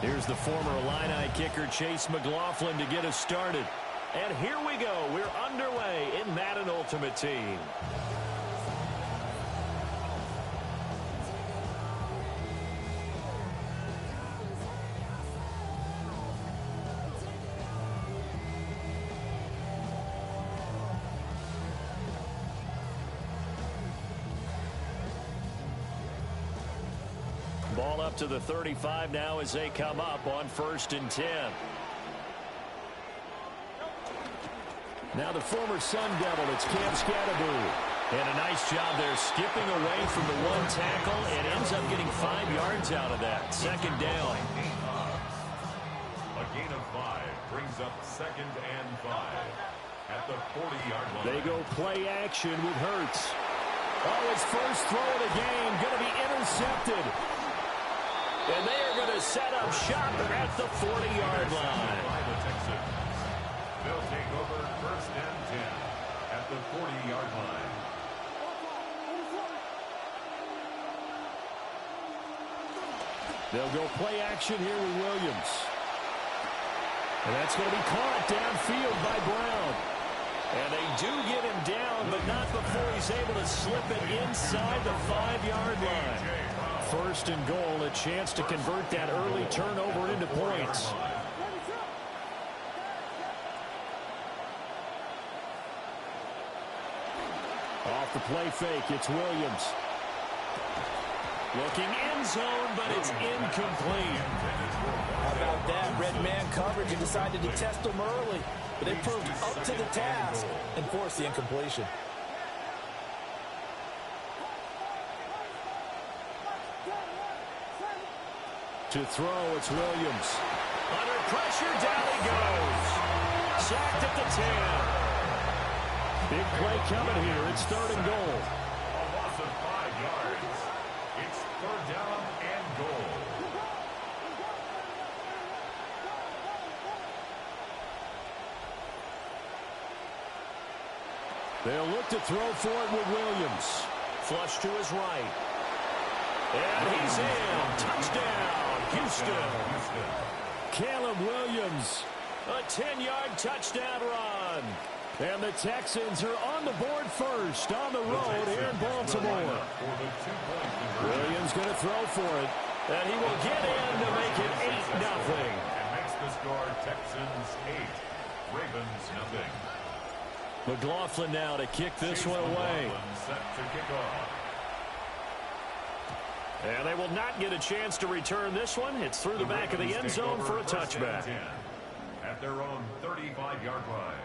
Here's the former Illini kicker Chase McLaughlin to get us started. And here we go. We're underway in Madden Ultimate Team. Ball up to the 35 now as they come up on 1st and 10. Now the former Sun Devil, it's Cam Scatterbury. And a nice job there skipping away from the one tackle and ends up getting 5 yards out of that. 2nd down. A gain of 5 brings up 2nd and 5 at the 40-yard line. They go play action with Hurts. Oh, his first throw of the game going to be intercepted. And they are going to set up shop at the 40-yard line. They'll take over 1st and 10 at the 40-yard line. They'll go play action here with Williams. And that's going to be caught downfield by Brown. And they do get him down, but not before he's able to slip it inside the 5-yard line. 1st and goal, a chance to convert that early turnover into points. Off the play fake, it's Williams. Looking end zone, but it's incomplete. How about that? Red man coverage and decided to test them early. But they proved up to the task and forced the incompletion. To throw, it's Williams. Under pressure, down he goes. Sacked at the 10. Big play coming here. It's 3rd and goal. A loss of 5 yards. It's 3rd down and goal. They'll look to throw for it with Williams. Flush to his right. And he's in. Touchdown. Houston. Caleb Williams, a 10-yard touchdown run. And the Texans are on the board first on the road here in Baltimore. Williams going to throw for it. And he will get in to make it 8-0. And makes the score Texans 8, Ravens 0. McLaughlin now to kick this one away. Set to kick off. And they will not get a chance to return this one. It's through the back of the end zone for a touchback. At their own 35-yard line.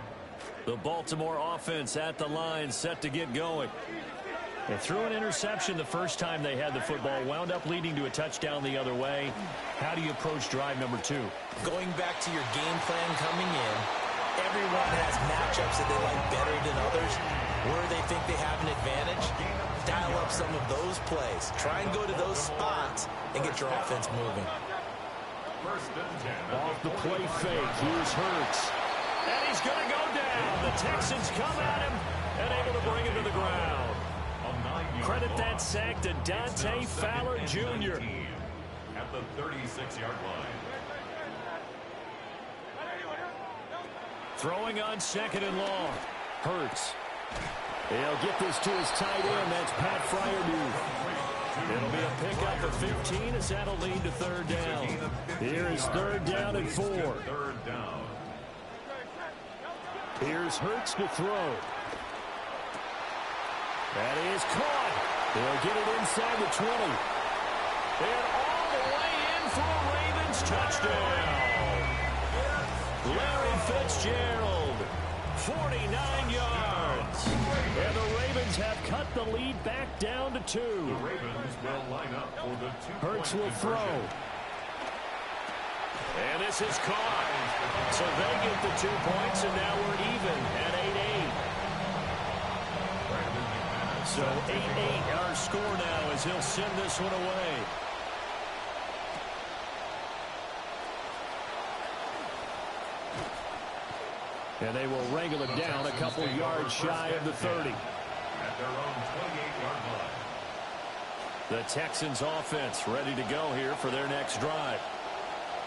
The Baltimore offense at the line, set to get going. They threw an interception the first time they had the football, wound up leading to a touchdown the other way. How do you approach drive number 2? Going back to your game plan coming in, everyone has matchups that they like better than others. Where they think they have an advantage, dial up some of those plays. Try and go to those spots and get your offense moving. 1st and 10. Off the play fake, here's Hurts. And he's going to go down. The Texans come at him and able to bring him to the ground. Credit that sack to Dante Fowler Jr. At the 36-yard line. Throwing on 2nd and long. Hurts. He'll get this to his tight end. That's Pat Freiermuth. It'll be a pickup of 15 as that'll lead to 3rd down. Here is 3rd down and 4. 3rd down. Here's Hurts to throw. That is caught. They'll get it inside the 20. And all the way in for a Ravens touchdown. Larry Fitzgerald, 49 yards. And the Ravens have cut the lead back down to 2. The Ravens will line up for the 2-point Hurts will throw. And this is caught. So they get the 2 points, and now we're even at 8-8. So 8-8 our score now as he'll send this one away. And they will wrangle it down a couple yards shy of the 30. At their own 28-yard line. The Texans offense ready to go here for their next drive.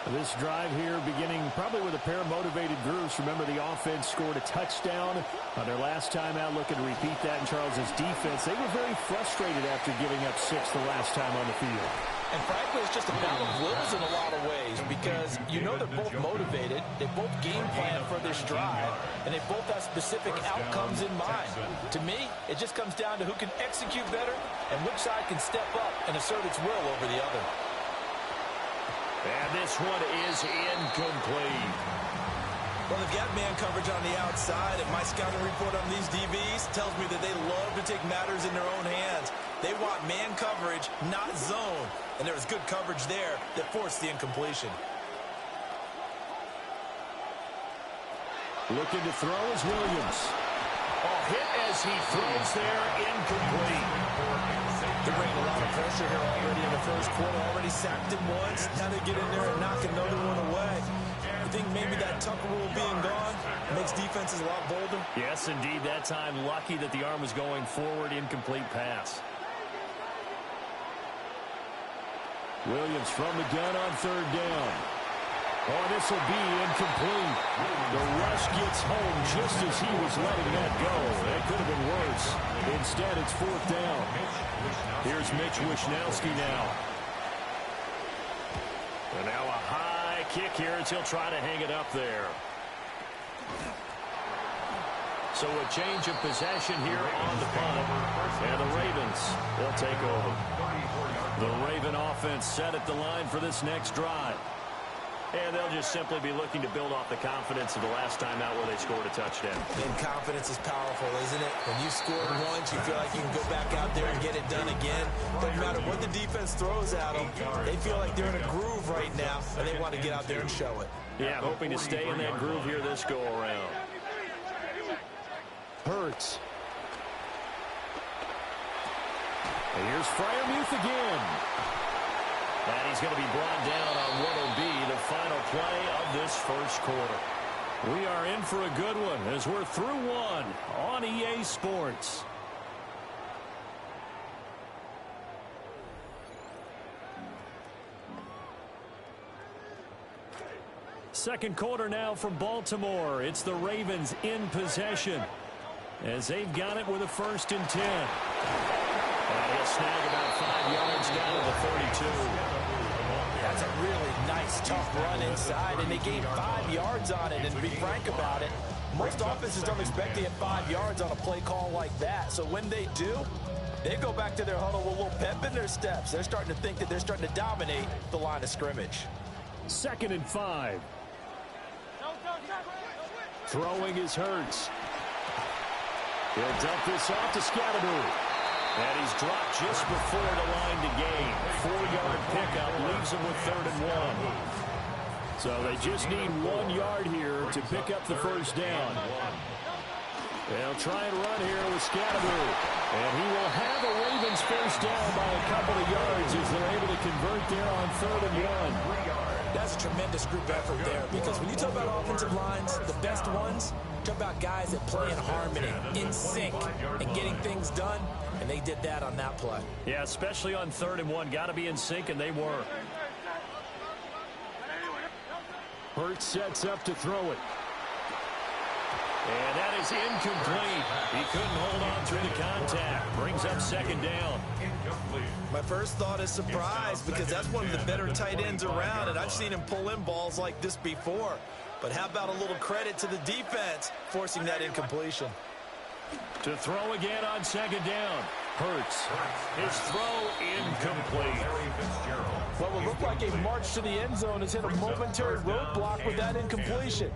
This drive here beginning probably with a pair of motivated groups. Remember, the offense scored a touchdown on their last time out, looking to repeat that in Charles's defense. They were very frustrated after giving up 6 the last time on the field. And frankly, it's just a battle of wills in a lot of ways because you know they're both motivated, they both game plan for this drive, and they both have specific outcomes in mind. To me, it just comes down to who can execute better and which side can step up and assert its will over the other. And this one is incomplete. Well, they've got man coverage on the outside, and my scouting report on these DBs tells me that they love to take matters in their own hands. They want man coverage, not zone. And there was good coverage there that forced the incompletion. Looking to throw is Williams. Oh, hit as he throws there, incomplete. They're bringing a lot of pressure here already in the first quarter. Already sacked him once. Now they get in there and knock another one away. I think maybe that Tucker rule being gone makes defenses a lot bolder. Yes, indeed. That time, lucky that the arm was going forward. Incomplete pass. Williams from the gun on third down. Oh, this will be incomplete. The rush gets home just as he was letting that go. That could have been worse. Instead, it's fourth down. Here's Mitch Wishnowsky now. And now a high kick here as he'll try to hang it up there. So a change of possession here on the punt. And the Ravens will take over. The Raven offense set at the line for this next drive. And they'll just simply be looking to build off the confidence of the last time out where they scored a touchdown. And confidence is powerful, isn't it? When you scored once, you feel like you can go back out there and get it done again. Doesn't matter what the defense throws at them. They feel like they're in a groove right now, and they want to get out there and show it. Yeah, hoping to stay in that groove here this go-around. Hurts. And here's Freiermuth again. And he's going to be brought down on what will be the final play of this first quarter. We are in for a good one as we're through one on EA Sports. Second quarter now from Baltimore. It's the Ravens in possession as they've got it with a 1st and 10. And he'll snag about 5 yards down to the 32. That's a really nice, tough run inside, and they gained 5 yards on it. And to be frank about it, most offenses don't expect to get 5 yards on a play call like that. So when they do, they go back to their huddle with a little pep in their steps. They're starting to think that they're starting to dominate the line of scrimmage. 2nd and 5. Throwing is Hurts. He'll dump this off to Scatterby. And he's dropped just before the line to gain. 4-yard pickup leaves him with 3rd and 1. So they just need 1 yard here to pick up the first down. They'll try and run here with Scatterby. And he will have a Ravens first down by a couple of yards as they're able to convert there on 3rd and 1. That's a tremendous group effort there because when you talk about offensive lines, the best ones, talk about guys that play in harmony, in sync, and getting things done, and they did that on that play. Yeah, especially on 3rd and 1. Got to be in sync, and they were. Hurts sets up to throw it. And that is incomplete. He couldn't hold on through the contact. Brings up 2nd down. My first thought is surprise because that's one of the better tight ends around, and I've seen him pull in balls like this before. But how about a little credit to the defense forcing that incompletion? To throw again on 2nd down. Hurts. His throw incomplete. What will look like a march to the end zone has hit a momentary roadblock with that incompletion.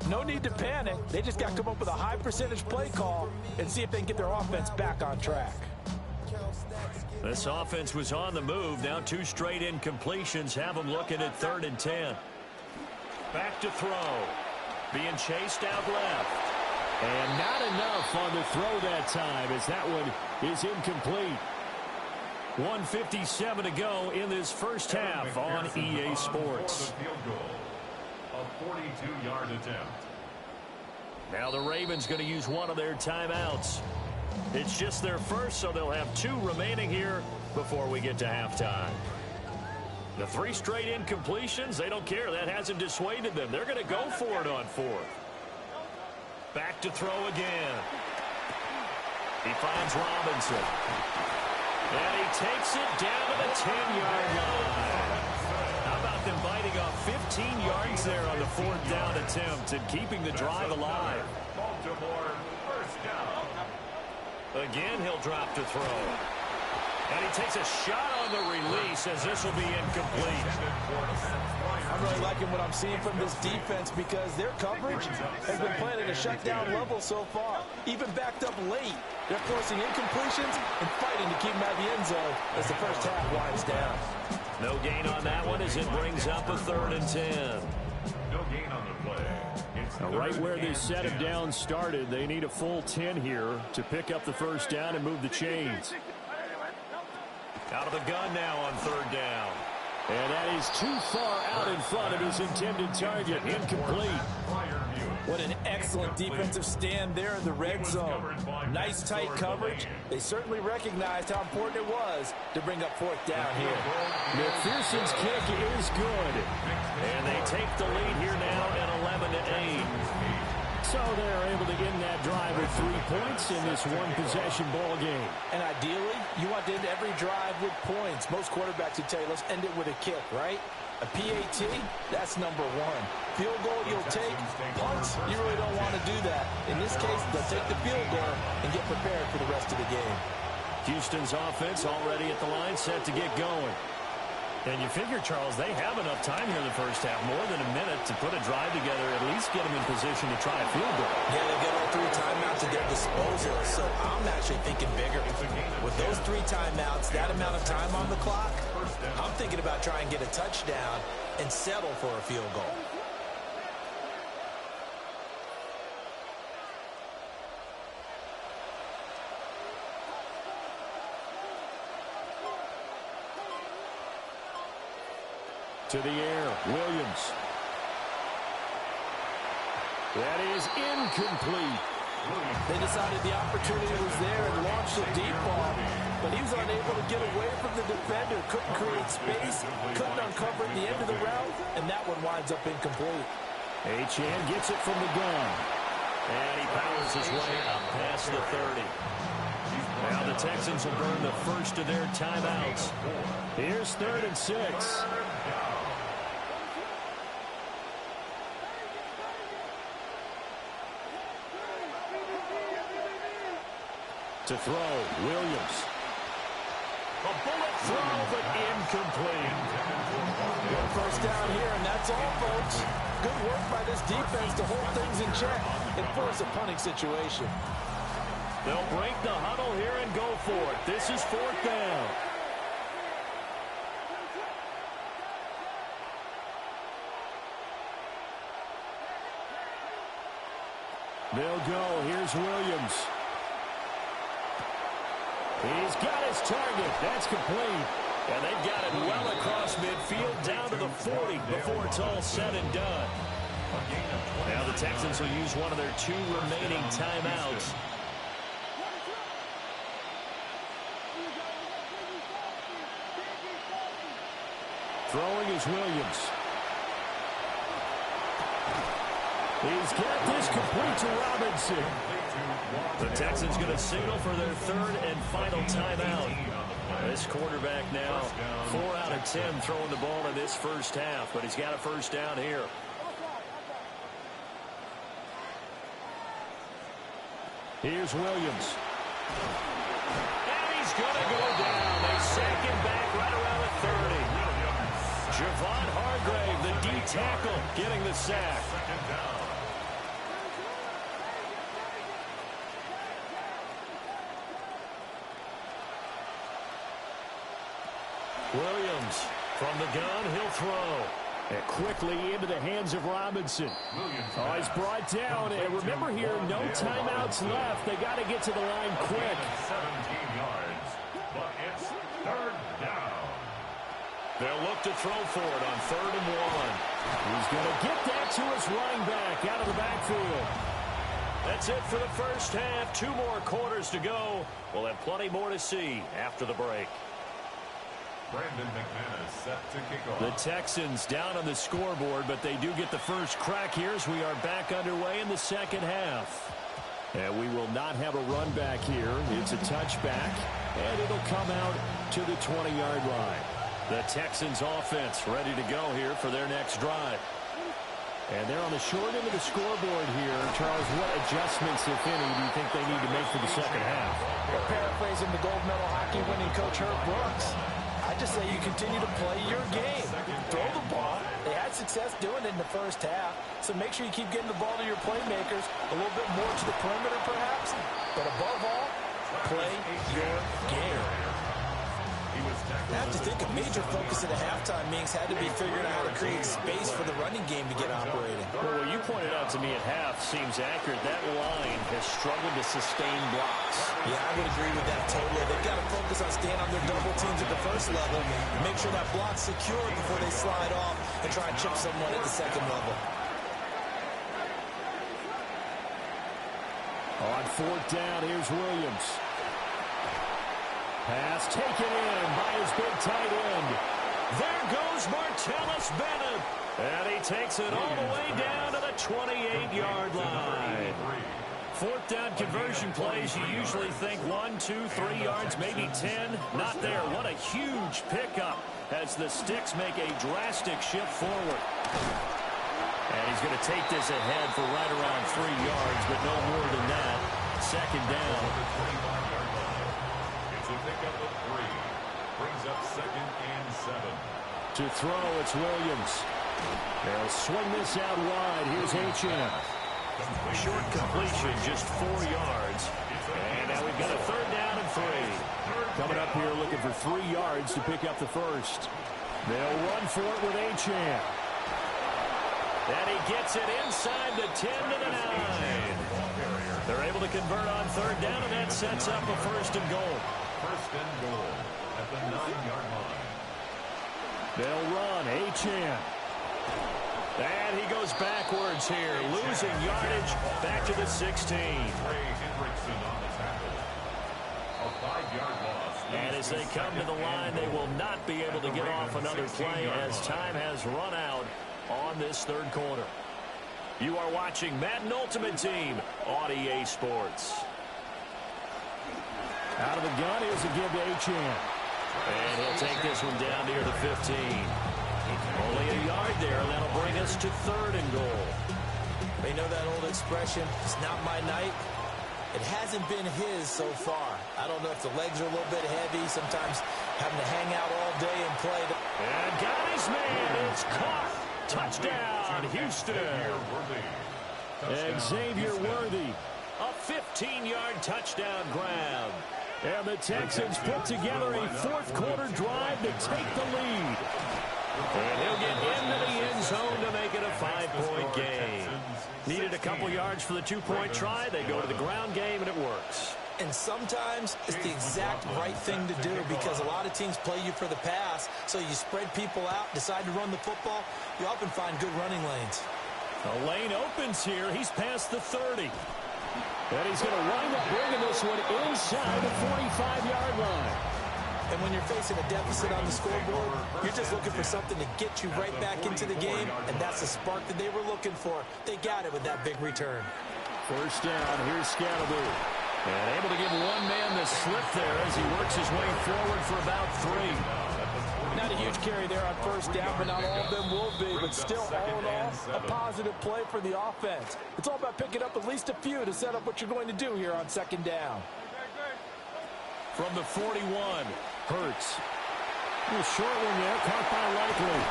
No need to panic. They just got to come up with a high percentage play call and see if they can get their offense back on track. This offense was on the move. Now 2 straight incompletions have them looking at 3rd and 10. Back to throw. Being chased out left. And not enough on the throw that time as that one is incomplete. 1:57 to go in this first half on EA Sports. A 42-yard attempt. Now the Ravens going to use one of their timeouts. It's just their first, so they'll have 2 remaining here before we get to halftime. The 3 straight incompletions, they don't care. That hasn't dissuaded them. They're going to go for it on 4th. Back to throw again. He finds Robinson. And he takes it down to the 10-yard line. How about them biting off 15 yards there on the 4th down attempt and keeping the drive alive? Baltimore, first down. Again, he'll drop to throw. And he takes a shot on the release as this will be incomplete. I'm really liking what I'm seeing from this defense because their coverage has been playing at a shutdown level so far. Even backed up late, they're forcing incompletions and fighting to keep them out of the end zone as the first half winds down. No gain on that one as it brings up a 3rd and 10. No gain on the play. Now, right where this set of downs started, they need a full 10 here to pick up the first down and move the chains. Out of the gun now on 3rd down. And that is too far out in front of his intended target. Incomplete. What an excellent defensive stand there in the red zone. Nice tight coverage. They certainly recognized how important it was to bring up 4th down here. McPherson's kick is good. And they take the lead here now at 11-8. So they're able to end that drive with 3 points in this one-possession ball game. And ideally, you want to end every drive with points. Most quarterbacks would tell you, let's end it with a kick, right? A PAT, that's number 1. Field goal you'll take. Punts, you really don't want to do that. In this case, they'll take the field goal and get prepared for the rest of the game. Houston's offense already at the line, set to get going. And you figure, Charles, they have enough time here in the first half, more than a minute, to put a drive together, at least get them in position to try a field goal. Yeah, they've got all 3 timeouts at their disposal, so I'm actually thinking bigger. With those 3 timeouts, that amount of time on the clock, I'm thinking about trying to get a touchdown and settle for a field goal. To the air, Williams. That is incomplete. They decided the opportunity was there and launched a deep ball, but he was unable to get away from the defender, couldn't create space, couldn't uncover at the end of the route, and that one winds up incomplete. Achane gets it from the gun. And he powers his way out past the 30. Now the Texans will burn the first of their timeouts. Here's 3rd and 6. To throw, Williams. A bullet throw, but incomplete. Good first down here, and that's all, folks. Good work by this defense to hold things in check and force a punting situation. They'll break the huddle here and go for it. This is 4th down. They'll go. Here's Williams. He's got his target. That's complete. And they've got it well across midfield down to the 40 before it's all said and done. Now the Texans will use one of their 2 remaining timeouts. Throwing is Williams. He's got this complete to Robinson. The Texans going to signal for their 3rd and final timeout. This quarterback now 4 out of 10 throwing the ball in this first half, but he's got a first down here. Here's Williams. And he's going to go down. They sack him back right around the 30. Javon Hargrave, the D tackle, getting the sack. Williams from the gun, he'll throw. And quickly into the hands of Robinson. Oh, he's brought down. And remember here, no timeouts left. They got to get to the line quick. 17 yards, but it's 3rd down. They'll look to throw for it on 3rd and 1. He's going to get that to his running back out of the backfield. That's it for the first half. 2 more quarters to go. We'll have plenty more to see after the break. Brandon McManus set to kick off. The Texans down on the scoreboard, but they do get the first crack here as we are back underway in the second half. And we will not have a run back here. It's a touchback, and it'll come out to the 20-yard line. The Texans offense ready to go here for their next drive. And they're on the short end of the scoreboard here. Charles, what adjustments, if any, do you think they need to make for the second half? Well, paraphrasing the gold medal hockey winning coach Herb Brooks, I just say you continue to play your game. Throw the ball. They had success doing it in the first half, so make sure you keep getting the ball to your playmakers, a little bit more to the perimeter perhaps, but above all, play your game. I have to think a major focus at a halftime means had to be figuring out how to create space for the running game to get operating. Well, what you pointed out to me at half seems accurate. That line has struggled to sustain blocks. Yeah, I would agree with that totally. They've got to focus on staying on their double teams at the first level, make sure that block's secure before they slide off and try and chip someone at the second level. On fourth down, here's Williams. Pass taken in by his big tight end. There goes Martellus Bennett. And he takes it all the way down to the 28-yard line. Fourth down conversion plays, you usually think 1, 2, 3 yards, maybe 10. Not there. What a huge pickup as the Sticks make a drastic shift forward. And he's going to take this ahead for right around 3 yards, but no more than that. Second down. Pickup of 3. Brings up 2nd and 7. To throw, it's Williams. They'll swing this out wide. Here's Achane. Short completion, just 4 yards. And now we've got a third down and 3. Coming up here looking for 3 yards to pick up the first. They'll run for it with Achane. And he gets it inside the 10 to the 9. They're able to convert on third down, and that sets up a first and goal. First and goal at the 9-yard line. They'll run. Achane. And he goes backwards here, losing yardage back to the 16. Trey Hendrickson on the tackle. A 5-yard loss. And as they come to the line, they will not be able to get off another play as time has run out on this third quarter. You are watching Madden Ultimate Team on EA Sports. Out of the gun, here's a give to Achane. And he'll take this one down near the 15. Only a yard there, and that'll bring us to third and goal. They know that old expression, it's not my night. It hasn't been his so far. I don't know if the legs are a little bit heavy, sometimes having to hang out all day and play. And got his man, it's caught. Touchdown, Houston. Xavier Worthy, a 15-yard touchdown grab. And the Texans put together a fourth quarter drive to take the lead. And he'll get into the end zone to make it a 5-point game. Needed a couple yards for the 2-point try. They go to the ground game, and it works. And sometimes it's the exact right thing to do because a lot of teams play you for the pass, so you spread people out, decide to run the football. You often find good running lanes. The lane opens here. He's past the 30. And he's going to wind up bringing this one inside the 45-yard line. And when you're facing a deficit on the scoreboard, you're just looking for something to get you right back into the game, and that's the spark that they were looking for. They got it with that big return. First down, here's Scalaboo. And able to give one man the slip there as he works his way forward for about 3. Not a huge carry there on first down, but not all of them will be. But still, all in all, a positive play for the offense. It's all about picking up at least a few to set up what you're going to do here on second down. From the 41, Hurts. A short one there, caught by Likely.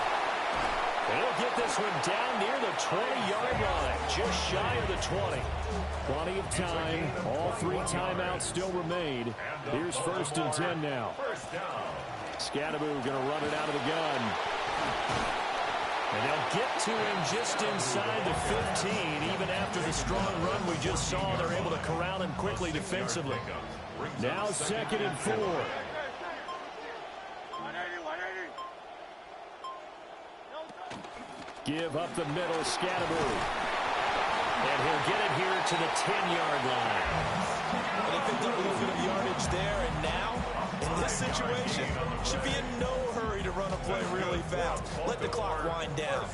They'll get this one down near the 20-yard line, just shy of the 20. Plenty of time. All 3 timeouts still remain. Here's first and 10 now. Scalaboo going to run it out of the gun. And they'll get to him just inside the 15. Even after the strong run we just saw, they're able to corral him quickly defensively. Now second and 4. Give up the middle, Scalaboo. And he'll get it here to the 10-yard line. And he picked up a little bit of yardage there, and now, in this situation. Should be in no hurry to run a play really fast. Let the clock wind down.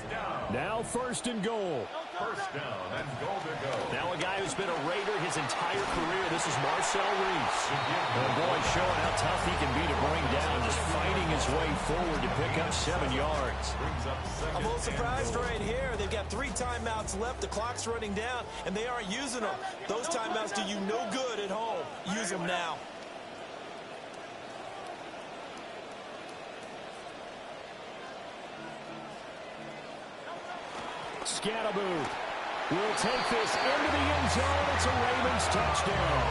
Now first and goal. First down and goal to go. Now a guy who's been a Raider his entire career. This is Marcel Reese. And boy, showing how tough he can be to bring down, just fighting his way forward to pick up 7 yards. I'm a little surprised right here. They've got 3 timeouts left. The clock's running down, and they aren't using them. Those timeouts do you no good at home. Use them now. Scatterboo will take this into the end zone. It's a Ravens touchdown.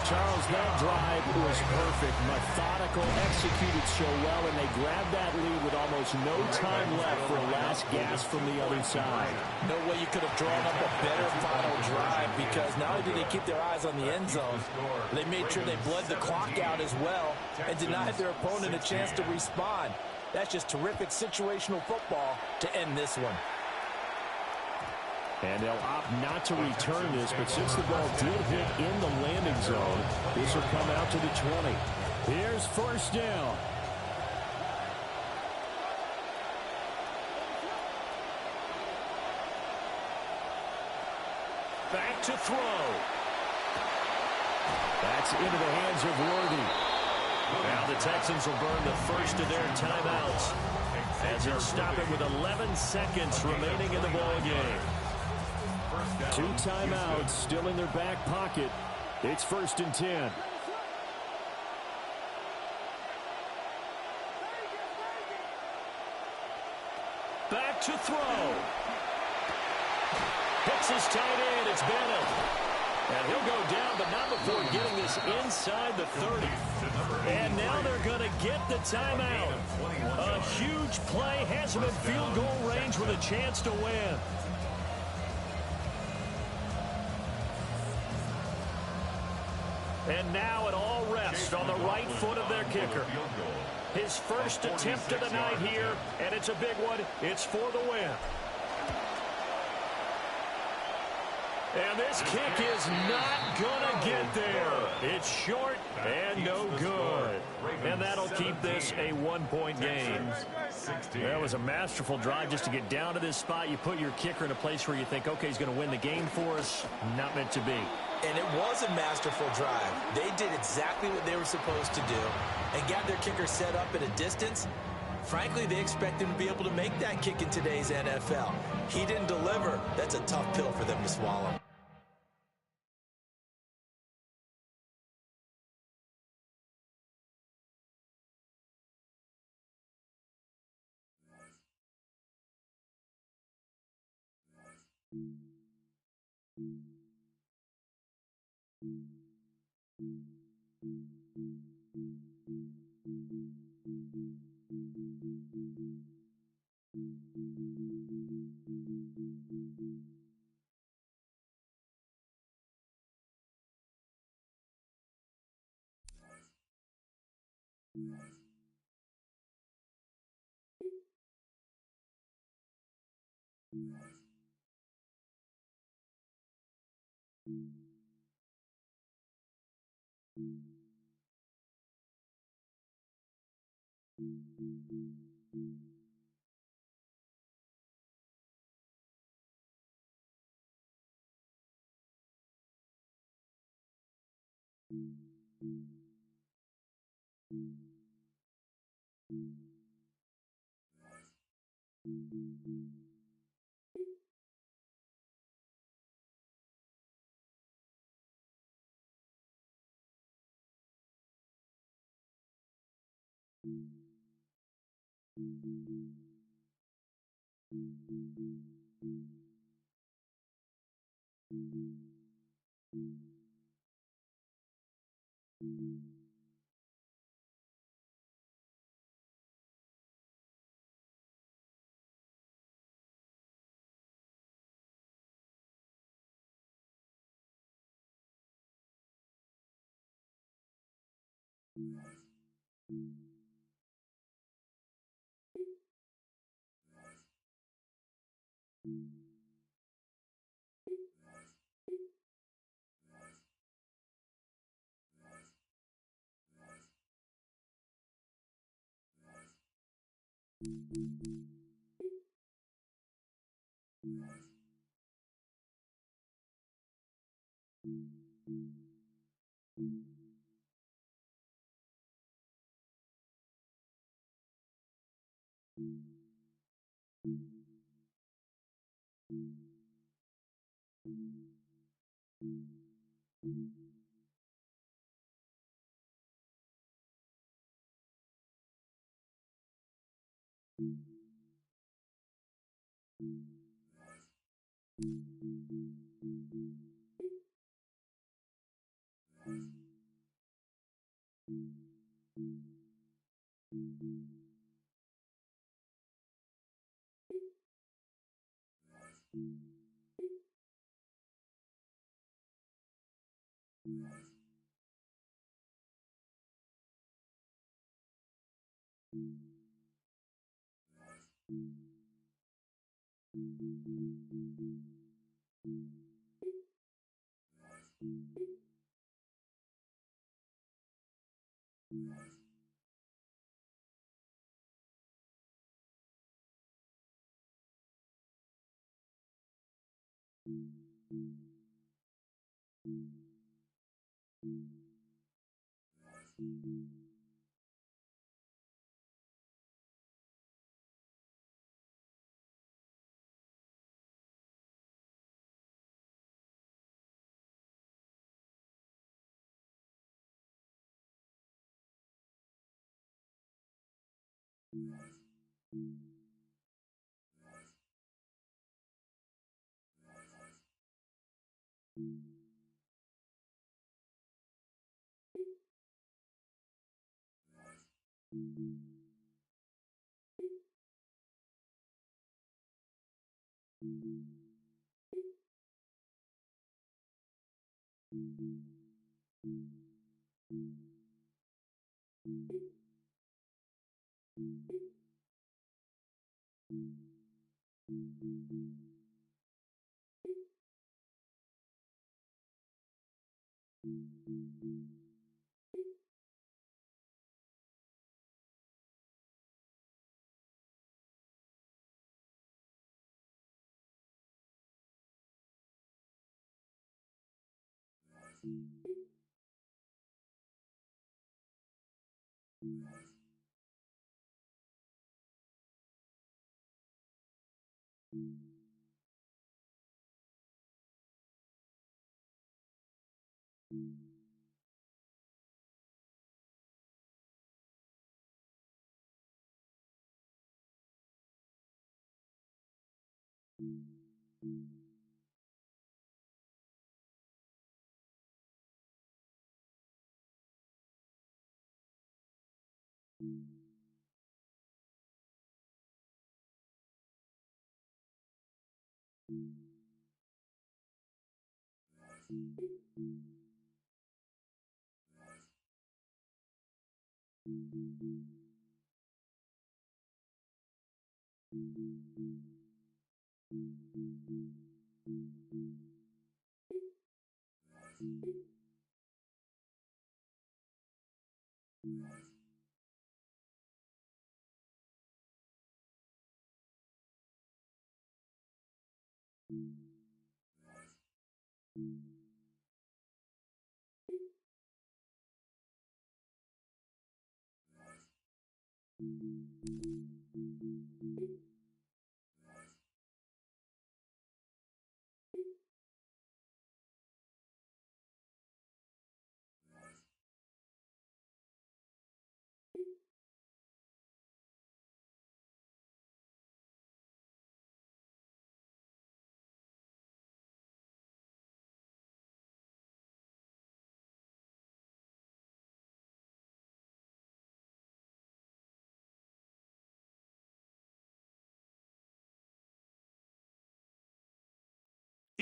Charles, that drive was perfect. Methodical, executed so well, and they grabbed that lead with almost no time left for a last gasp from the other side. No way you could have drawn up a better final drive, because not only did they keep their eyes on the end zone, they made sure they bled the clock out as well and denied their opponent a chance to respond. That's just terrific situational football to end this one. And they'll opt not to return this, but since the ball did hit in the landing zone, this will come out to the 20. Here's first down. Back to throw. That's into the hands of Worthy. Now the Texans will burn the first of their timeouts as they'll stop it with 11 seconds remaining in the ball game. 2 timeouts still in their back pocket. It's first and 10. Back to throw. Hits his tight end. It's Bennett. And he'll go down, but not before getting this inside the 30. And now they're going to get the timeout. A huge play has him in field goal range with a chance to win. And now it all rests on the right foot of their kicker. His first attempt of the night here, and it's a big one. It's for the win. And this kick is not going to get there. It's short and no good. And that'll keep this a 1-point game. That was a masterful drive just to get down to this spot. You put your kicker in a place where you think, okay, he's going to win the game for us. Not meant to be. And it was a masterful drive. They did exactly what they were supposed to do and got their kicker set up at a distance. Frankly, they expect him to be able to make that kick in today's NFL. He didn't deliver. That's a tough pill for them to swallow.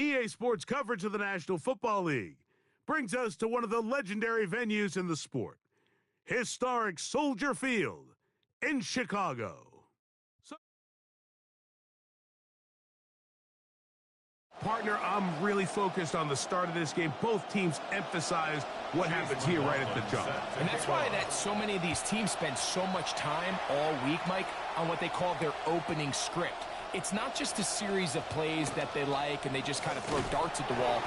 EA Sports coverage of the National Football League brings us to one of the legendary venues in the sport, historic Soldier Field in Chicago. Partner, I'm really focused on the start of this game. Both teams emphasize what happens here right at the jump. And that's why so many of these teams spend so much time all week, Mike, on what they call their opening script. It's not just a series of plays that they like and they just kind of throw darts at the wall.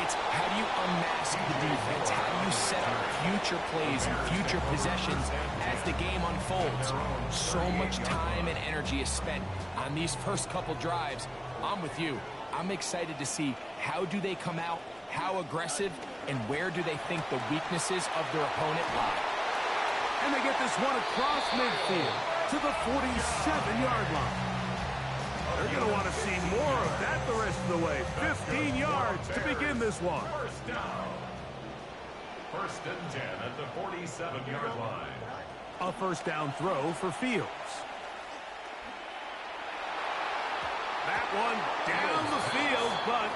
It's how do you unmask the defense? How do you set up future plays and future possessions as the game unfolds? So much time and energy is spent on these first couple drives. I'm with you. I'm excited to see how do they come out, how aggressive, and where do they think the weaknesses of their opponent lie. And they get this one across midfield to the 47-yard line. They're going to want to see more of that the rest of the way. 15 yards to begin this one. First down. First and 10 at the 47-yard line. A first down throw for Fields. That one down the field, but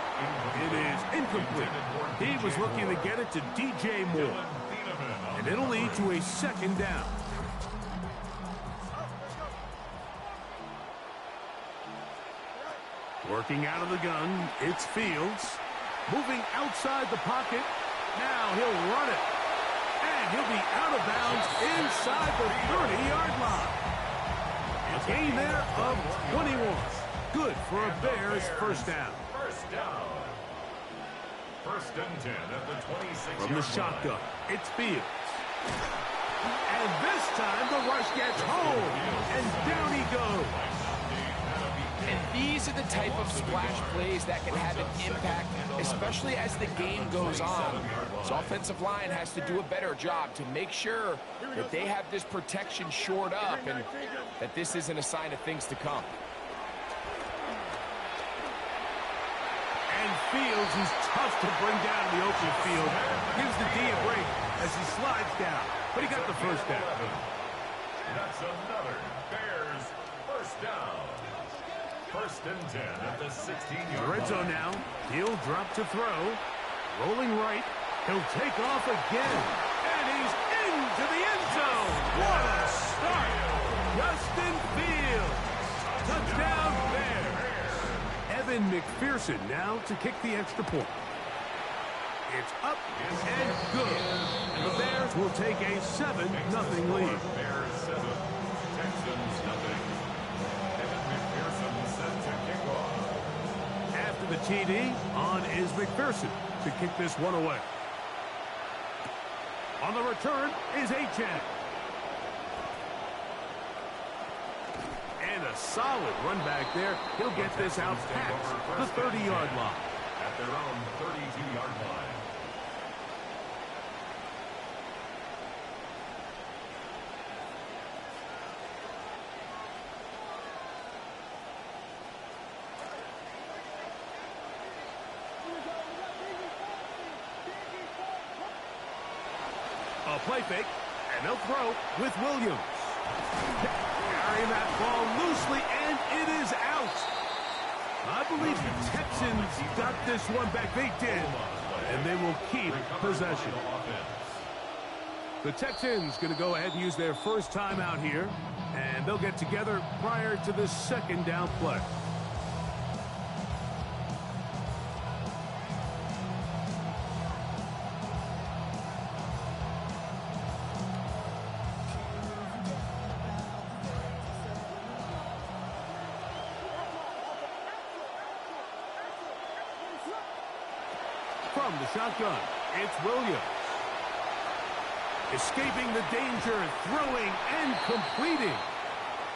it is incomplete. He was looking to get it to DJ Moore. And it'll lead to a second down. Working out of the gun, it's Fields. Moving outside the pocket. Now he'll run it. And he'll be out of bounds inside the 30-yard line. A gain there of 21. Good for a Bears first down. First down. First and 10 at the 26-yard From the shotgun, it's Fields. And this time the rush gets home. And down he goes. And these are the type of splash plays that can have an impact, especially as the game goes on. So offensive line has to do a better job to make sure that they have this protection shored up and that this isn't a sign of things to come. And Fields is tough to bring down in the open field. Gives the D a break as he slides down. But he got the first down. That's another Bears first down. First and 10 at the 16-yard line. Red zone now. He'll drop to throw. Rolling right. He'll take off again. And he's into the end zone. What a start. Justin Fields. Touchdown Bears. Evan McPherson now to kick the extra point. It's up and good. And the Bears will take a 7-0 lead. Bears 7, Texans nothing. Evan McPherson set to kick off. After the TD, on is McPherson to kick this one away. On the return is Achane. And a solid run back there. He'll get this out past the 30-yard line. At their own 32-yard line. A play fake, and they'll throw with Williams. Carrying that ball loosely, and it is out. I believe the Texans got this one back. They did, and they will keep possession. The Texans going to go ahead and use their first timeout here, and they'll get together prior to this second down play. From the shotgun, it's Williams. Escaping the danger, throwing and completing.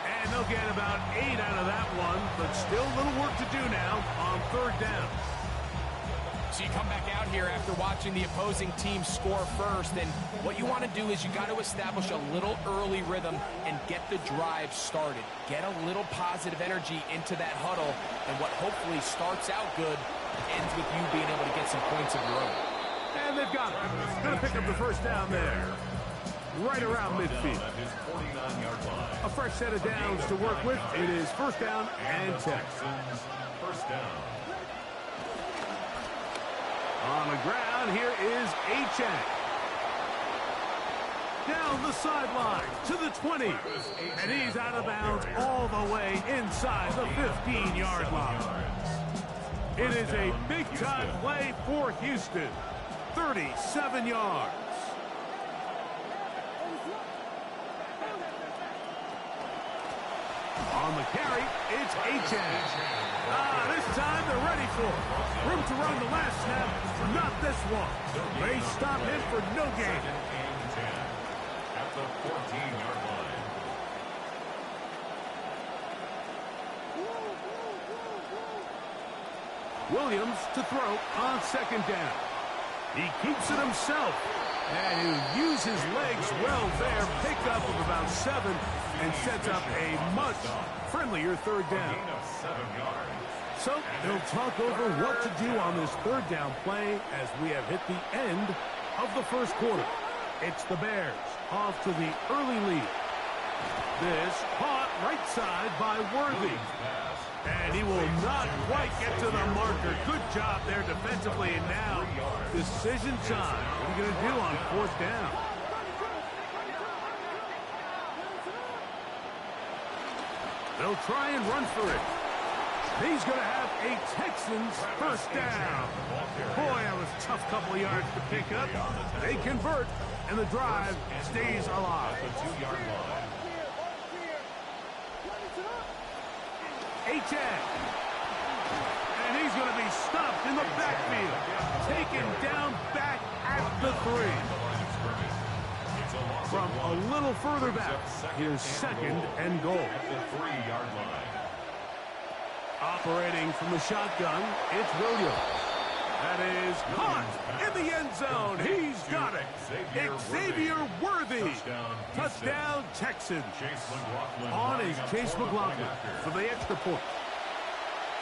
And they'll get about 8 out of that one, but still a little work to do now on third down. So you come back out here after watching the opposing team score first, and what you want to do is you got to establish a little early rhythm and get the drive started. Get a little positive energy into that huddle, and what hopefully starts out good ends with you being able to get some points of your own. And they've got it. Going to pick up the first down there. Right around midfield. A fresh set of downs to work with. It is first down and 10. First down. On the ground, here is Achane. Down the sideline to the 20. And he's out of bounds all the way inside the 15-yard line. It is a big-time play for Houston. 37 yards. On the carry, it's Achane. This time they're ready for it. Room to run the last snap, not this one. They stop him for no gain. At the 14-yard line. Williams to throw on second down. He keeps it himself. And he'll use his legs well there. Pickup of about 7 and sets up a much friendlier third down. Gain of 7 yards. So they'll talk over what to do on this third down play as we have hit the end of the first quarter. It's the Bears off to the early lead. This caught right side by Worthy. And he will not quite get to the marker. Good job there defensively. And now, decision time. What are you going to do on fourth down? They'll try and run for it. He's going to have a Texans first down. Boy, that was a tough couple of yards to pick up. They convert, and the drive stays alive. The 2-yard line. Achane. And he's going to be stopped in the backfield. Taken down back at the 3. From a little further back, here's second and goal. At the 3-yard line. Operating from the shotgun, it's Williams. That is caught in the end zone. He's got it. Xavier Worthy. Touchdown, Texans. On is Chase McLaughlin for the extra point.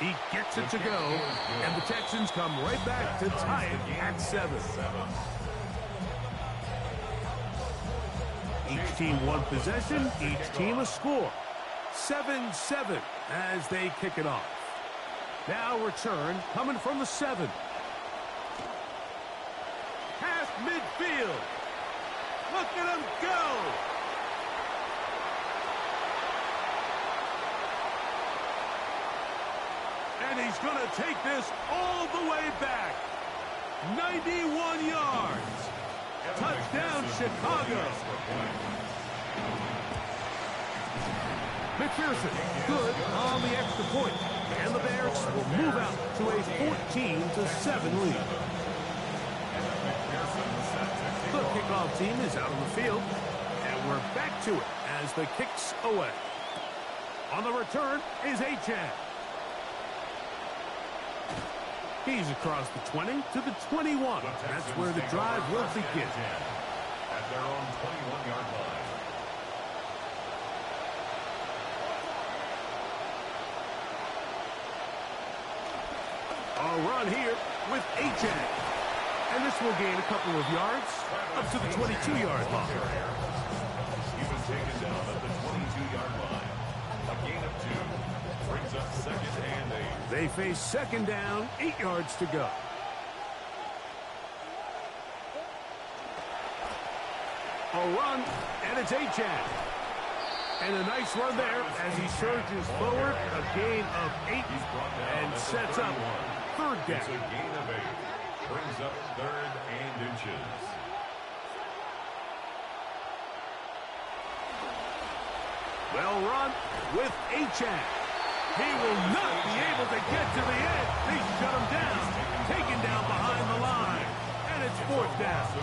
He gets it to go, and the Texans come right back to tie it at 7. Each team one possession, each team a score. 7-7 as they kick it off. Now return coming from the 7. Past midfield. Look at him go. And he's going to take this all the way back. 91 yards. Touchdown, Chicago. McPherson, good on the extra point. And the Bears will move out to a 14-7 lead. The kickoff team is out on the field. And we're back to it as the kick's away. On the return is Achane. He's across the 20 to the 21. That's where the drive will begin. At their own 21-yard line. A run here with Achane. And this will gain a couple of yards up to the 22-yard line. He was taken down at the 22-yard line. A gain of 2. Brings up second and 8. They face second down, 8 yards to go. A run, and it's Achane. And a nice run there as he surges forward. A gain of 8 and sets up third down. It's a gain of 8. Brings up third and inches. Well run with Achane. He will not be able to get to the edge. They shut him down. Taken down behind the line. And it's fourth down. 2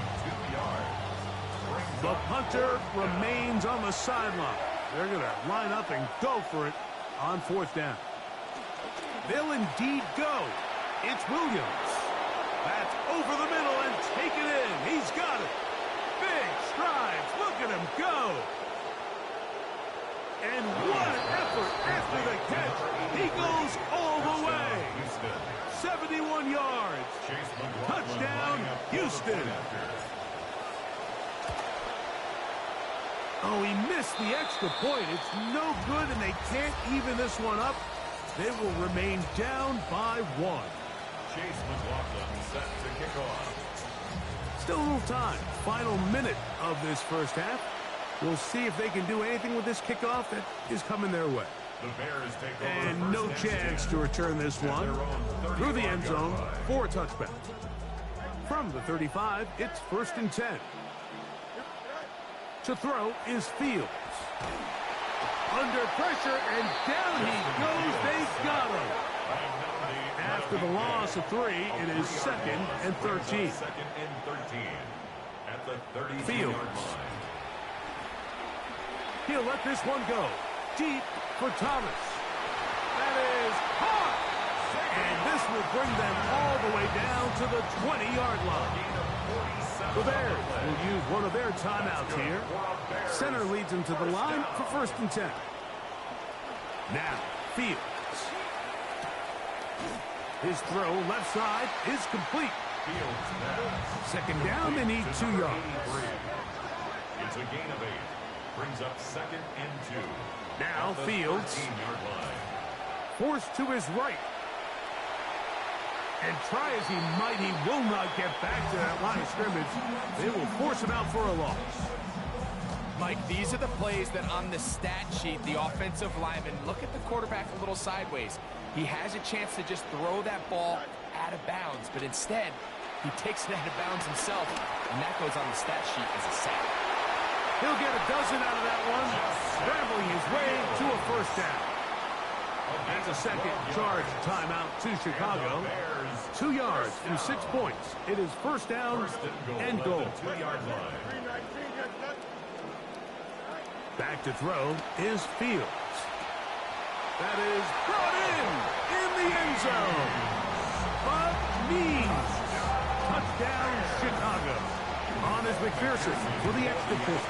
yards. The punter remains on the sideline. They're going to line up and go for it on fourth down. They'll indeed go. It's Williams. That's over the middle and take it in. He's got it. Big strides. Look at him go. And what an effort after the catch. He goes all the way. 71 yards. Touchdown, Houston. Oh, he missed the extra point. It's no good, and they can't even this one up. They will remain down by 1. Chase McLaughlin set to kick off. Still a little time. Final minute of this first half. We'll see if they can do anything with this kickoff that is coming their way. The Bears take over And no chance to return this one through the end zone for a touchback. From the 35, it's 1st and 10. To throw is Fields. Under pressure, and down he goes. They've got him. After the loss of 3, it is 2nd and 13. 2nd and 13 at the 32-yard Fields. line. He'll let this one go. Deep for Thomas. That is caught. And this will bring them all the way down to the 20-yard line. The Bears will use one of their timeouts here. Center leads them to the line for 1st and 10. Now, Fields. His throw left side is complete. 2nd down, they need 2 yards. It's a gain of 8. Brings up 2nd and 2. Now Fields. 13-yard line. Forced to his right. And try as he might, he will not get back to that line of scrimmage. They will force him out for a loss. Mike, these are the plays that on the stat sheet, the offensive lineman, look at the quarterback a little sideways. He has a chance to just throw that ball out of bounds, but instead, he takes it out of bounds himself, and that goes on the stat sheet as a sack. He'll get a dozen out of that one, scrambling his way to a 1st down. That's a 2nd charge timeout to Chicago. 2 yards and 6 points. It is 1st down and goal. 2-yard line. Back to throw is Fields. That is brought in the end zone. But Means. Touchdown, Chicago. On is McPherson for the extra point.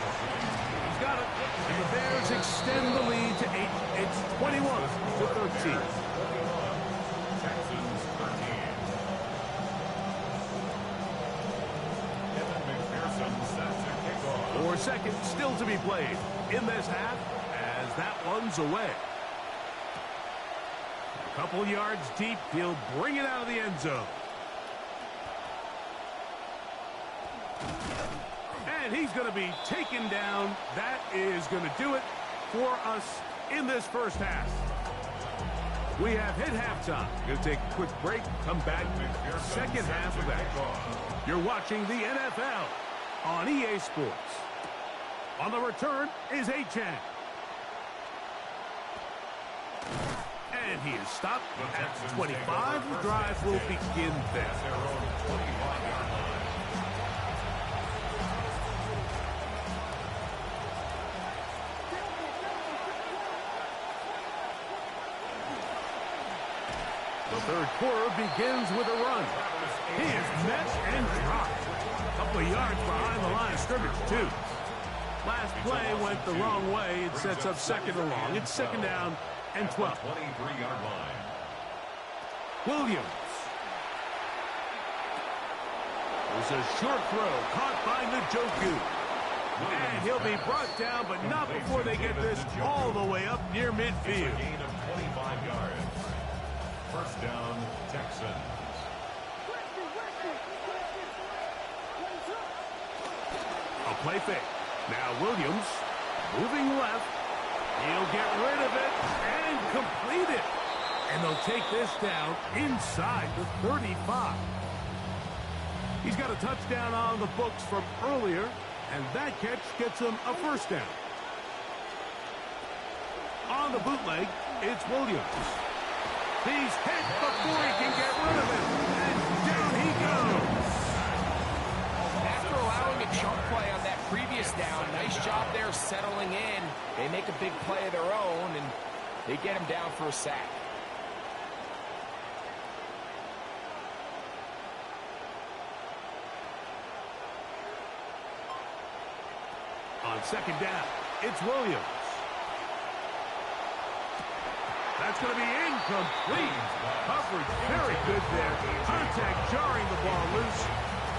He's got it. And the Bears extend the lead to 8. It's 21-13. Texans 13. Kevin McPherson set to kick off. 4 seconds still to be played in this half as that one's away. A couple yards deep, he'll bring it out of the end zone. And he's going to be taken down. That is going to do it for us in this 1st half. We have hit halftime. Going to take a quick break, come back, 2nd half of that. You're watching the NFL on EA Sports. On the return is Achane. And he is stopped at 25. The drive will begin there. Their own 25-yard line. The 3rd quarter begins with a run. He is met and dropped. A couple of yards behind the line of scrimmage, too. Last play went the wrong way. It sets up 2nd and long. It's 2nd down and 12. 23-yard line. Williams. There's a short throw caught by Njoku. And he'll be brought down, but not before they get this all the way up near midfield. Gain of 25 yards. 1st down, Texans. A play fake. Now Williams moving left. He'll get rid of it and complete it. And they'll take this down inside the 35. He's got a touchdown on the books from earlier, and that catch gets him a 1st down. On the bootleg, it's Williams. He's hit before he can get rid of it, and down he goes. After allowing a chunk play on that previous down, nice job there settling in. They make a big play of their own, and they get him down for a sack. On 2nd down, it's Williams. That's going to be incomplete. Coverage very good there. Contact jarring the ball loose.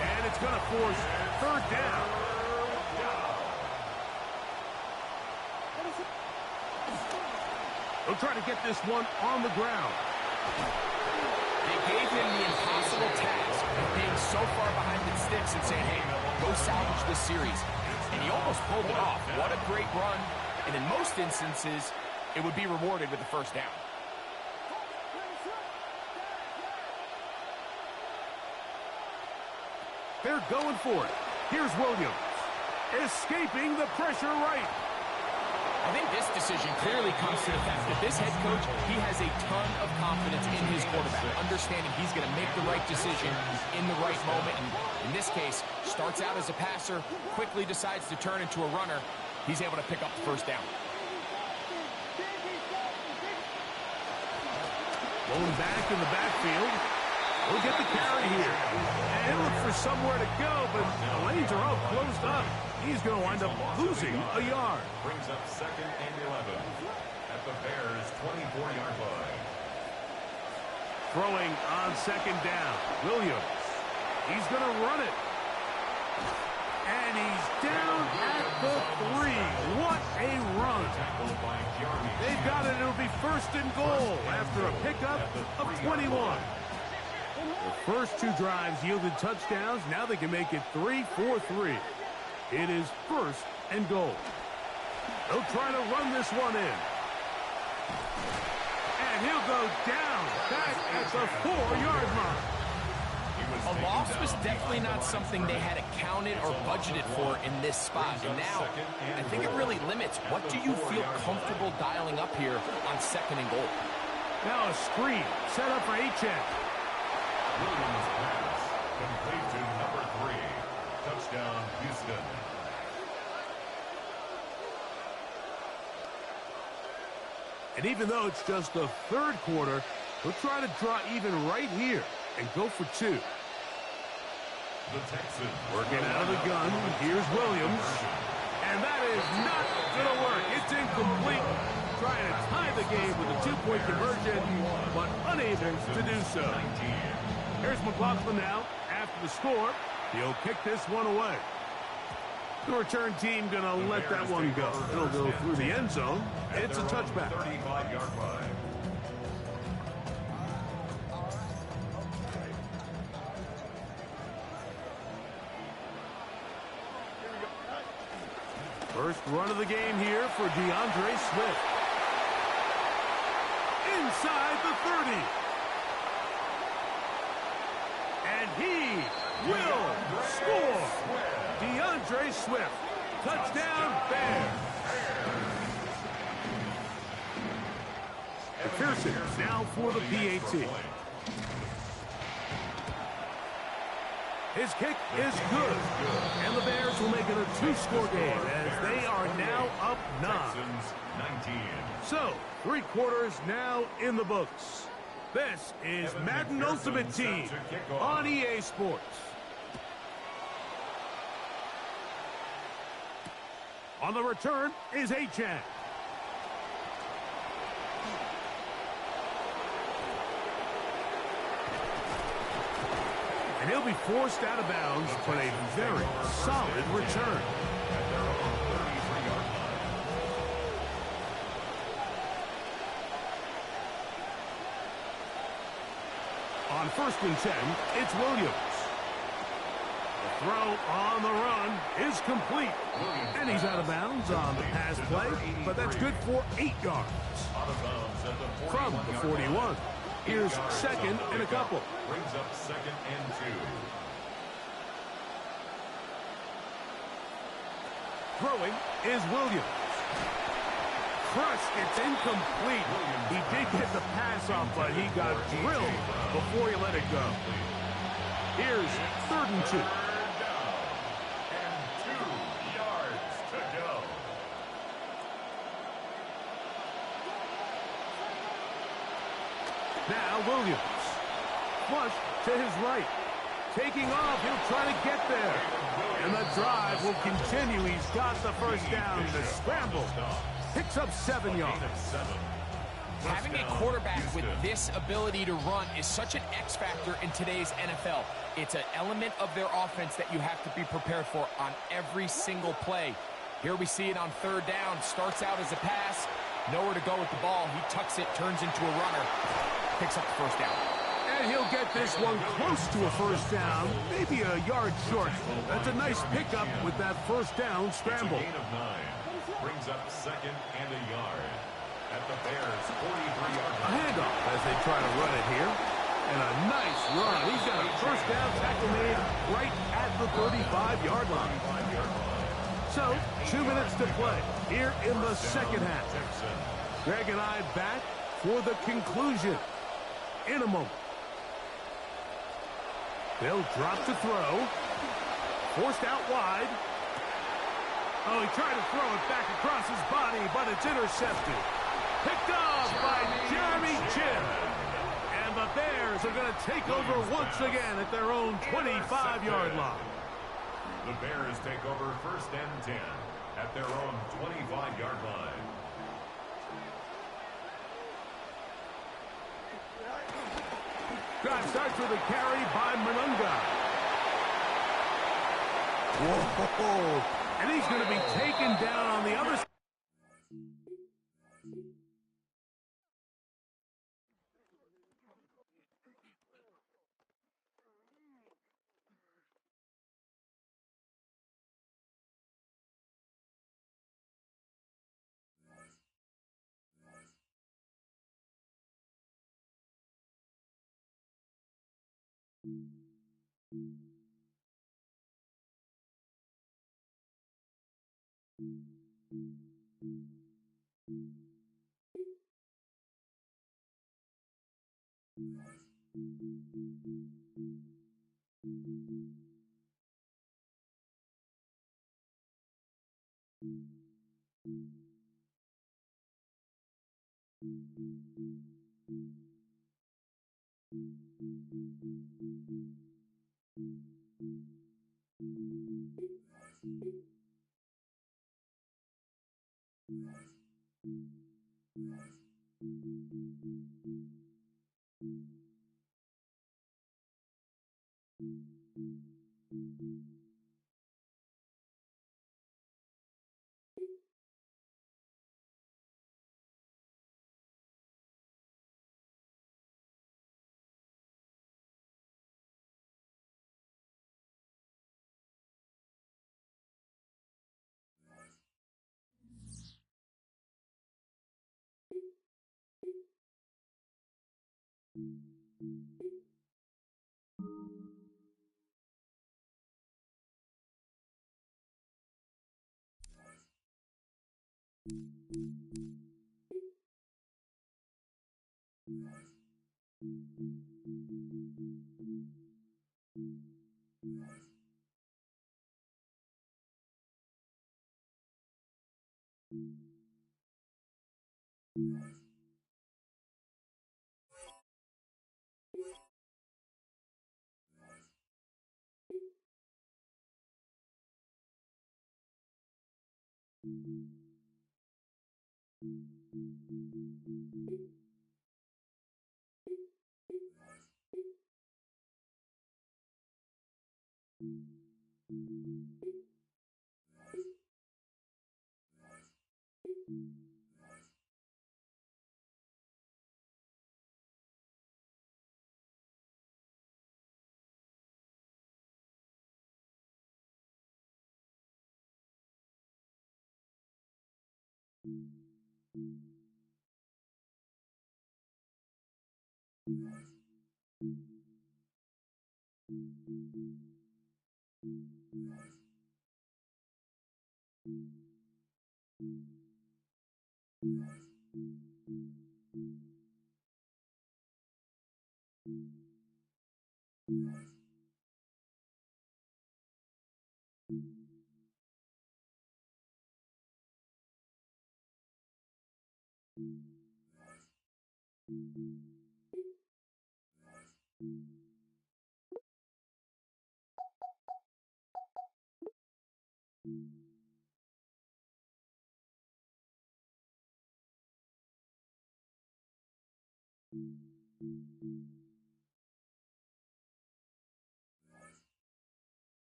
And it's going to force 3rd down. They'll try to get this one on the ground. They gave him the impossible task of being so far behind the sticks and saying, hey, go salvage this series. And he almost pulled it off. What a great run. And in most instances, it would be rewarded with the first down. They're going for it. Here's Williams. Escaping the pressure right. I think this decision clearly comes to the fact that this head coach, he has a ton of confidence in his quarterback, understanding he's going to make the right decision in the right moment. And in this case, starts out as a passer, quickly decides to turn into a runner. He's able to pick up the first down. Going back in the backfield. We'll get the carry here. And he'll look for somewhere to go, but the lanes are all closed up. He's going to wind up losing a yard. Brings up 2nd and 11 at the Bears' 24-yard line. Throwing on 2nd down. Williams. He's going to run it. And he's down at the 3. What a run. They've got it. It'll be 1st and goal after a pickup of 21. The first 2 drives yielded touchdowns. Now they can make it 3-4-3. It is 1st and goal. They'll try to run this one in. And he'll go down back at the 4-yard line. A loss was definitely not something they had accounted or budgeted for in this spot. And now, I think it really limits. What do you feel comfortable dialing up here on 2nd and goal? Now a screen set up for Achane. Williams pass complete to number 3. Touchdown, Houston. And even though it's just the 3rd quarter, we'll try to draw even right here and go for 2. The Texans Working out of the gun. Here's Williams. And that is not going to work. It's incomplete. Trying to tie the game with a 2-point conversion, but unable to do so. Here's McLaughlin now. After the score, he'll kick this one away. The return team going to let that one go. It'll go through the end zone. It's a touchback. 35-yard line. First run of the game here for DeAndre Swift. Inside the 30. And he will score. DeAndre Swift. Touchdown, Bears. McPherson now for the PAT. His kick is good. And the Bears will make it a 2-score game as they are now up 9. Texans 19. So, 3 quarters now in the books. This is Madden Ultimate Team on EA Sports. On the return is Achane. And he'll be forced out of bounds, but a very solid return. At their own 33-yard line. On 1st and 10, it's Williams. The throw on the run is complete. And he's out of bounds on the pass play, but that's good for 8 yards. Out of bounds at the From the 41. Here's 2nd and a couple. Brings up 2nd and 2. Throwing is Williams. Crushed. It's incomplete. He did get the pass off, but he got drilled before he let it go. Here's 3rd and 2. Down. And 2 yards to go. Now Williams. Flush to his right. Taking off. He'll try to get there. And the drive will continue. He's got the first down. The scramble picks up 7 yards. Having a quarterback with this ability to run is such an X factor in today's NFL. It's an element of their offense that you have to be prepared for on every single play. Here we see it on 3rd down. Starts out as a pass. Nowhere to go with the ball. He tucks it, turns into a runner. Picks up the first down. And he'll get this one close to a first down, maybe a yard short. That's a nice pickup with that first down scramble. Gain of 9. Brings up 2nd and a yard. at the Bears' 43-yard A line. handoff as they try to run it here. And a nice run. He's got a first down tackle made right at the 35-yard line. So, 2 minutes to play here in the second half. Greg and I back for the conclusion in a moment. They'll drop to throw. Forced out wide. Oh, he tried to throw it back across his body, but it's intercepted. Picked off by Jeremy Chinn. And the Bears are going to take over once again at their own 25-yard line. The Bears take over 1st and 10 at their own 25-yard line. Drive starts with a carry by Monunga. Whoa! And he's going to be taken down on the other side.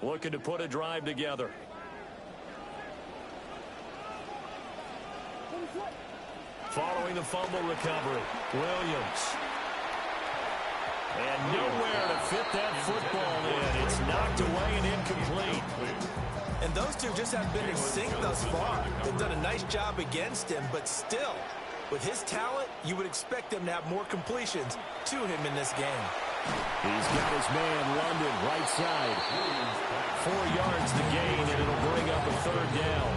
Looking to put a drive together. Following the fumble recovery, Williams. And nowhere to fit that football in. It's knocked away and incomplete. And those two just haven't been in sync thus far. They've done a nice job against him, but still, with his talent, you would expect them to have more completions to him in this game. He's got his man, London, right side. 4 yards the gain, and it'll bring up a third down.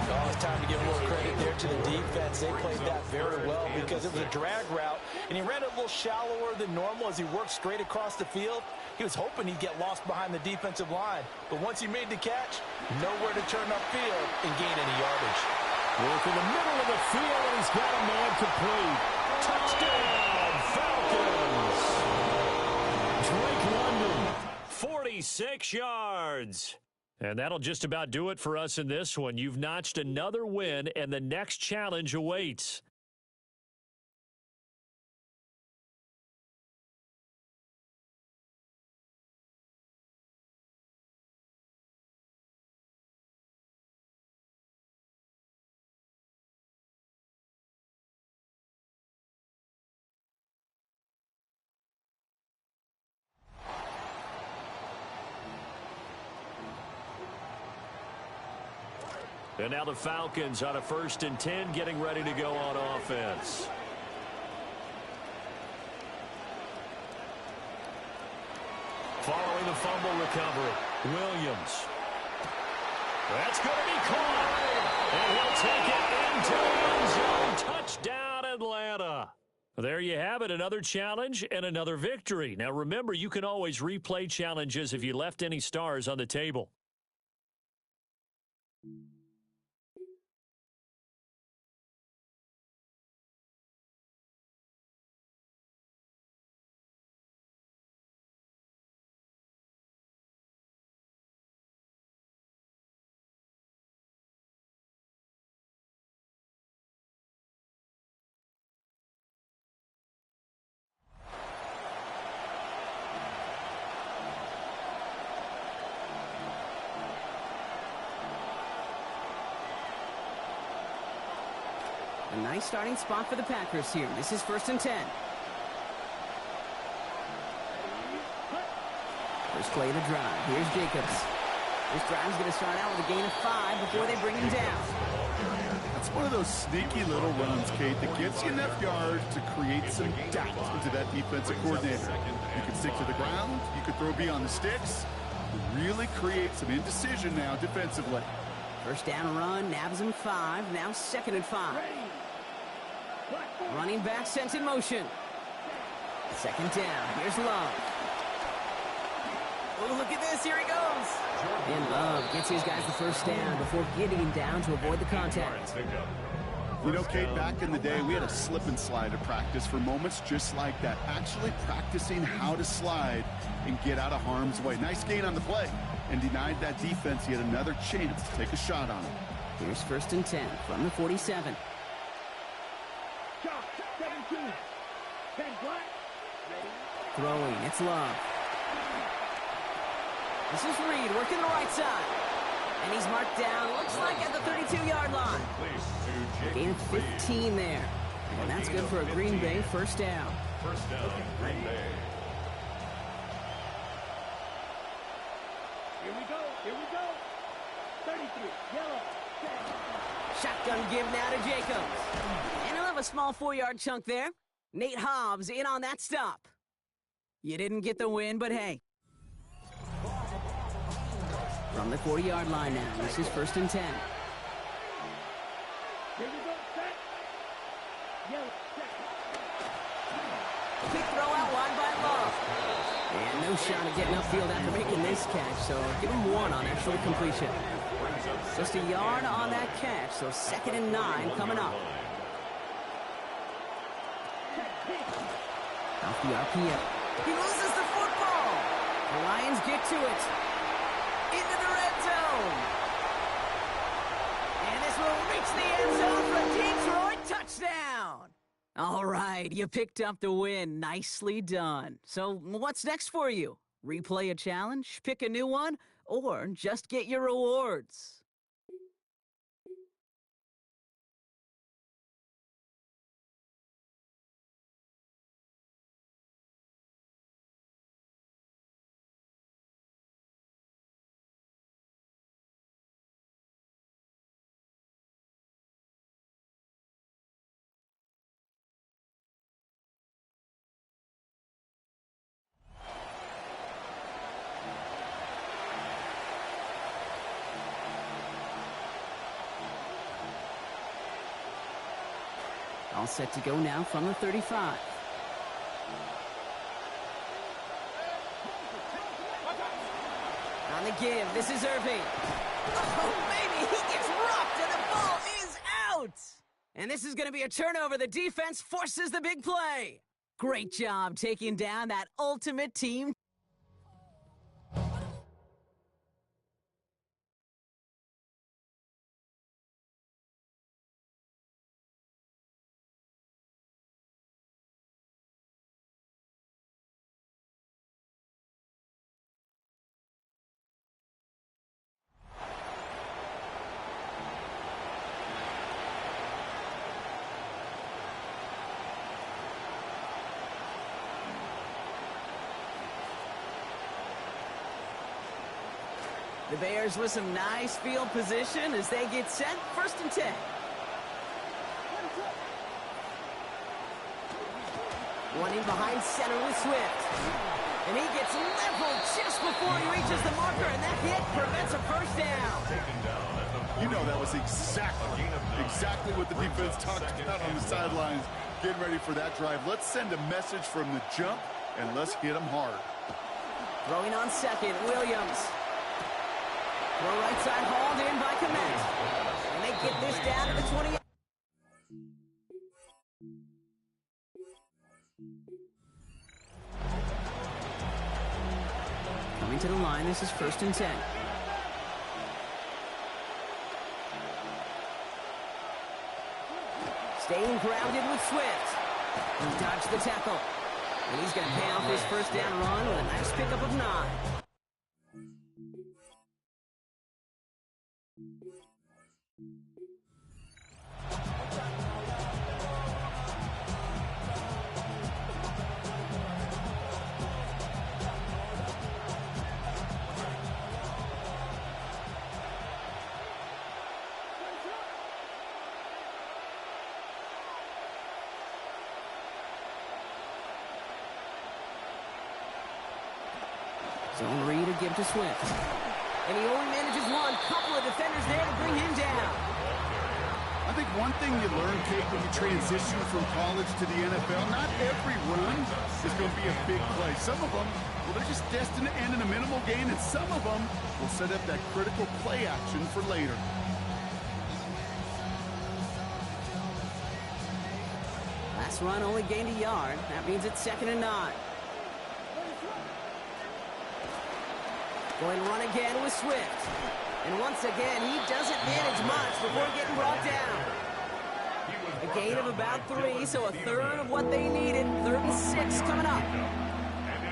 Oh, it's time to give more credit there to the defense. They played that very well because it was a drag route, and he ran it a little shallower than normal as he worked straight across the field. He was hoping he'd get lost behind the defensive line, but once he made the catch, nowhere to turn upfield and gain any yardage. Work in the middle of the field, and he's got a man complete. Touchdown, Falcons! Drake London, 46 yards. And that'll just about do it for us in this one. You've notched another win, and the next challenge awaits. And now the Falcons on a 1st and 10, getting ready to go on offense. Following the fumble recovery, Williams. That's going to be caught. And he'll take it into the end zone. Touchdown, Atlanta. There you have it, another challenge and another victory. Now remember, you can always replay challenges if you left any stars on the table. A nice starting spot for the Packers here. This is 1st and 10. First play of the drive. Here's Jacobs. This drive's going to start out with a gain of 5 before they bring him down. That's one of those sneaky little runs, Kate, that gets you enough yards to create some doubt into that defensive coordinator. You can stick to the ground. You could throw beyond the sticks. Really create some indecision now defensively. First down run, nabs him 5. Now 2nd and 5. Running back sent in motion. 2nd down. Here's Love. Oh, look at this. Here he goes. And Love gets his guys the first down before getting him down to avoid the contact. You know, Kate, back in the day, we had a slip and slide to practice for moments just like that. Actually practicing how to slide and get out of harm's way. Nice gain on the play. And denied that defense yet another chance to take a shot on him. Here's 1st and 10 from the 47. Throwing, it's Love. This is Reed working the right side. And he's marked down, looks like at the 32-yard line. Gain of 15 there. And that's good for a Green Bay first down. First down, Green Bay. Here we go. 33, yellow. Shotgun give now to Jacobs. And he'll have a small 4-yard chunk there. Nate Hobbs in on that stop. You didn't get the win, but hey. From the 40-yard line now, this is 1st and 10. Here we go, set. Yellow, set. Quick throw out wide by Love. And no shot at getting upfield after making this catch, so give him 1 on actual completion. Just a yard on that catch, so 2nd and 9 coming up. Off the RPO. He loses the football. The Lions get to it. Into the red zone. And this will reach the end zone for a Detroit touchdown. All right, you picked up the win. Nicely done. So what's next for you? Replay a challenge, pick a new one, or just get your rewards? All set to go now from the 35. On the give, this is Irving. Oh, baby, he gets rocked and the ball is out! And this is going to be a turnover. The defense forces the big play. Great job taking down that ultimate team. The Bears with some nice field position as they get set. 1st and 10. One in behind center with Swift. And he gets leveled just before he reaches the marker, and that hit prevents a first down. You know that was exactly what the defense talked about on the sidelines, getting ready for that drive. Let's send a message from the jump, and let's hit them hard. Throwing on second, Williams. Throw right side hauled in by Kmet. And they get this down to the 28. Coming to the line, this is 1st and 10. Staying grounded with Swift. He dodged the tackle. And he's going to pay off his first down run with a nice pickup of 9. Zone read or give to Swift. And he only manages one. Couple of defenders there to bring him down. I think one thing you learn, Kate, when you transition from college to the NFL, not every run is going to be a big play. Some of them, well, they're just destined to end in a minimal gain, and some of them will set up that critical play action for later. Last run only gained a yard. That means it's 2nd and 9. Going to run again with Swift. And once again, he doesn't manage much before getting brought down. A gain of about 3, so a third of what they needed. 3rd and 6 coming up.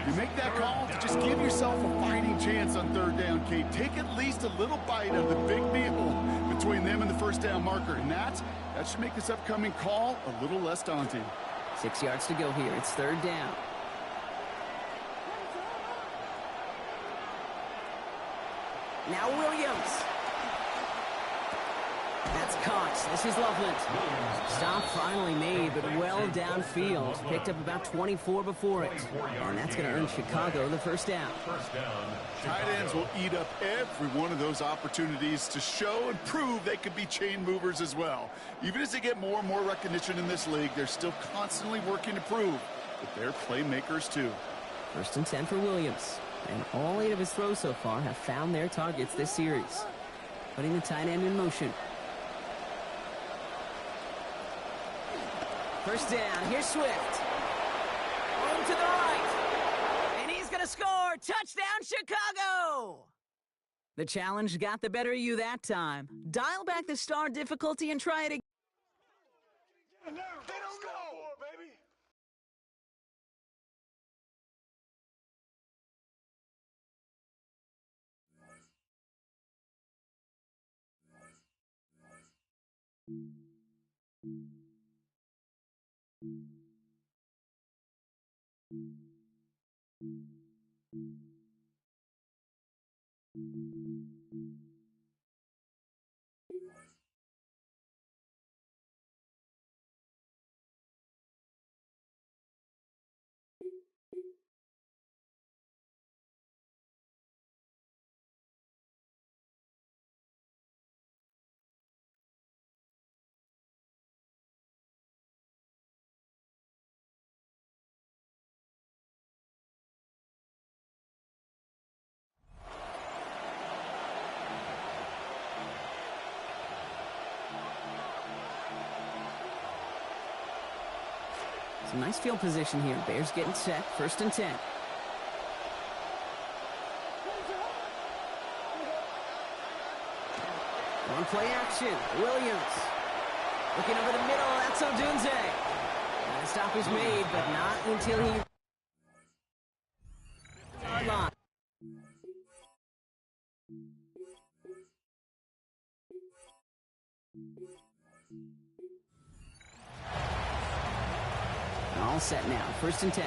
You make that call to just give yourself a fighting chance on 3rd down, Kate. Take at least a little bite of the big meal between them and the first down marker. And that should make this upcoming call a little less daunting. 6 yards to go here. It's 3rd down. Now Williams. That's caught. This is Loveland. Stop finally made, but well downfield. Picked up about 24 before it. And that's going to earn Chicago the first down. Tight ends will eat up every one of those opportunities to show and prove they could be chain movers as well. Even as they get more and more recognition in this league, they're still constantly working to prove that they're playmakers too. 1st and 10 for Williams. And all 8 of his throws so far have found their targets this series. Putting the tight end in motion. First down. Here's Swift. Room to the right. And he's going to score. Touchdown, Chicago! The challenge got the better of you that time. Dial back the star difficulty and try it again. They don't know, baby. Some nice field position here. Bears getting set. 1st and 10. One play action. Williams. Looking over the middle. That's Odunze. And the stop is made, but not until he... Line. All set now. 1st and 10.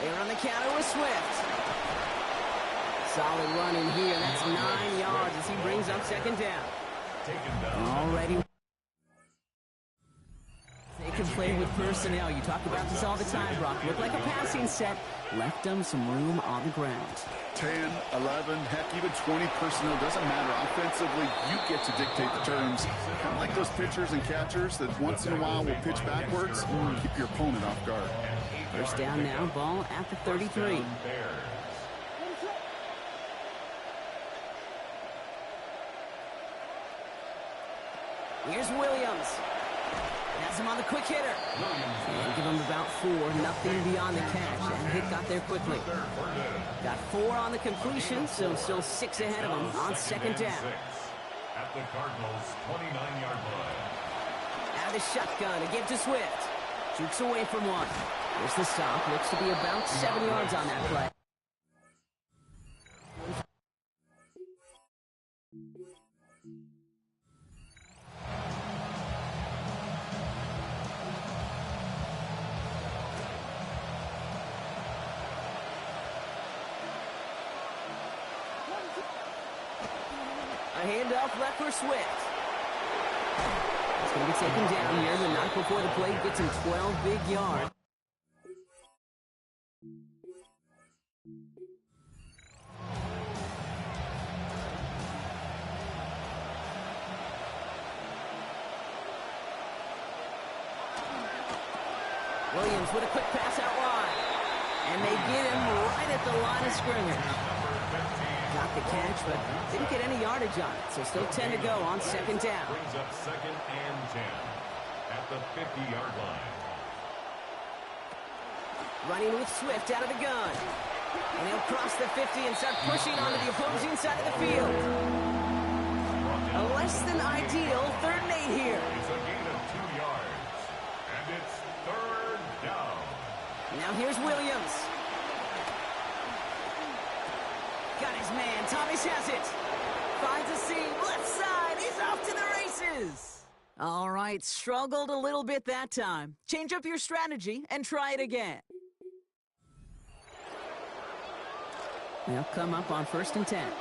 They're on the counter with Swift. Solid run in here. That's 9 yards as he brings up 2nd down. Already. They can play with personnel. You talk about this all the time, Brock. Looked like a passing set. Left them some room on the ground. 10, 11, heck, even 20 personnel, doesn't matter. Offensively, you get to dictate the terms. Kind of like those pitchers and catchers that once in a while will pitch backwards and keep your opponent off guard. 1st down now, ball at the 33. Here's Williams. Has him on the quick hitter. And give him about 4, nothing beyond the catch. And hit got there quickly. Got 4 on the completion, so still 6 ahead of him on 2nd down. At the Cardinals' 29-yard line. Out of the shotgun to give to Swift. Jukes away from one. Here's the stop. Looks to be about 7 yards on that play. A handoff left for Swift. It's going to be taken down here, but not before the play gets him 12 big yards. Williams with a quick pass out wide. And they get him right at the line of scrimmage. Got the catch, but didn't get any yardage on it. So still 10 to go on 2nd down. Brings up 2nd and 10 at the 50-yard line. Running with Swift out of the gun. And he'll cross the 50 and start pushing onto the opposing side of the field. A less than ideal 3rd and 8 here. It's a gain of 2 yards. And it's 3rd down. Now here's Williams. Got his man. Thomas has it. Finds a seam. Left side. He's off to the races. All right. Struggled a little bit that time. Change up your strategy and try it again. They'll come up on 1st and 10.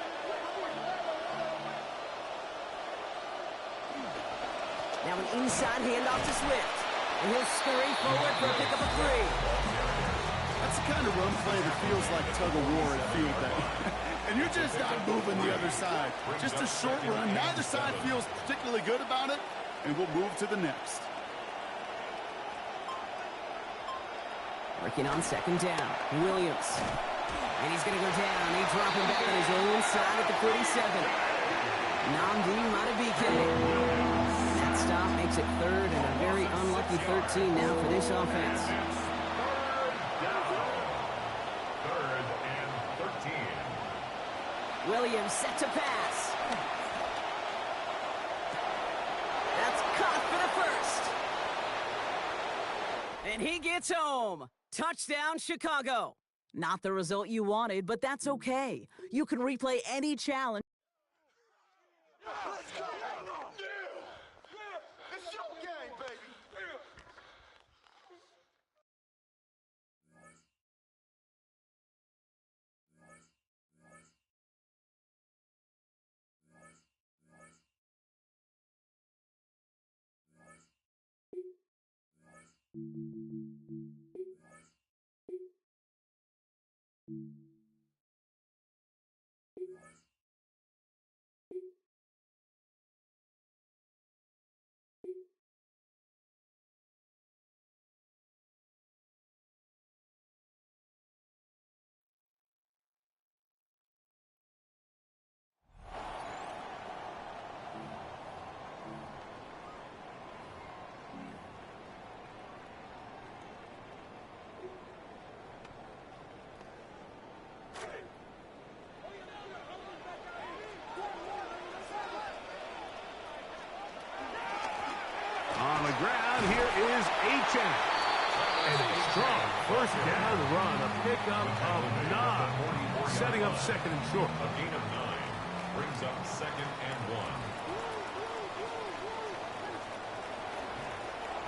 Now an inside handoff to Swift. And he'll scurry forward for a pickup of 3. That's the kind of run play that feels like tug-of-war at field day. And you're just not moving the other side. Just a short run. Neither side feels particularly good about it, and we'll move to the next. Working on 2nd down. Williams. And he's going to go down. He's dropping back on his own side at the 47. Nnamdi Madubuike. That stop makes it 3rd and a very unlucky 13 now for this offense. 3rd and 13. Williams set to pass. That's caught for the 1st. And he gets home. Touchdown, Chicago. Not the result you wanted, but that's okay. You can replay any challenge. Let's go! It's your game, baby! On the ground, here is Achane. And a strong first down run, a pickup of 9, setting up second and short. A gain of 9 brings up 2nd and 1.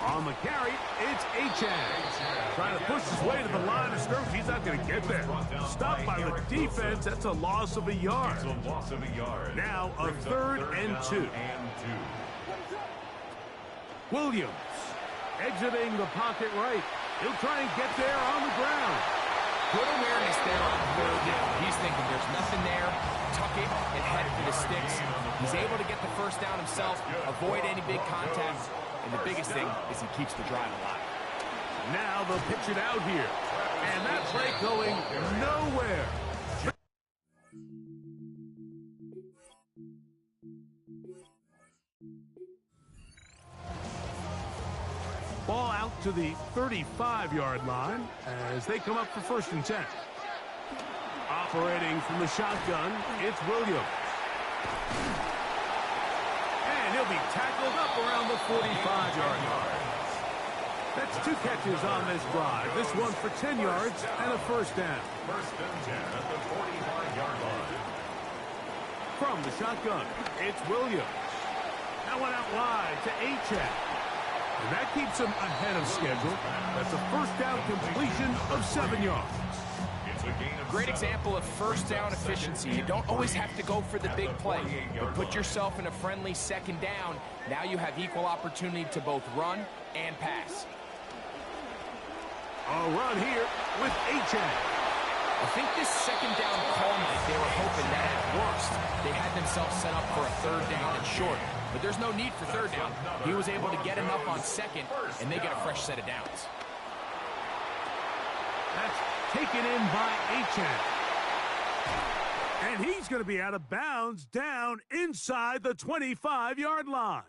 On the carry, it's Achane. Trying to push his way to the line of scrimmage. He's not going to get there. Stopped by the defense. That's a loss of a yard. It's a loss of a yard. Now a third and 2. Williams exiting the pocket right. He'll try and get there on the ground. Good awareness there on third down. He's thinking there's nothing there. Tuck it and head for the sticks. He's able to get the first down himself, avoid any big contact, and the biggest thing is he keeps the drive alive. Now they'll pitch it out here. And that play going nowhere. Ball out to the 35-yard line as they come up for 1st and 10. Operating from the shotgun, it's Williams. And he'll be tackled up around the 45-yard line. That's 2 catches on this drive. This one for 10 yards and a first down. 1st and 10 at the 45-yard line. From the shotgun, it's Williams. That one out wide to Achane. And that keeps him ahead of schedule. That's a first down completion of 7 yards. It's a gain of Great 7. example of first down efficiency. You don't always have to go for the big play, but put yourself in a friendly 2nd down. Now you have equal opportunity to both run and pass. A run here with Achane. I think this 2nd down call, Mike, they were hoping that at worst they had themselves set up for a 3rd down and short. But there's no need for 3rd down. He was able to get enough on 2nd, and they get a fresh set of downs. That's taken in by Achane. And he's going to be out of bounds down inside the 25-yard line.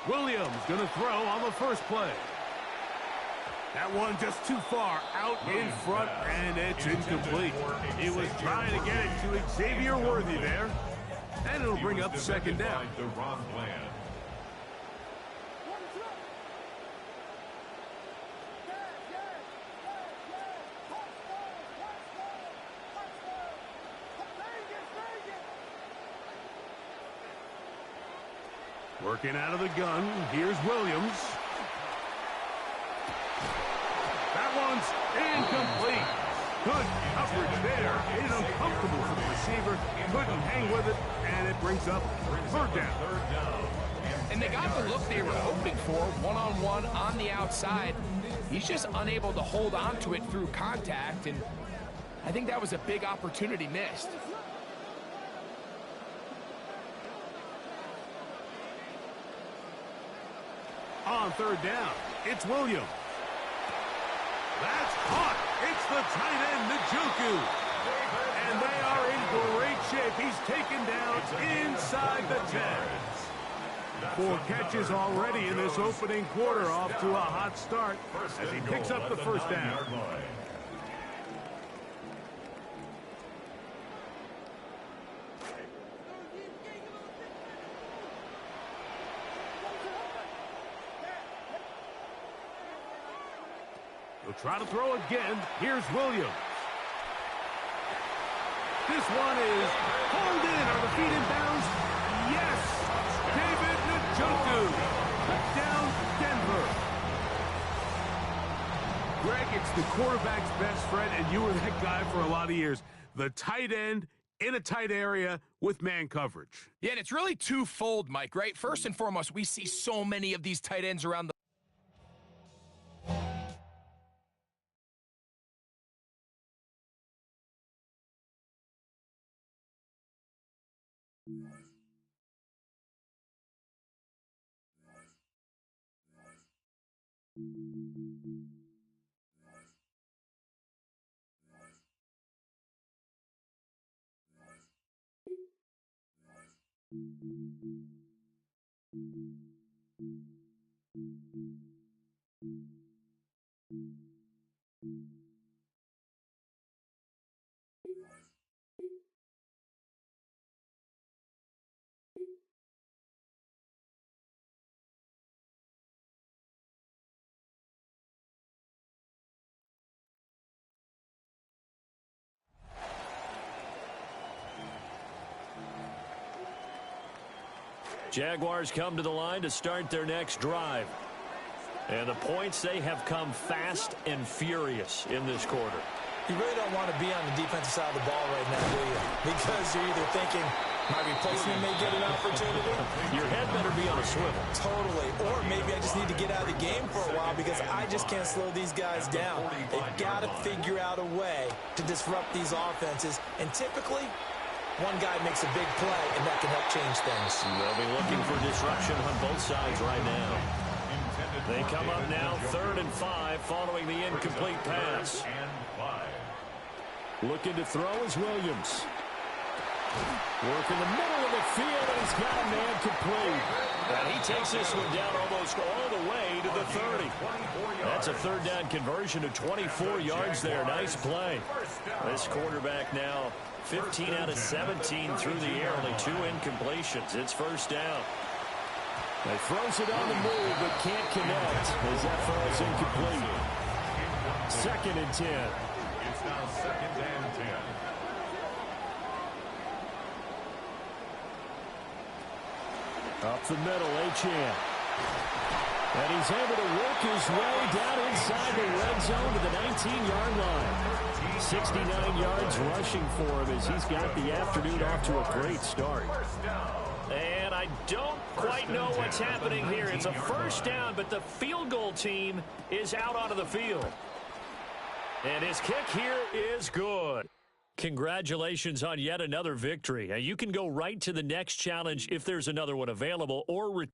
Williams going to throw on the first play. That one just too far out in front, and it's incomplete. He was trying to get it to Xavier Worthy there, and it'll bring up 2nd down. Working out of the gun, here's Williams. That one's incomplete. Good coverage there. It is uncomfortable for the receiver. Couldn't hang with it, and it brings up 3rd down. And they got the look they were hoping for, one-on-one on the outside. He's just unable to hold on to it through contact, and I think that was a big opportunity missed. On 3rd down, it's Williams. That's caught. It's the tight end, Njoku. And they are in great shape. He's taken down inside the 10. 4 catches already in this opening quarter, off to a hot start as he picks up the first down. He'll try to throw again. Here's Williams. This one is hauled in. Are the feet in bounds? Yes! David Njoku. Touchdown, Denver. Greg, it's the quarterback's best friend, and you were that guy for a lot of years. The tight end in a tight area with man coverage. Yeah, and it's really twofold, Mike, right? First and foremost, we see so many of these tight ends around the Jaguars come to the line to start their next drive. And the points, they have come fast and furious in this quarter. You really don't want to be on the defensive side of the ball right now, do you? Because you're either thinking, my replacement may get an opportunity. Your head better be on a swivel. Totally. Or maybe I just need to get out of the game for a while because I just can't slow these guys down. They've got to figure out a way to disrupt these offenses. And typically, one guy makes a big play, and that can help change things. They'll be looking for disruption on both sides right now. They come up now 3rd and 5 following the incomplete pass. Looking to throw is Williams. Work in the middle of the field, and he's got a man complete. And he takes this one down almost all the way to the 30. That's a 3rd down conversion to 24 yards there. Nice play. This quarterback now 15 out of 17 through the air, only 2 incompletions. It's 1st down. He throws it on the move, but can't connect as that falls incomplete. 2nd and 10. It's now 2nd and 10. Up the middle, Achane. And he's able to work his way down inside the red zone to the 19-yard line. 69 yards rushing for him as he's got the afternoon off to a great start. And I don't quite know what's happening here. It's a 1st down, but the field goal team is out onto the field. And his kick here is good. Congratulations on yet another victory. Now, you can go right to the next challenge if there's another one available, or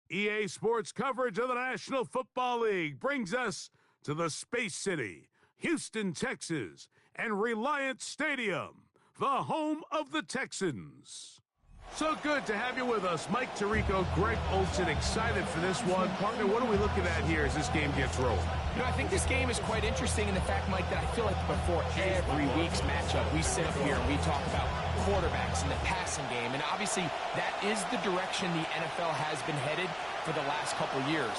EA Sports coverage of the National Football League brings us to the Space City, Houston, Texas, and Reliant Stadium the home of the Texans. So good to have you with us. Mike Tirico, Greg Olsen, excited for this one. Partner, what are we looking at here as this game gets rolling? You know, I think this game is quite interesting in the fact, Mike, that I feel like before every week's matchup, we sit up here and we talk about quarterbacks and the passing game. And obviously, that is the direction the NFL has been headed for the last couple years.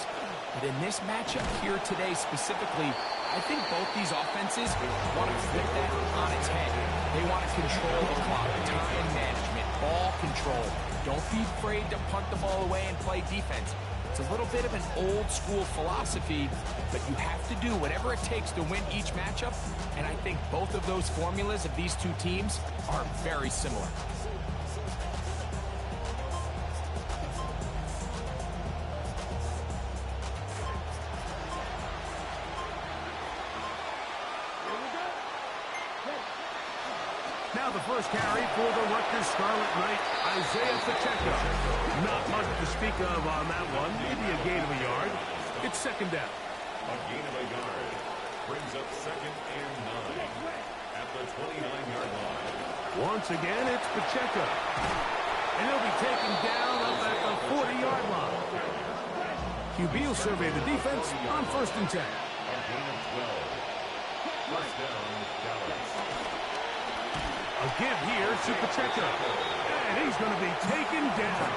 But in this matchup here today specifically, I think both these offenses want to flip that on its head. They want to control the clock, time management, ball control. Don't be afraid to punt the ball away and play defense. It's a little bit of an old school philosophy, but you have to do whatever it takes to win each matchup, and I think both of those formulas of these two teams are very similar. Now the first carry for the Rutgers Scarlet Knight, Isaiah Pacheco. Not much to speak of on that one. Maybe a gain of a yard. It's second down. A gain of a yard brings up 2nd and 9 at the 29-yard line. Once again, it's Pacheco. And he'll be taken down up at the 40-yard line. QB will survey the defense on 1st and 10. A gain of 12. First down, Dallas. A give here to Pacheco. And he's going to be taken down.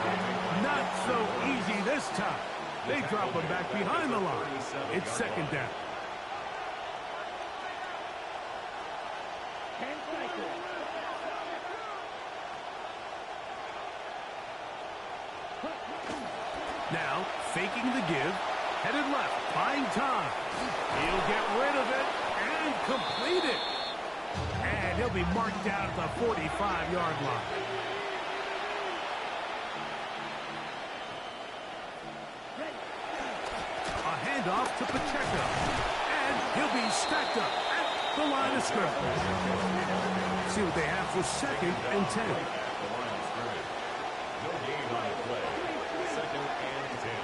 Not so easy this time. They drop him back behind the line. It's second down. Now, faking the give. Headed left, buying time. He'll get rid of it and complete it. And he'll be marked down at the 45-yard line. A handoff to Pacheco. And he'll be stacked up at the line of scrimmage. See what they have for 2nd and 10. The line of scrimmage. No gain on the play. 2nd and 10.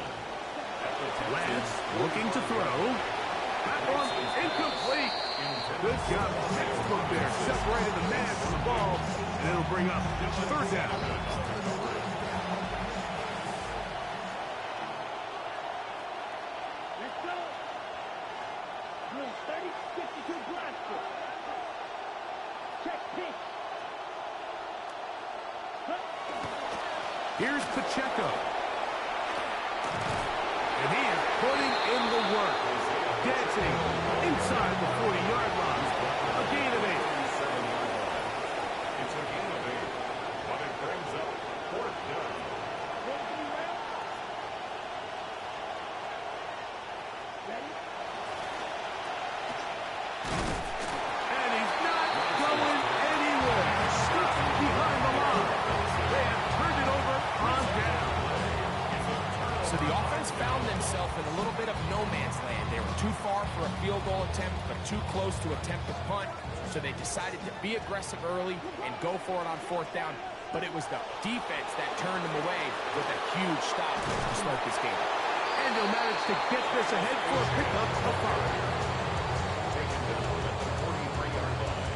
Lance looking to throw. That one incomplete. Good job. Textbook there. Separated the man from the ball. And it'll bring up 3rd down. Let's go. Doing 30-52 Gloucester. Check pitch. Here's Pacheco. And he is putting in the work. Dancing inside the 40-yard line. A gain of 8. It's a gain of 8, but it brings up 4th down. And he's not going anywhere. Stuck behind the line. They have turned it over on down. So the offense found themselves in a little bit of no man's land. They were too far for a field goal attempt, but too close to attempt a punt. So they decided to be aggressive early and go for it on 4th down. But it was the defense that turned them away with a huge stop to start this game. And they'll manage to get this ahead for a pickup of 5. Taken down at the 43-yard line.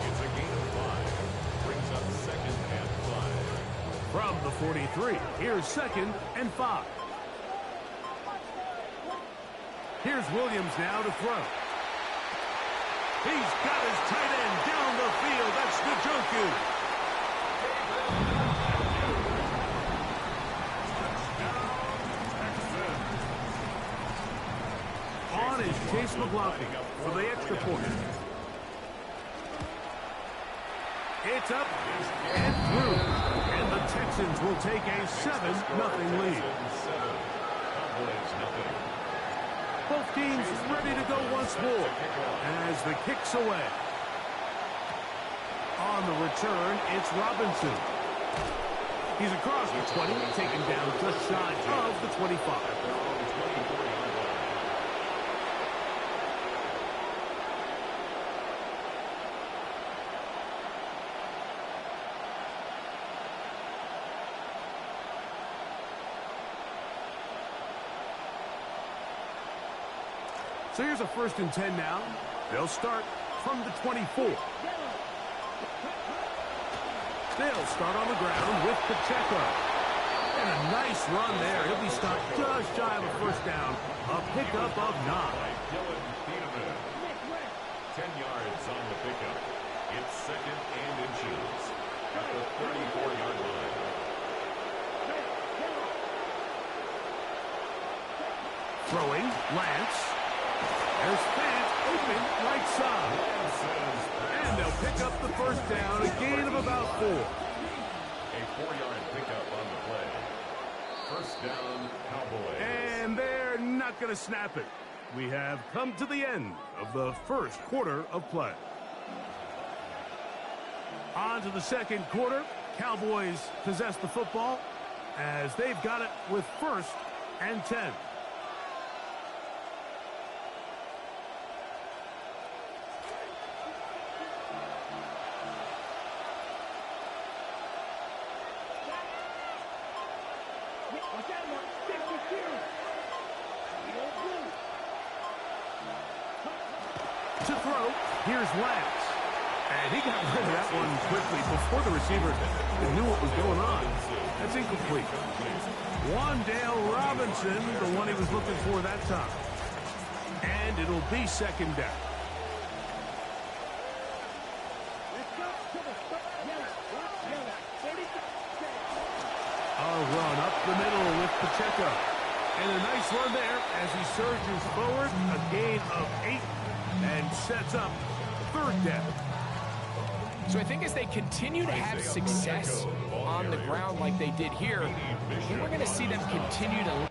It's a gain of 5. Brings up 2nd and 5. From the 43, here's 2nd and 5. Here's Williams now to throw. He's got his tight end down the field. That's Njoku. On is Chase McLaughlin for the extra point. It's up and through. And the Texans will take a 7-0 lead. 7. Cowboys nothing. Both teams ready to go once more as the kick's away. On the return, it's Robinson. He's across the 20, taken down just shy of the 25. So here's a 1st and 10 now. They'll start from the 24. They'll start on the ground with Pacheco. And a nice run there. He'll be stopped just shy of a first down. A pickup of 9. Dylan Peterman. 10 yards on the pickup. It's second and inches at the 34-yard line. Throwing, Lance. There's Fant open right side. And they'll pick up the first down, a gain of about 4. A 4-yard pickup on the play. First down, Cowboys. And they're not going to snap it. We have come to the end of the first quarter of play. On to the second quarter. Cowboys possess the football as they've got it with 1st and 10. To throw, here's Lance. And he got rid of that one quickly before the receiver knew what was going on. That's incomplete. Wandale Robinson, the one he was looking for that time. And it'll be second down. A run up the middle with Pacheco. And a nice run there as he surges forward. A gain of 8 and sets up third down. So I think as they continue to have success on the ground like they did here, we're going to see them continue to...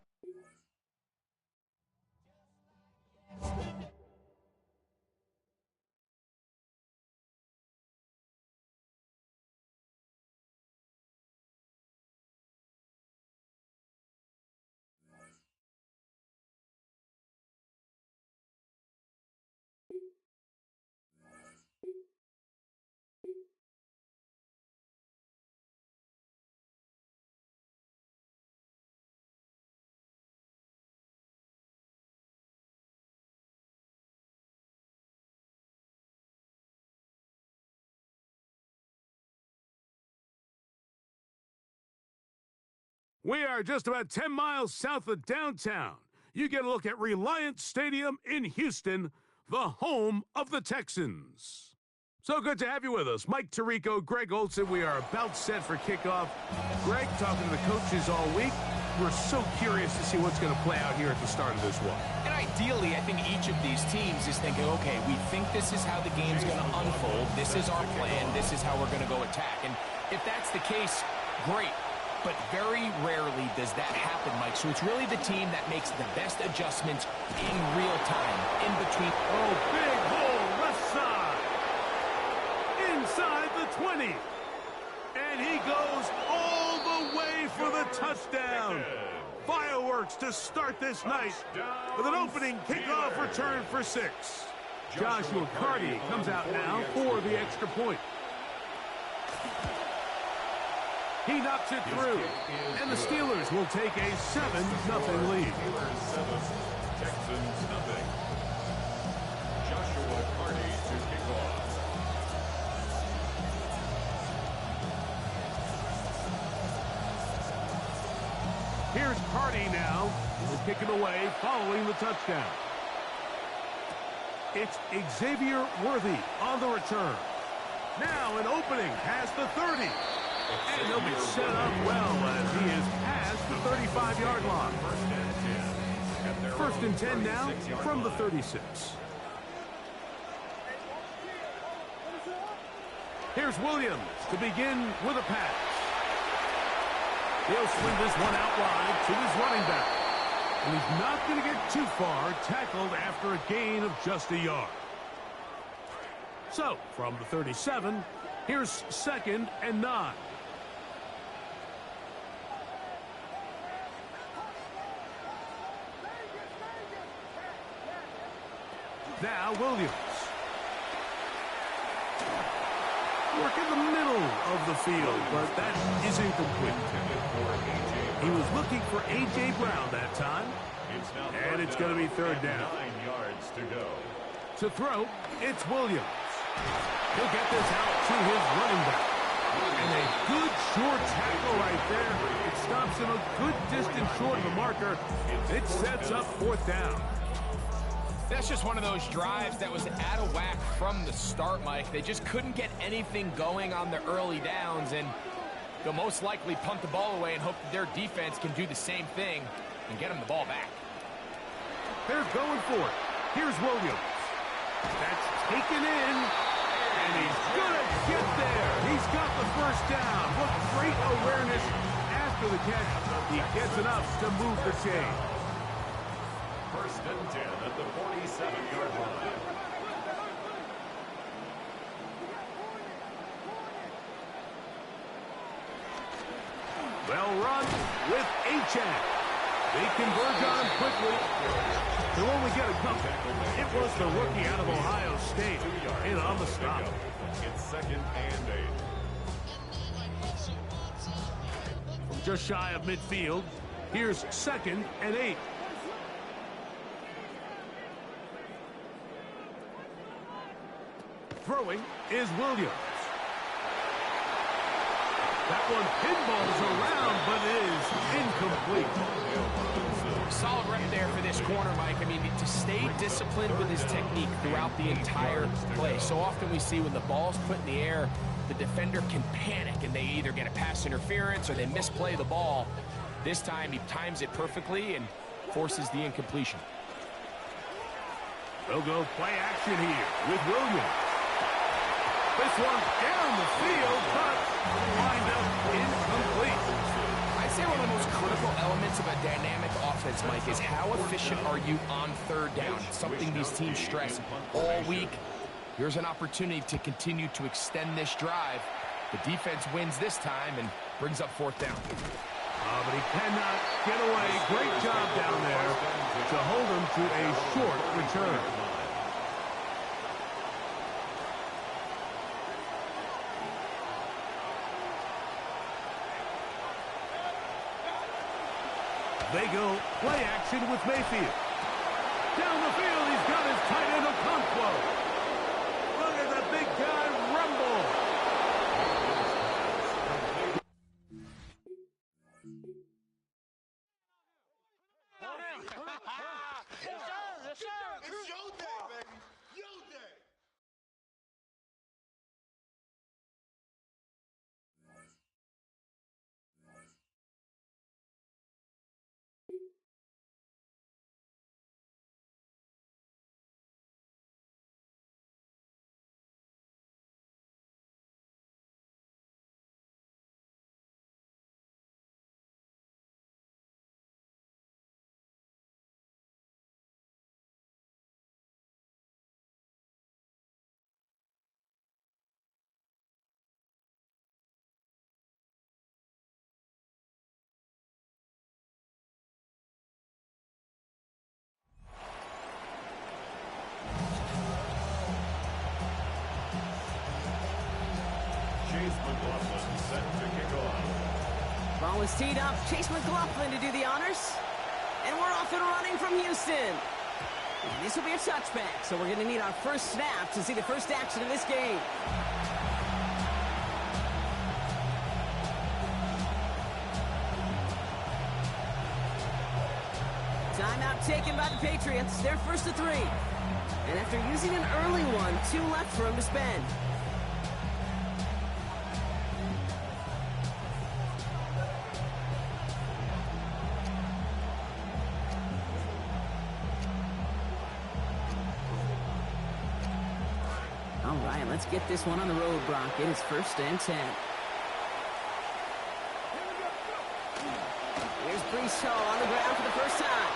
We are just about 10 miles south of downtown. You get a look at Reliance Stadium in Houston, the home of the Texans. So good to have you with us. Mike Tirico, Greg Olsen. We are about set for kickoff. Greg, talking to the coaches all week. We're so curious to see what's going to play out here at the start of this one. And ideally, I think each of these teams is thinking, okay, we think this is how the game's going to unfold. This is our plan. This is how we're going to go attack. And if that's the case, great. But very rarely does that happen, Mike. So it's really the team that makes the best adjustments in real time, in between. Oh, big hole, left side. Inside the 20. And he goes all the way for the touchdown. Fireworks to start this night with an opening kickoff return for 6. Joshua Carty comes out now for the extra point. He knocks it through, and the Steelers will take a 7-0 lead. Texans nothing. Joshua Carty to kick off. Here's Carty now. He'll kick it away following the touchdown. It's Xavier Worthy on the return. Now an opening past the 30. And he'll be set up well as he is past the 35-yard line. First and 10 now from the 36. Here's Williams to begin with a pass. He'll swing this one out wide to his running back. And he's not going to get too far, tackled after a gain of just a yard. So, from the 37, here's second and 9. Now Williams. Work in the middle of the field, but that is incomplete. He was looking for A.J. Brown that time. And it's going to be third down. 9 yards to go. To throw, it's Williams. He'll get this out to his running back. And a good short tackle right there. It stops him a good distance short of the marker. It sets up 4th down. That's just one of those drives that was out of whack from the start, Mike. They just couldn't get anything going on the early downs, and they'll most likely punt the ball away and hope that their defense can do the same thing and get them the ball back. They're going for it. Here's Williams. That's taken in, and he's going to get there. He's got the 1st down. What great awareness after the catch. He gets enough to move the chain. 1st and 10 at the 47-yard line. Well run with Achane. They converge on him quickly. They'll only get a couple. It was the rookie out of Ohio State in on the stop. It's 2nd and 8. From just shy of midfield, here's 2nd and 8. Throwing is Williams. That one pinballs around, but is incomplete. Solid rep there for this corner, Mike. I mean, to stay disciplined with his technique throughout the entire play. So often we see when the ball's put in the air, the defender can panic, and they either get a pass interference or they misplay the ball. This time, he times it perfectly and forces the incompletion. They'll go play action here with Williams. This one down the field, but wind up incomplete. I'd say one of the most critical elements of a dynamic offense, Mike, is how efficient are you on 3rd down? It's something these teams stress all week. Here's an opportunity to continue to extend this drive. The defense wins this time and brings up 4th down. But he cannot get away. Great job down there to hold him to a short return. They go play action with Mayfield. Down the field, he's got his tight end Okonkwo. Look at the big guy rumble. It's your day, baby. Your day. Chase McLaughlin set to kick off. Ball is teed up. Chase McLaughlin to do the honors. And we're off and running from Houston. And this will be a touchback, so we're going to need our first snap to see the first action of this game. Timeout taken by the Patriots. They're 1st and 3. And after using an early one, 2 left for him to spend. All right, let's get this one on the road, Brock. It is 1st and 10. Here's Breece Hall on the ground for the first time.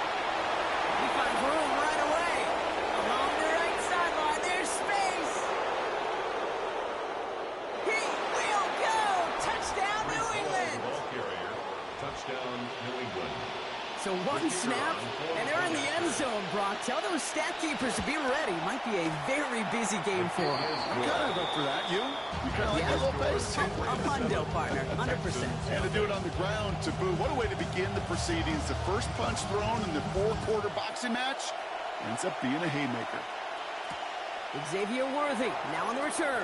He finds room right away. Along the right sideline, there's space. He will go. Touchdown, New England. Ball carrier. Touchdown, New England. So one snap, and they're in the end zone, Brock. Tell those stat keepers to be ready. Might be a very busy game for them. I'm kind of up for that. You kind of like that little pace? A hundo, partner, 100%. And to do it on the ground to boot. What a way to begin the proceedings. The first punch thrown in the 4-quarter boxing match ends up being a haymaker. Xavier Worthy now on the return.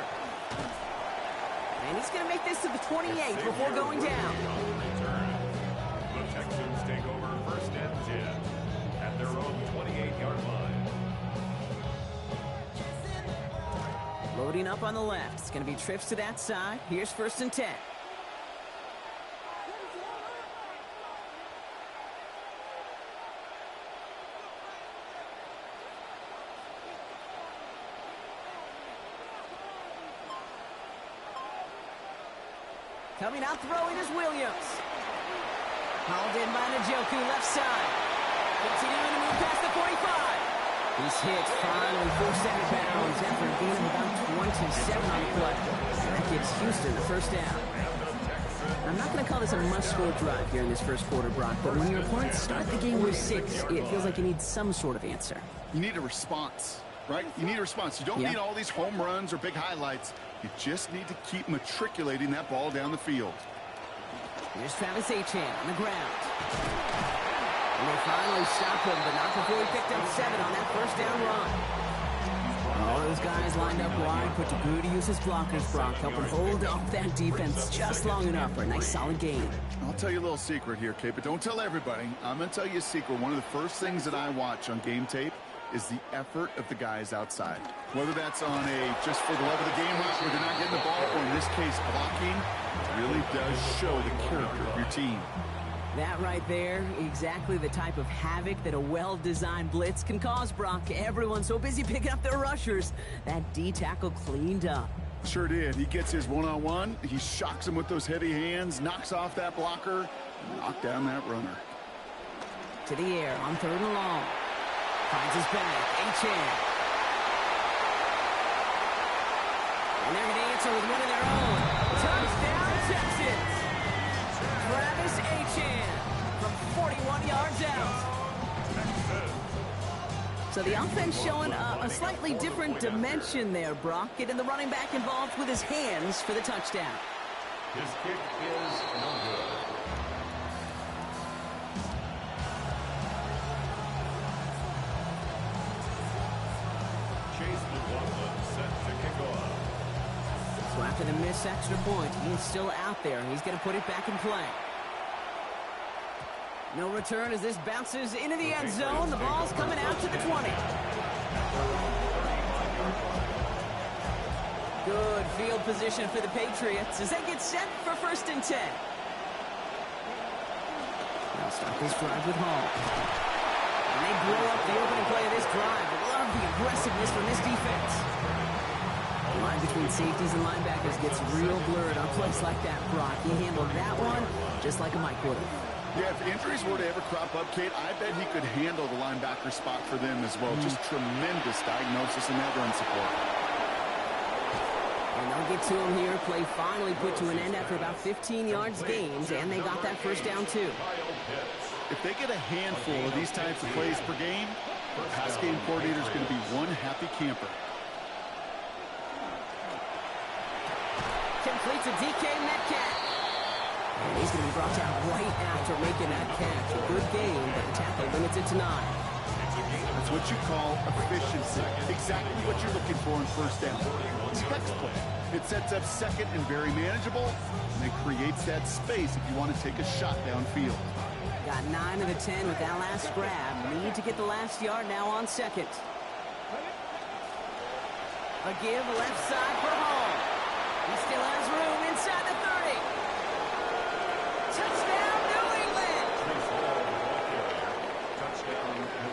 And he's going to make this to the 28 before going down. The Texans take over first and 10 at their own 28-yard line. Loading up on the left. It's going to be trips to that side. Here's first and 10. Coming out throwing is Williams. Hauled in by Njoku, left side. Continuing to move past the 45. He's hit, finally forced out of bounds after a gain of about 27 on the play. That gives Houston the first down. I'm not going to call this a must-score drive here in this first quarter, Brock, but when your opponents start the game with 6, it feels like you need some sort of answer. You need a response, right? You need a response. You don't need all these home runs or big highlights. You just need to keep matriculating that ball down the field. Here's Travis Etienne on the ground. And they finally stop him, but not before he picked up 7 on that first down run. All those guys lined up wide, put to good use as blockers, Brock, helping hold off that defense just long enough for a nice solid gain. I'll tell you a little secret here, Kate, but don't tell everybody. I'm going to tell you a secret. One of the first things that I watch on game tape is the effort of the guys outside. Whether that's on a just for the love of the game route where they're not getting the ball, or in this case blocking, it really does show the character of your team. That right there, exactly the type of havoc that a well-designed blitz can cause, Brock. Everyone's so busy picking up their rushers. That D-tackle cleaned up. Sure did. He gets his one-on-one. He shocks him with those heavy hands, knocks off that blocker, and knocked down that runner. To the air on 3rd and long. Finds his back, Etienne. And they're going to answer with one of their own. Touchdown, Texans! Travis Etienne from 41 yards out. So the offense showing a slightly different dimension there, Brock. Getting the running back involved with his hands for the touchdown. His kick is no good. So after the missed extra point, he's still out there. He's going to put it back in play. No return as this bounces into the end zone. The ball's coming out to the 20. Good field position for the Patriots as they get set for first and 10. They'll start this drive with Hall. And they blow up the opening play of this drive. Love the aggressiveness from this defense. The line between safeties and linebackers gets real blurred on plays like that, Brock. He handled that one just like a Mike would have. Yeah, if injuries were to ever crop up, Kate, I bet he could handle the linebacker spot for them as well. Just tremendous diagnosis in that run support. And they'll get to him here. Play finally put to an end after about 15 yards gained, and they got that first down too. If they get a handful of these types of plays per game, the pass game coordinator is going to be one happy camper. Complete to DK Metcalf. And he's going to be brought down right after making that catch. A good game, but the tackle limits it to 9. That's what you call efficiency. Exactly what you're looking for in first down. Textbook. It sets up second and very manageable, and it creates that space if you want to take a shot downfield. Got 9 of the 10 with that last grab. Need to get the last yard now on second. A give left side for Hall. He still has room inside the 30. Touchdown, New England!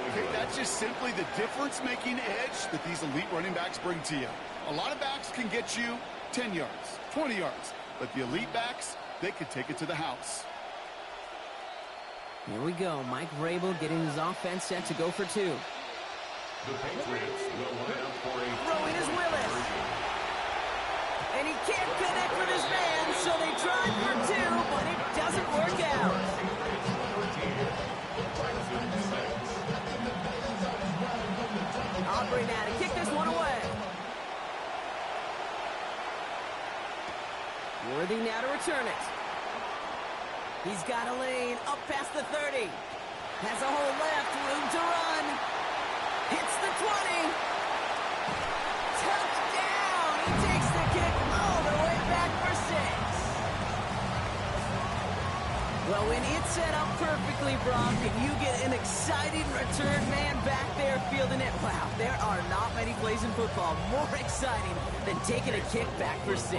Okay, that's just simply the difference-making edge that these elite running backs bring to you. A lot of backs can get you 10 yards, 20 yards, but the elite backs, they can take it to the house. Here we go. Mike Vrabel getting his offense set to go for 2. The Patriots will line up for a throwing is Willis. And he can't connect with his man, so they tried for 2, but it doesn't work out. Aubrey now to kick this one away. Worthy now to return it. He's got a lane up past the 30. Has a hole left, room to run. Hits the 20. Touchdown! He takes the kick all the way back for Well, when it's set up perfectly, Brock, and you get an exciting return man back there fielding it, wow, there are not many plays in football more exciting than taking a kick back for 6.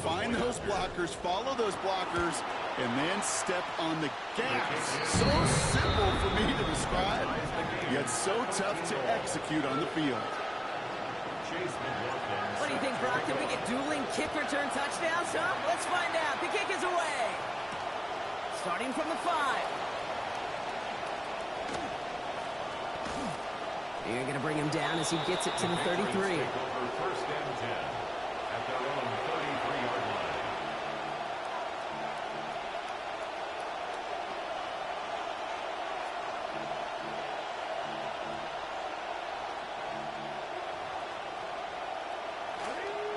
Find those blockers, follow those blockers, and then step on the gas. So simple for me to describe, yet so tough to execute on the field. What do you think, Brock? Can we get dueling kick return touchdowns, huh? Let's find out. The kick is away. Starting from the 5. You're going to bring him down as he gets it to the 33. First and 10 at their own 33-yard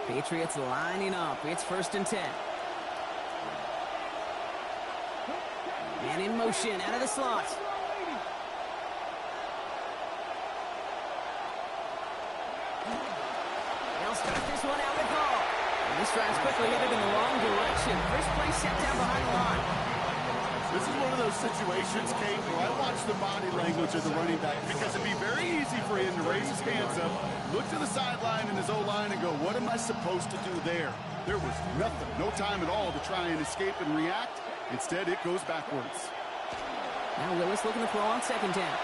line. Patriots lining up. It's first and 10. Man in motion, out of the slot. They'll start this one out with Hall. And this drive's quickly headed in the wrong direction. First play set down behind the line. This is one of those situations, Kate, where I watch the body language of the running back because it'd be very easy for him to raise his hands up, look to the sideline in his O-line and go, what am I supposed to do there? There was nothing, no time at all to try and escape and react. Instead, it goes backwards. Now Willis looking to throw on second down.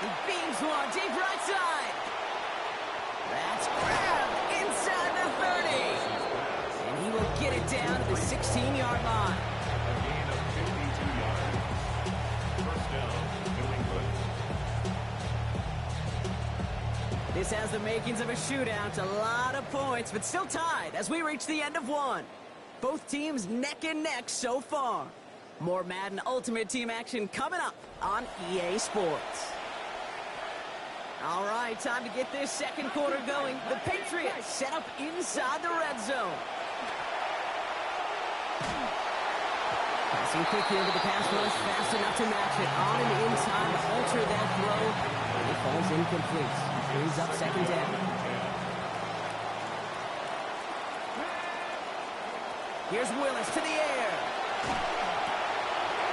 He beams one, deep right side. That's grabbed inside the 30. And he will get it down to the 16-yard line. A gain of 52 yards. First down, New England. This has the makings of a shootout. A lot of points, but still tied as we reach the end of one. Both teams neck and neck so far. More Madden Ultimate Team action coming up on EA Sports. All right, time to get this second quarter going. The Patriots set up inside the red zone. Passing quick here with the pass rush, fast enough to match it. On and in time to alter that throw. And it falls incomplete. Brings up second down. Here's Willis to the air.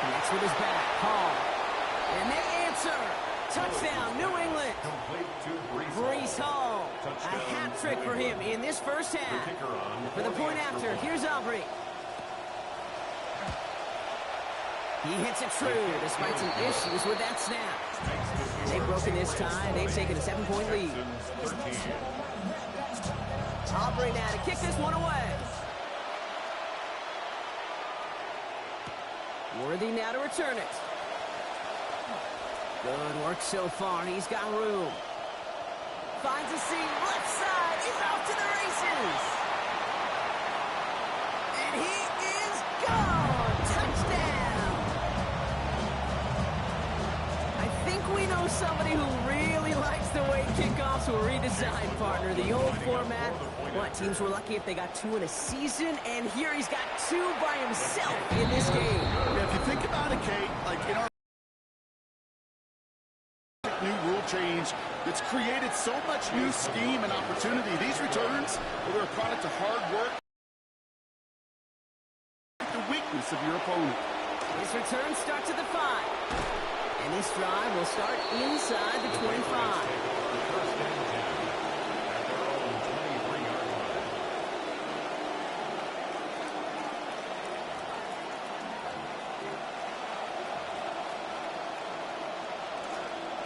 Connects with his back. Hall. And they answer. Touchdown, New England. Complete to Breece Hall. A hat trick for him in this first half. For the point after, here's Aubrey. He hits it true despite some issues with that snap. They've broken this tie. They've taken a 7-point lead. Aubrey now to kick this one away. Worthy now to return it. Good work so far. He's got room. Finds a seam. Left side. He's off to the races. And he is gone. Touchdown. I think we know somebody who really likes the way kickoffs were redesigned, partner. The old format. What, teams were lucky if they got 2 in a season, and here he's got 2 by himself in this game. Yeah, if you think about it, Kate, like in our new rule change that's created so much new scheme and opportunity, these returns, well, they're a product of hard work, the weakness of your opponent. This return starts at the 5. And this drive will start inside the 25.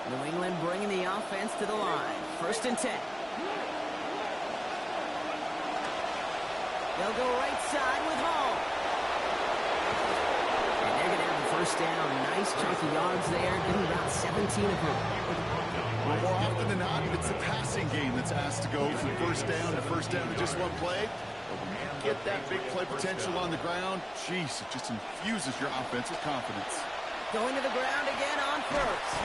New England bringing the offense to the line. First and 10. They'll go right side with Hall. And they're going to have the first down. Nice chunky yards there, getting about 17 of them. Well, more often than not, it's the passing game that's asked to go from first down to just one play. But when you get that big play potential on the ground, geez, it just infuses your offense with confidence. Going to the ground again on first.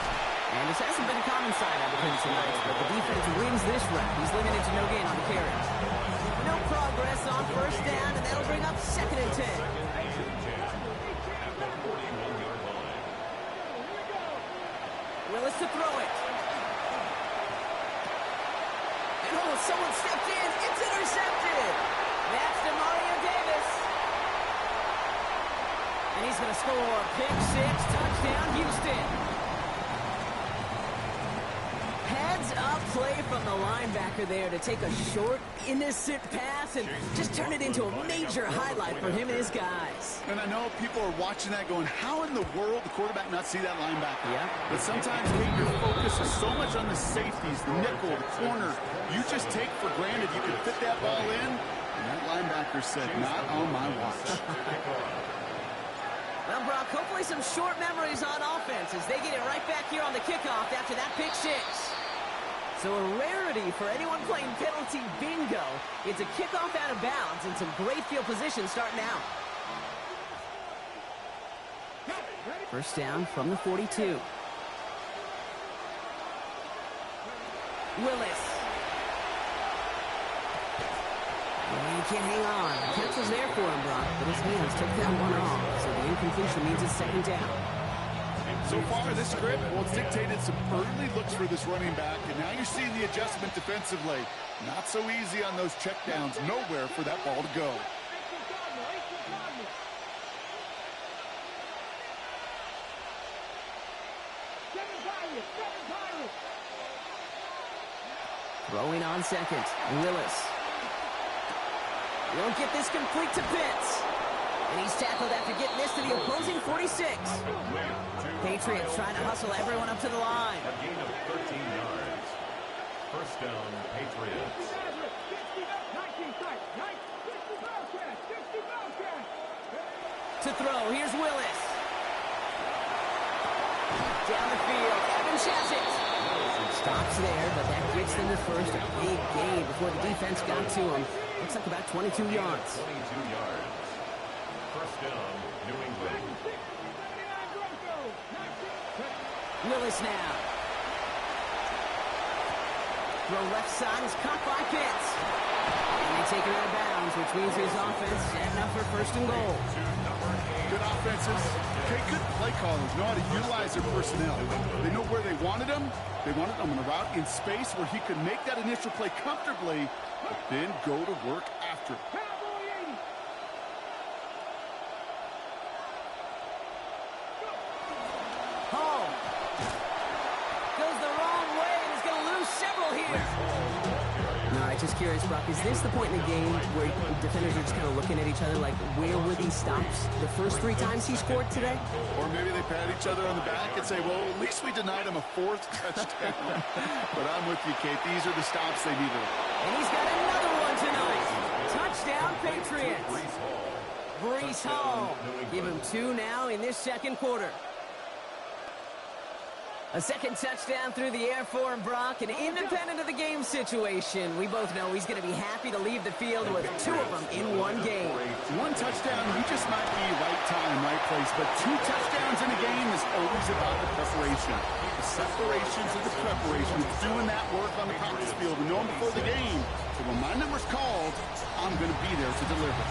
And this hasn't been a common sight out of him tonight, but the defense wins this rep. He's limited to no gain on the carries. No progress on first down, and that'll bring up second and 10. Willis to throw it. And oh, someone stepped in. It's intercepted. That's Demario Davis. And he's going to score. Pick six, touchdown, Houston. Heads-up play from the linebacker there to take a short, innocent pass and just turn it into a major highlight for him and his guys. And I know people are watching that going, how in the world the quarterback not see that linebacker? Yeah. But sometimes, Kate, your focus is so much on the safeties, the nickel, the corner. You just take for granted you can fit that ball in, and that linebacker said, not on my watch. Well, Brock, hopefully some short memories on offense as they get it right back here on the kickoff after that pick six. So a rarity for anyone playing penalty bingo. It's a kickoff out of bounds and some great field position starting out. First down from the 42. Willis. Well, he can't hang on. The catch was there for him, Brock, but his hands took that one off. So the incompletion means it's second down. So far, this script, well, it's dictated some early looks for this running back, and now you're seeing the adjustment defensively. Not so easy on those checkdowns. Nowhere for that ball to go. Throwing on second, Willis. Won't get this complete to Pitts. And he's tackled after getting this to the opposing 46. Patriots trying to hustle everyone up to the line. A gain of 13 yards. First down, Patriots. To throw, here's Willis. Down the field, Evans has it. Stops there, but that gets them to first. A big gain before the defense got to him. Looks like about 22 yards. 22 yards. First down, New England. Willis now. Throw left side is caught by Pitts. And they take it out of bounds, which means his offense setting up for first and goal. Good offenses. Okay, good play callers know how to utilize their personnel. They know where they wanted him. They wanted him on a route in space where he could make that initial play comfortably, but then go to work after. Hall goes the wrong way and is going to lose several here. All right, just curious, Brock, is this the point in the game where defenders are just kind of looking at each other like, where were these stops the first 3 times he scored today? Or maybe they pat each other on the back and say, well, at least we denied him a 4th touchdown. But I'm with you, Kate. These are the stops they needed. And he's got another one tonight. Touchdown, Patriots. Breece Hall. Give him 2 now in this second quarter. A second touchdown through the air for him, Brock, and independent of the game situation, we both know he's going to be happy to leave the field with 2 of them in one game. 1 touchdown, you just might be right time, right place, but 2 touchdowns in a game is always about the preparation. The separations of the preparation, doing that work on the practice field and knowing before the game. So when my number's called, I'm going to be there to deliver.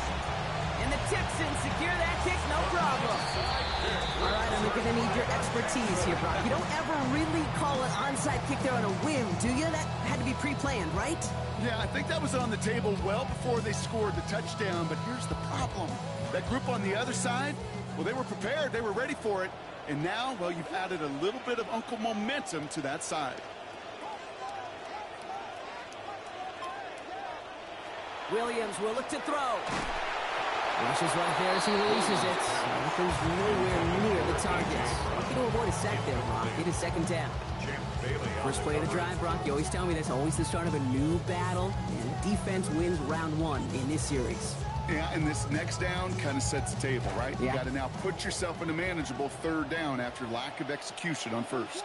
And the Texans secure that kick, no problem. All right, I'm going to need your expertise here, Brock. You don't ever really call an onside kick there on a whim, do you? That had to be pre-planned, right? Yeah, I think that was on the table well before they scored the touchdown, but here's the problem. That group on the other side, well, they were prepared. They were ready for it. And now, well, you've added a little bit of Uncle momentum to that side. Williams will look to throw. Rushes right there as he releases it. Nothing's nowhere near the target. Lucky to avoid a sack there, Brock. It is second down. First play of the drive, Brock. You always tell me that's always the start of a new battle, and defense wins round 1 in this series. Yeah, and this next down kind of sets the table, right? Yeah. You got to now put yourself in a manageable 3rd down after lack of execution on first.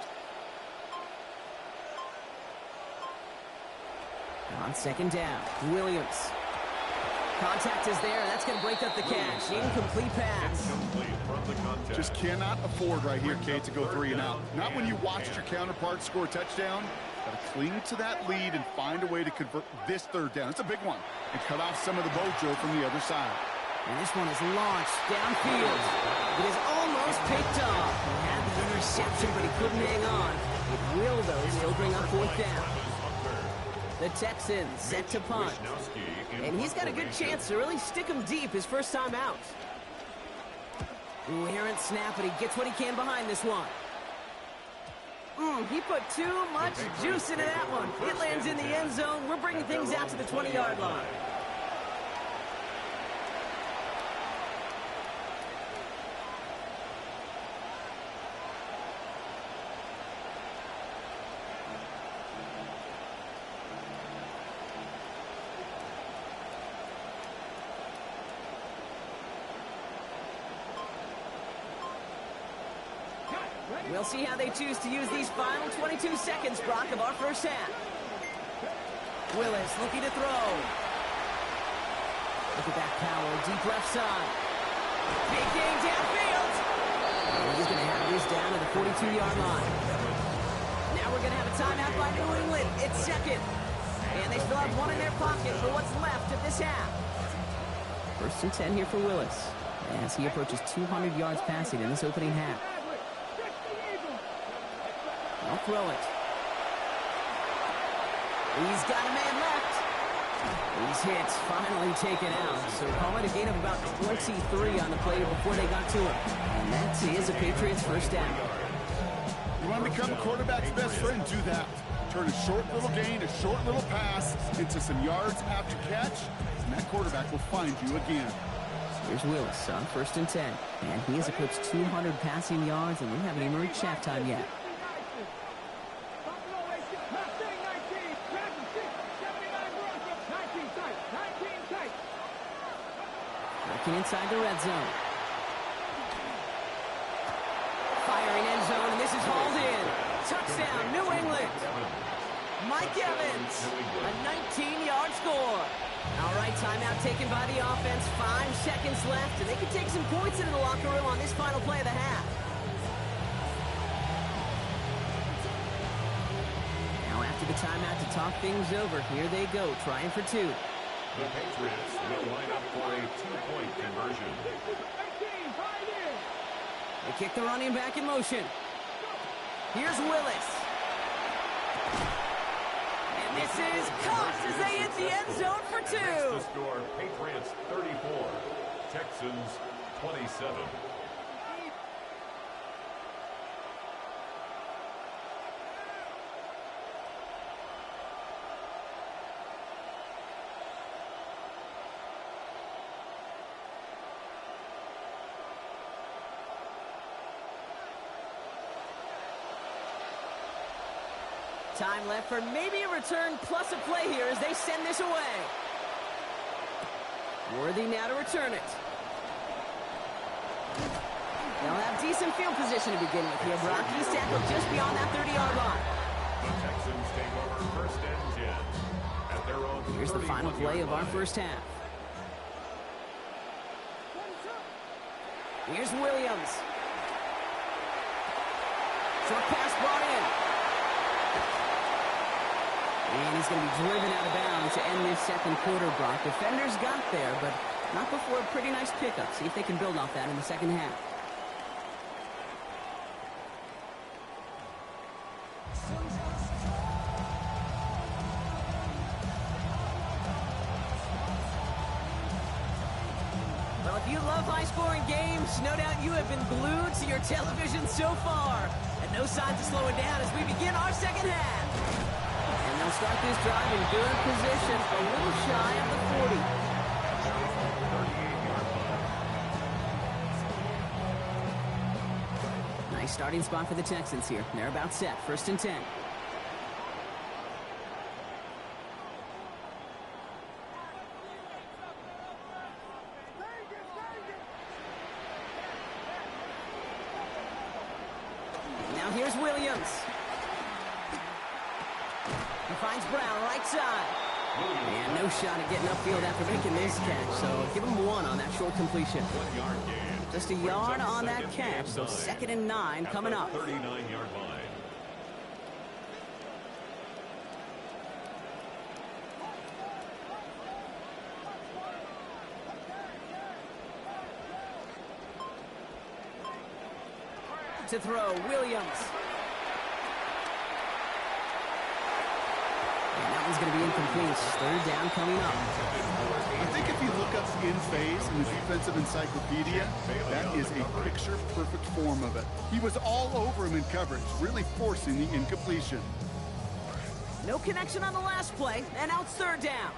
On second down, Williams. Contact is there. That's going to break up the catch. Incomplete pass. Just cannot afford right here, Kate, to go 3 and out. Not when you watched your counterpart score a touchdown. Got to cling to that lead and find a way to convert this 3rd down. It's a big one. And cut off some of the mojo from the other side. And this one is launched downfield. It is almost picked off. He had the interception, but he couldn't hang on. It will, though, still bring up 4th down. The Texans set to punt. And he's got a good chance to really stick him deep his first time out. Ooh, errant snap, but he gets what he can behind this one. He put too much juice into that one. It lands in the end zone. We're bringing things out to the 20-yard line. We'll see how they choose to use these final 22 seconds, Brock, of our first half. Willis looking to throw. Look at that power, deep left side. Big gain downfield. And he's going to have this down to the 42-yard line. Now we're going to have a timeout by New England. It's second. And they still have one in their pocket for what's left of this half. First and 10 here for Willis, as he approaches 200 yards passing in this opening half. I'll throw it. He's got a man left. These hits finally taken out. So call it a gain of about 23 on the play before they got to him. And that is a Patriots first down. You want to become a quarterback's best friend? Do that. Turn a short little gain, a short little pass into some yards after catch, and that quarterback will find you again. Here's Willis on first and 10. And he has eclipsed 200 passing yards, and we haven't even reached halftime yet. Inside the red zone. Firing end zone, and this is hauled in. Touchdown, New England. Mike Evans, a 19-yard score. All right, timeout taken by the offense. 5 seconds left, and they can take some points into the locker room on this final play of the half. Now after the timeout to talk things over, here they go, trying for 2. The Patriots will line up for a 2-point conversion. They kick the running back in motion. Here's Willis. And this is caught as they hit the end zone for 2. That's the score, Patriots 34, Texans 27. Time left for maybe a return plus a play here as they send this away. Worthy now to return it. They'll have decent field position to begin with here, Brock. He's tackled just beyond that 30-yard line. The Texans take over first and 10 at their own. Here's the final play of our first half. Here's Williams. Short pass brought in. And he's going to be driven out of bounds to end this second quarter, Brock. Defenders got there, but not before a pretty nice pickup. See if they can build off that in the second half. Well, if you love high-scoring games, no doubt you have been glued to your television so far. And no signs of slowing down as we begin our second half. And they'll start this drive in good position, a little shy of the 40. Nice starting spot for the Texans here. They're about set. First and 10. Now here's Williams. He finds Brown right side. And no shot at getting upfield after making this catch. So give him 1 on that short completion. 1 yard gain. Just a yard on that catch. So 2nd and 9 coming up. 39-yard line. To throw, Williams. And that one's going to be incomplete. Third down coming up. I think if you look up in phase in the defensive encyclopedia, that is a picture-perfect form of it. He was all over him in coverage, really forcing the incompletion. No connection on the last play, and now it's third down.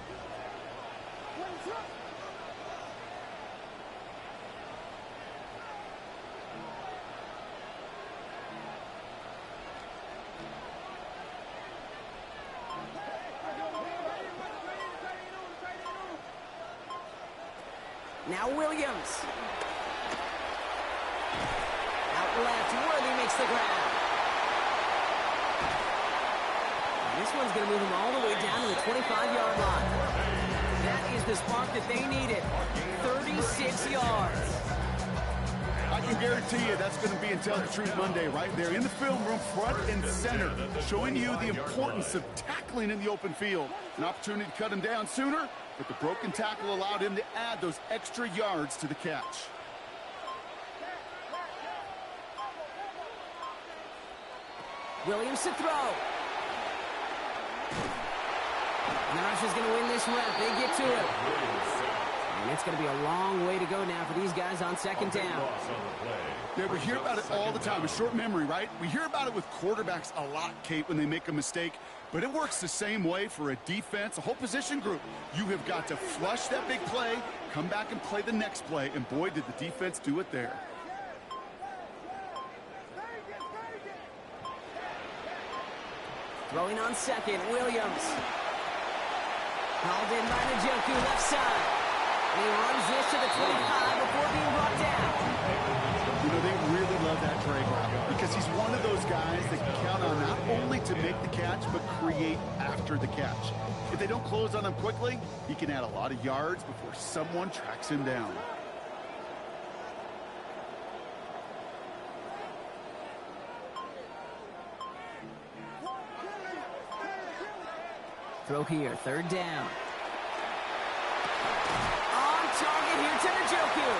Now Williams. Out left, Worthy makes the grab. And this one's going to move him all the way down to the 25-yard line. That is the spark that they needed. 36 yards. I can guarantee you that's going to be in Tell the Truth Monday right there in the film room, front and center, showing you the importance of tackling in the open field. An opportunity to cut him down sooner, but the broken tackle allowed him to add those extra yards to the catch. Williams to throw. And the Rush is going to win this rep. They get to it. And it's going to be a long way to go now for these guys on second down. Yeah, we hear about it all the time. A short memory, right? We hear about it with quarterbacks a lot, Kate, when they make a mistake. But it works the same way for a defense, a whole position group. You have got to flush that big play, come back and play the next play. And boy, did the defense do it there. Throwing on second, Williams. Called in by Njoku, left side. And he runs this to the 25 before being brought down. You know, they really love that drag route because he's one of those guys that can count on not only to make the catch, but create after the catch. If they don't close on him quickly, he can add a lot of yards before someone tracks him down. Throw here, third down. On target here to Njoku.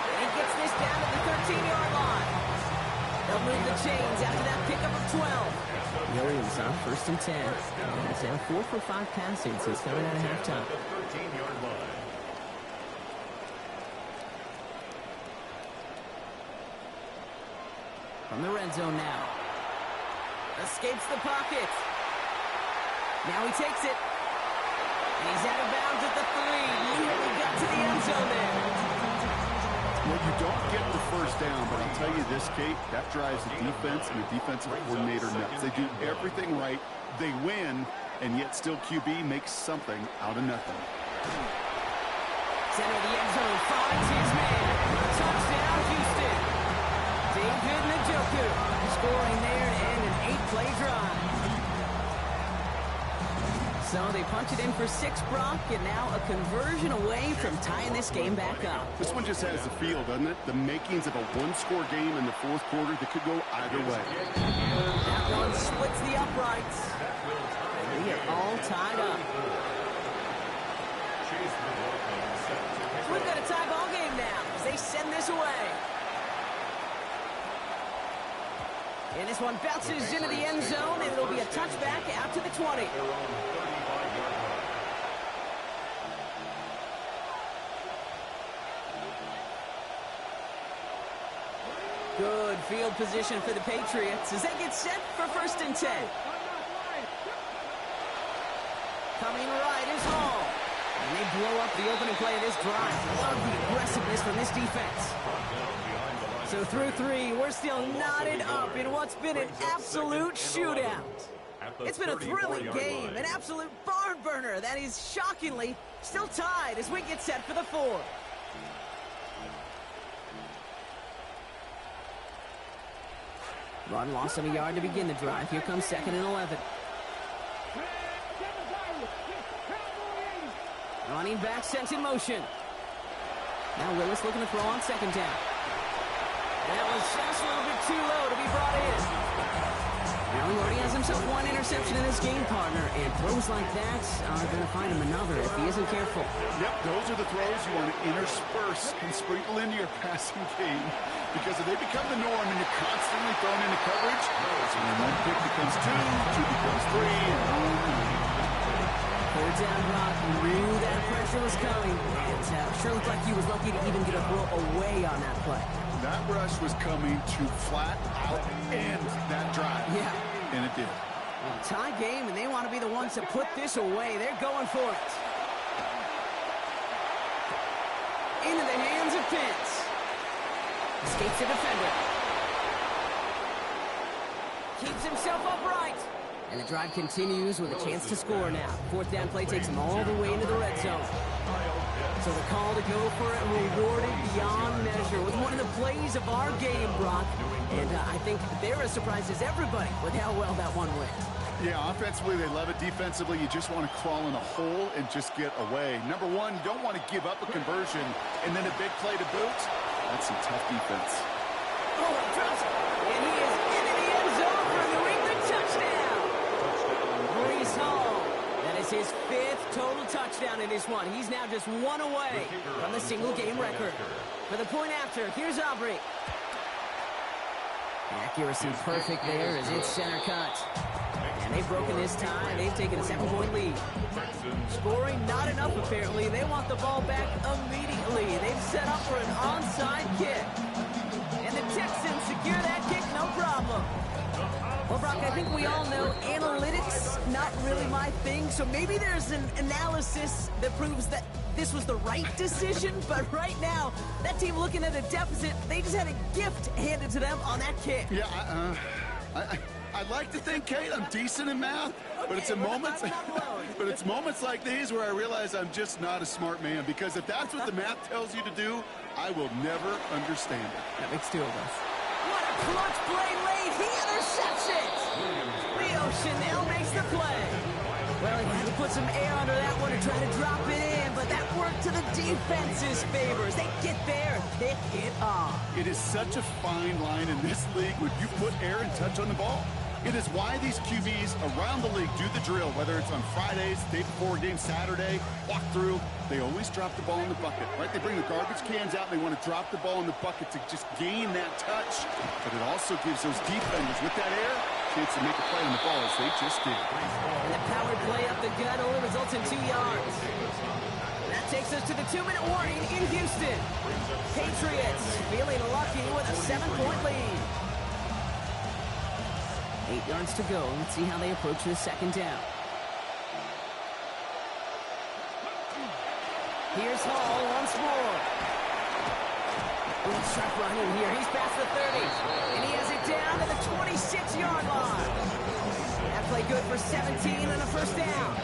And he gets this down to the 13-yard line. They'll move the chains after that pickup of 12. Williams on first and 10. He's had 4 for 5 passing since coming out of halftime. From the red zone now. Escapes the pocket. Now he takes it. And he's out of bounds at the 3. Nearly got to the end zone there. Well, you don't get the first down, but I'll tell you this, Kate, that drives the defense and the defensive coordinator nuts. They do everything right. They win, and yet still QB makes something out of nothing. Center of the end zone finds his man. Touchdown, Houston. David Njoku scoring there to end an 8-play drive. So they punch it in for 6, Brock, and now a conversion away from tying this game back up. This one just has the feel, doesn't it? The makings of a one-score game in the fourth quarter that could go either way. That one splits the uprights. And we are all tied up. So we've got a tie ball game now as they send this away. And this one bounces into the end zone, and it'll be a touchback out to the 20. Good field position for the Patriots as they get set for first and 10. Coming right is Hall. And they blow up the opening play of this drive. Love the aggressiveness from this defense. So through 3, we're still knotted up in what's been an absolute shootout. It's been a thrilling game, an absolute barn burner that is shockingly still tied as we get set for the 4th. Run loss of a yard to begin the drive. Here comes 2nd and 11. Running back sent in motion. Now Willis looking to throw on 2nd down. That was just a little bit too low to be brought in. Now he already has himself 1 interception in his game, partner, and throws like that are going to find him another if he isn't careful. Yep, those are the throws you want to intersperse and sprinkle into your passing game, because if they become the norm and you're constantly thrown into coverage, so when 1 pick becomes 2, 2 becomes 3, and on. Third down, Brock. He knew that pressure was coming. And sure looked like he was lucky to even get a throw away on that play. That rush was coming to flat out end that drive. Yeah. And it did. Well, tie game, and they want to be the ones to put this away. They're going for it. Into the hands of Pitts. Escapes the defender. Keeps himself upright. And the drive continues with a chance to score now. Fourth down play takes him all the way into the red zone. So the call to go for it rewarded beyond measure with one of the plays of our game, Brock. And I think they're as surprised as everybody with how well that one went. Yeah, offensively, they love it. Defensively, you just want to crawl in a hole and just get away. Number one, you don't want to give up a conversion and then a big play to boot. That's some tough defense. Oh, he drops it. And he is into the end zone for a New England touchdown. Breece Hall. That is his 5th total touchdown in this one. He's now just one away from the single-game record. For the point after, here's Aubrey. Accuracy perfect there as it's center cut. And they've broken this tie. They've taken a 7-point lead. Scoring not enough, apparently. They want the ball back immediately. They've set up for an onside kick. And the Texans secure that kick, no problem. Well, Brock, I think we all know analytics, not really my thing. So maybe there's an analysis that proves that this was the right decision. But right now, that team looking at a deficit, they just had a gift handed to them on that kick. Yeah, I'd like to think, Kate, I'm decent in math, but it's moments like these where I realize I'm just not a smart man, because if that's what the math tells you to do, I will never understand it. That makes two of us. What a clutch play late. He intercepts it. Leo Chanel makes the play. Well, he had to put some air under that one to try to drop it in, but that worked to the defense's favors. They get there and pick it off. It is such a fine line in this league when you put air and touch on the ball. It is why these QBs around the league do the drill, whether it's on Fridays, day before game Saturday, walk through. They always drop the ball in the bucket, right? They bring the garbage cans out and they want to drop the ball in the bucket to just gain that touch. But it also gives those defenders with that air a chance to make a play on the ball as they just did. And the powered play up the gut only results in 2 yards. That takes us to the 2-minute warning in Houston. Patriots feeling lucky with a 7-point lead. 8 yards to go. Let's see how they approach this second down. Here's Hall once more. Ooh, sharp running here. He's past the 30. And he has it down to the 26-yard line. That play good for 17 and a first down.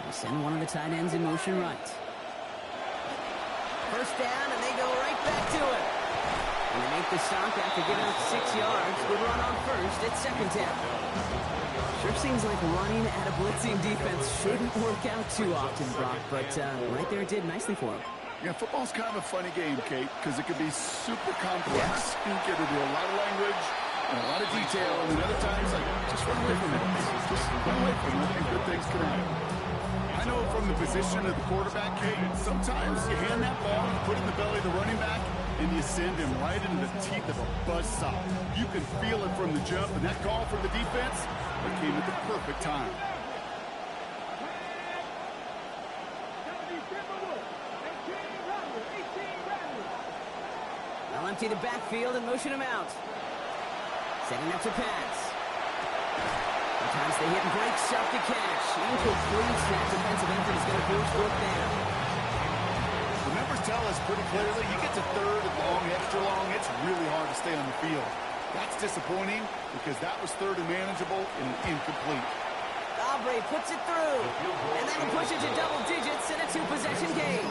They send one of the tight ends in motion right. First down, and they go right back to it. And they make the stop after giving up 6 yards. Good run on first at second down. Sure seems like running at a blitzing defense shouldn't work out too often, Brock, but right there it did nicely for him. Yeah, football's kind of a funny game, Kate, because it can be super complex. You get into a lot of language and a lot of detail, and then other times, like, just run away from it. Just run away from it, and good things can happen. I know from the position of the quarterback, Kate, sometimes you hand that ball, you put it in the belly of the running back, and you send him right into the teeth of a buzzsaw. You can feel it from the jump, and that call from the defense, it came at the perfect time. They'll empty the backfield and motion him out. Setting up to pass. Sometimes they hit and break, shot to catch. Incomplete. That defensive effort is going to force fourth down. The numbers tell us pretty clearly, you get to third and long, extra long, it's really hard to stay on the field. That's disappointing because that was third and manageable and incomplete. Aubrey puts it through. And that'll push it to double digits in a 2-possession game.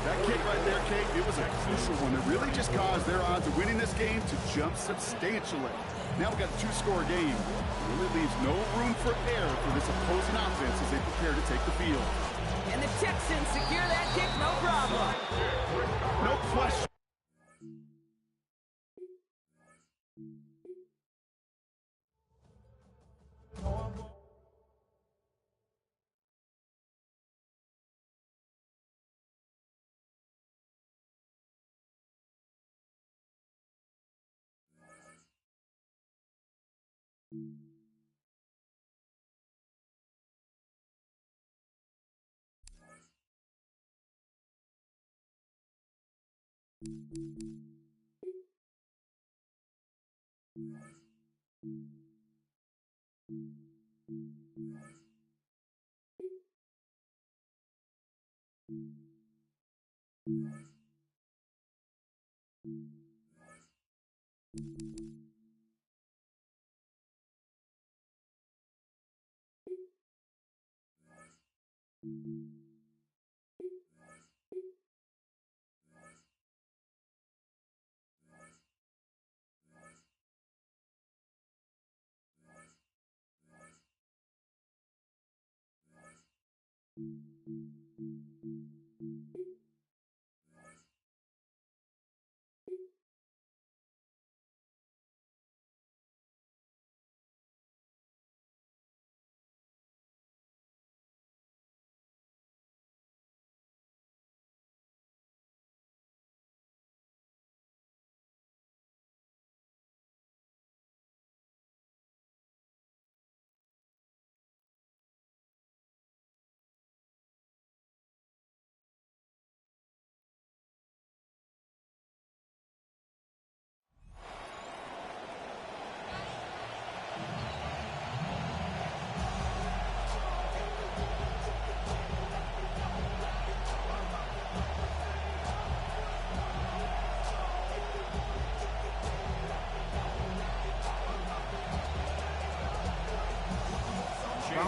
That kick right there, Kate, it was a crucial one. It really just caused their odds of winning this game to jump substantially. Now we've got a 2-score game. It really leaves no room for error for this opposing offense as they prepare to take the field. And the Texans secure that kick, no problem. No question. Ball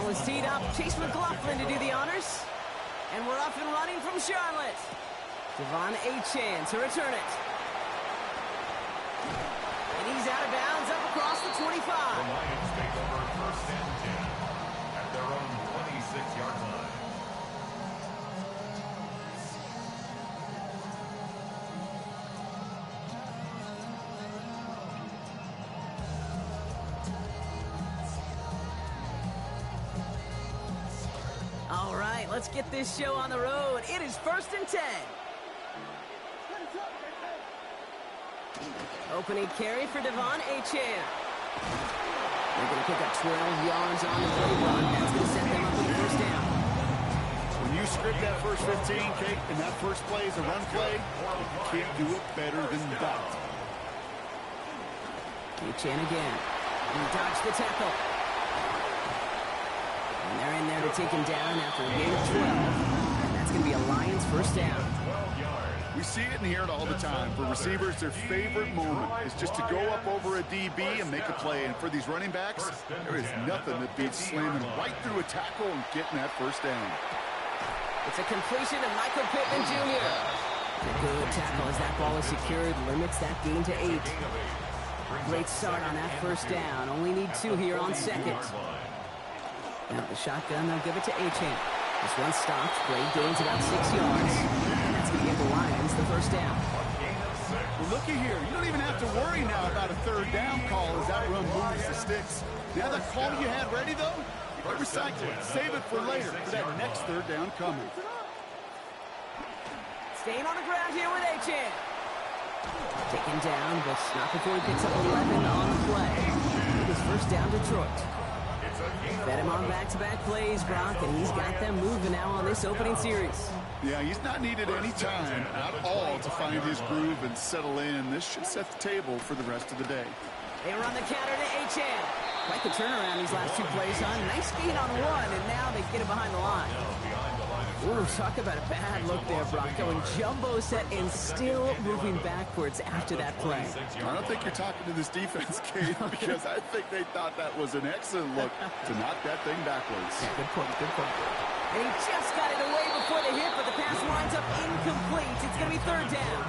is teed up. Chase McLaughlin to do the honors. And we're off and running from Charlotte. De'Von Achane to return it. And he's out of bounds up across the 25. The Lions take over 1st and 10 at their own 26-yard line. All right, let's get this show on the road. It is 1st and 10. Opening carry for De'Von Achane. They're going to pick up 12 yards on the play run. That's going to set them up with a 1st down. When you script that first 15, Kate, and that first play is a run play, you can't do it better than that. Achane again. He dodged the tackle. And they're in there to take him down after a gain of 12. And that's going to be a Lions 1st down. We see it and hear it all the time. For receivers, their favorite moment is just to go up over a DB and make a play. And for these running backs, there is nothing that beats slamming right through a tackle and getting that 1st down. It's a completion to Michael Pittman Jr. A good tackle as that ball is secured, limits that gain to 8. Great start on that 1st down. Only need 2 here on 2nd. Now the shotgun, they'll give it to Achane. This one stopped. Great gains about 6 yards. And that's going to give the Lions the 1st down. Well, looky here. You don't even have to worry now about a 3rd down call as that run moves the sticks. Now that call you had ready, though, you can recycle it. Save it for later for that next 3rd down coming. Staying on the ground here with Achane. Taken down, but not before he picks up 11 on the play. It was 1st down Detroit. Fed him on back-to-back plays, Brock, and he's got them moving now on this opening series. Yeah, he's not needed any time at all to find his groove and settle in. This should set the table for the rest of the day. They run the counter to Achane. Quite the turnaround these last 2 plays, huh? Nice gain on 1, and now they get it behind the line. Ooh, talk about a bad look there, Brock. Going jumbo set and still moving backwards after that play. I don't think you're talking to this defense, Kate, because I think they thought that was an excellent look to knock that thing backwards. Yeah, good point, good point. And he just got it away before the hit, but the pass winds up incomplete. It's going to be 3rd down.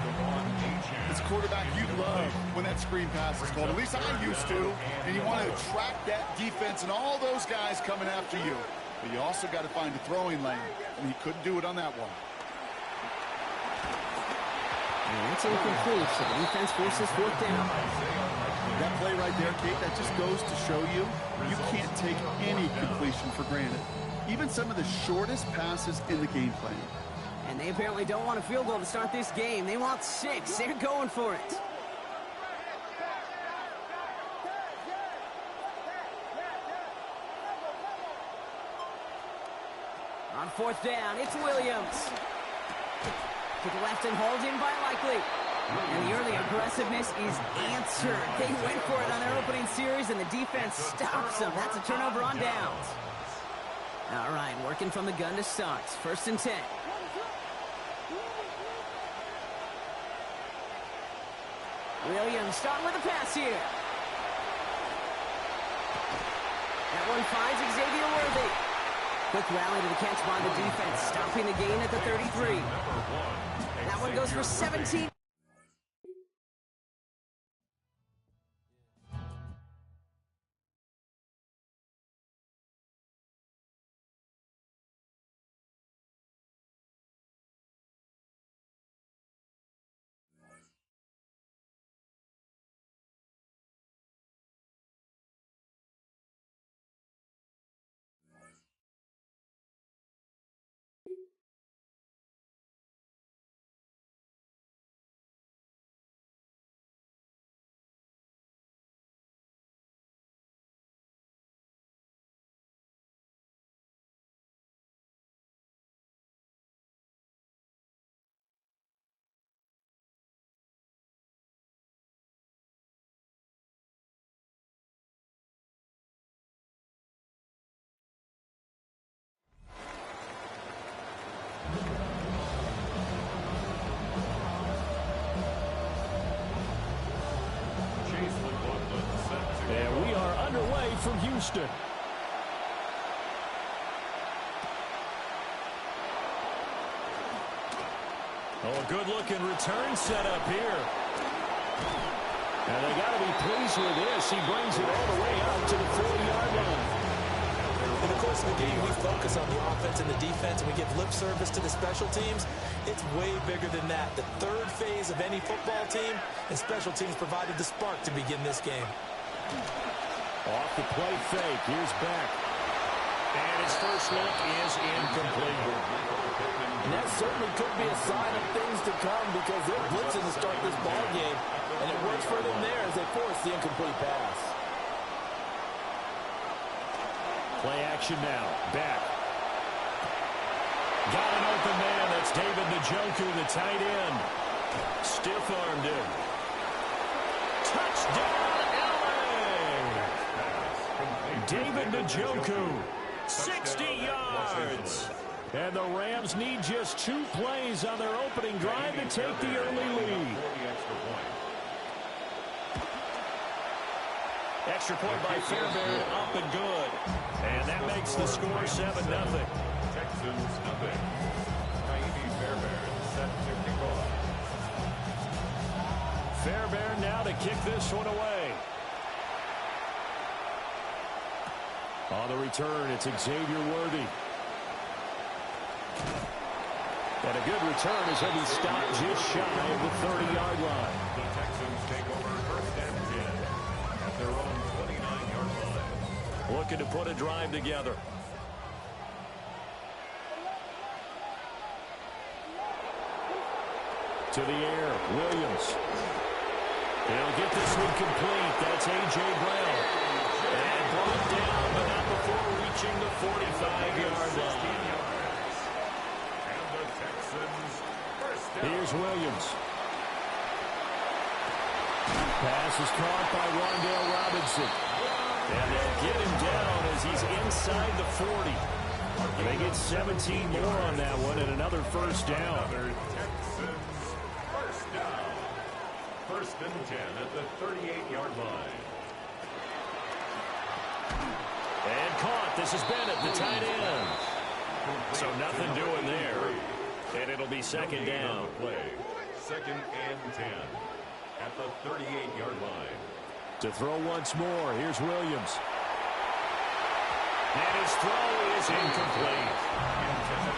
It's a quarterback you love when that screen pass is called. At least I used to. And you want to attract that defense and all those guys coming after you. But you also got to find a throwing lane, and he couldn't do it on that one. And that's incomplete, so the defense forces 4th down. That play right there, Kate, that just goes to show you can't take any completion for granted. Even some of the shortest passes in the game plan. And they apparently don't want a field goal to start this game. They want 6. They're going for it. On fourth down, it's Williams. To the left and hauled in by Likely. And the early aggressiveness is answered. They went for it on their opening series, and the defense stops them. That's a turnover on downs. All right, working from the gun to start. 1st and 10. Williams starting with a pass here. That one finds Xavier Worthy. Quick rally to the catch by the defense, stopping the gain at the 33. That one goes for 17. And we are underway from Houston. Oh, a good-looking return set up here. And they got to be pleased with this. He brings it all the way out to the 40-yard line. In the course of the game, we focus on the offense and the defense, and we give lip service to the special teams. It's way bigger than that. The third phase of any football team, and special teams provided the spark to begin this game. Off the play fake. Here's Beck. And his first look is incomplete. And that certainly could be a sign of things to come because they're blitzing to start this ball game, and it works for them there as they force the incomplete pass. Play action now. Beck. Got an open man. That's David Njoku, the tight end. Stiff-armed him. Touchdown, LA! David Njoku, 60 yards. And the Rams need just 2 plays on their opening drive to take the early lead. Extra point by Fairbairn, up and good. And that makes the score 7-0. Texans nothing. Naimi Fairbairn set to kick off. Fairbairn now to kick this one away. On the return, it's Xavier Worthy. And a good return as he'll be stopped just shy of the 30-yard line. The Texans take over 1st and 10 at their own 29-yard line. Looking to put a drive together. To the air, Williams. He'll get this one complete. That's A.J. Brown. And brought down, but not before reaching the 45-yard line. Here's Williams. Pass is caught by Rondale Robinson. And they'll get him down as he's inside the 40. They get 17 more on that one and another first down. Texans first down. 1st and 10 at the 38-yard line. And caught. This is Bennett, the tight end. So nothing doing there. And it'll be 2nd down. Play. 2nd and 10 at the 38-yard line. To throw once more, here's Williams. And his throw is incomplete.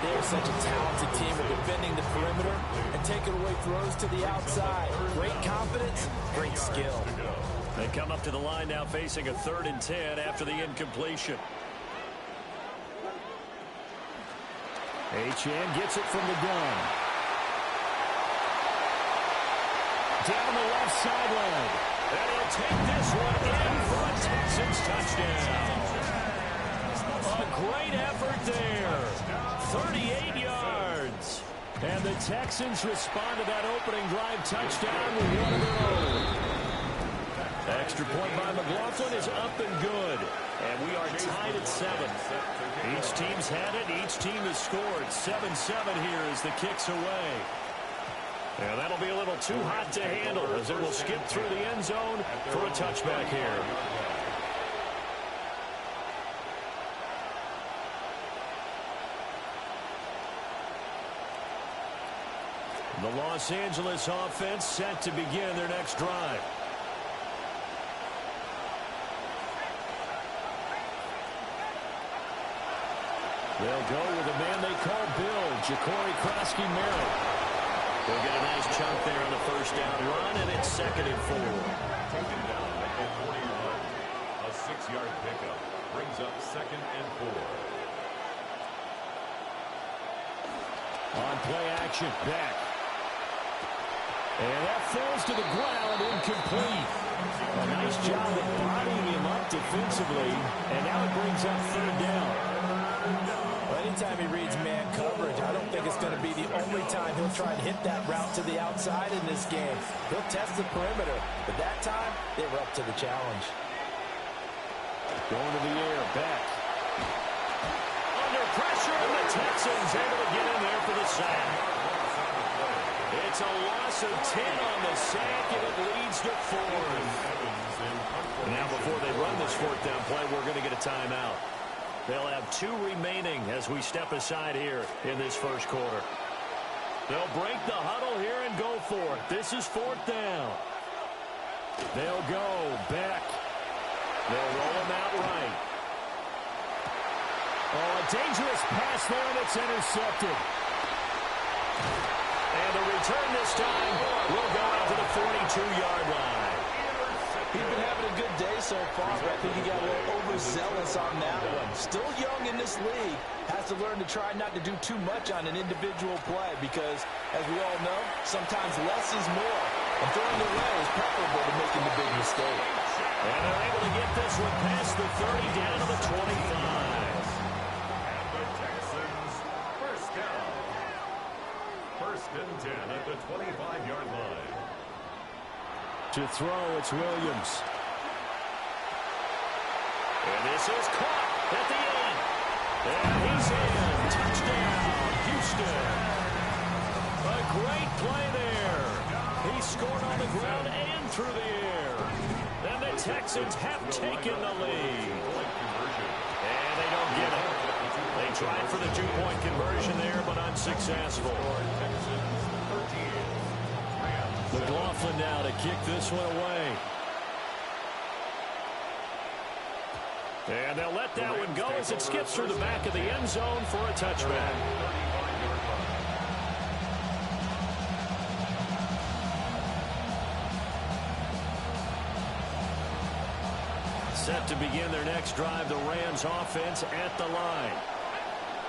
They're such a talented team at defending the perimeter and taking away throws to the outside. Great confidence, great skill. They come up to the line now facing a 3rd and 10 after the incompletion. Achane gets it from the gun. Down the left sideline. And he'll take this one in for a Texans touchdown. A great effort there. 38 yards. And the Texans respond to that opening drive touchdown with one of their own. Extra point by McLaughlin is up and good. And we are tied at 7. Each team's had it. Each team has scored. 7-7 here as the kick's away. And that'll be a little too hot to handle as it will skip through the end zone for a touchback here. The Los Angeles offense set to begin their next drive. They'll go with a man they call Bill, Ja'Cory Krosky-Merritt. They'll get a nice chunk there on the first down run, and it's 2nd and 4. Taken down at 41. A 6-yard pickup brings up 2nd and 4. On play action, Beck. And that falls to the ground, incomplete. A nice job of bodying him up defensively, and now it brings up 3rd down. Well, anytime he reads man coverage, I don't think it's going to be the only time he'll try and hit that route to the outside in this game. He'll test the perimeter, but that time, they were up to the challenge. Going to the air, Beck. Under pressure, and the Texans able to get in there for the sack. It's a loss of 10 on the sack, and it leads to 4th. Now, before they run this 4th down play, we're going to get a timeout. They'll have 2 remaining as we step aside here in this first quarter. They'll break the huddle here and go for it. This is 4th down. They'll go Beck. They'll roll him out right. Oh, a dangerous pass there, and it's intercepted. And the return this time will go out to the 42-yard line. He's been having a good day so far, but I think he got a little overzealous on that one. Still young in this league. Has to learn to try not to do too much on an individual play because, as we all know, sometimes less is more. And throwing away is preferable to making the big mistake. And they're able to get this one past the 30 down to the 25. And the Texans, first down. 1st and 10 at the 25-yard line. To throw, it's Williams. And this is caught at the 8. And he's in. Touchdown, Houston. A great play there. He scored on the ground and through the air. And the Texans have taken the lead. And they don't get it. They tried for the 2-point conversion there, but unsuccessful. McLaughlin now to kick this one away. And they'll let that one go as it skips through the back of the end zone for a touchback. Set to begin their next drive, the Rams offense at the line.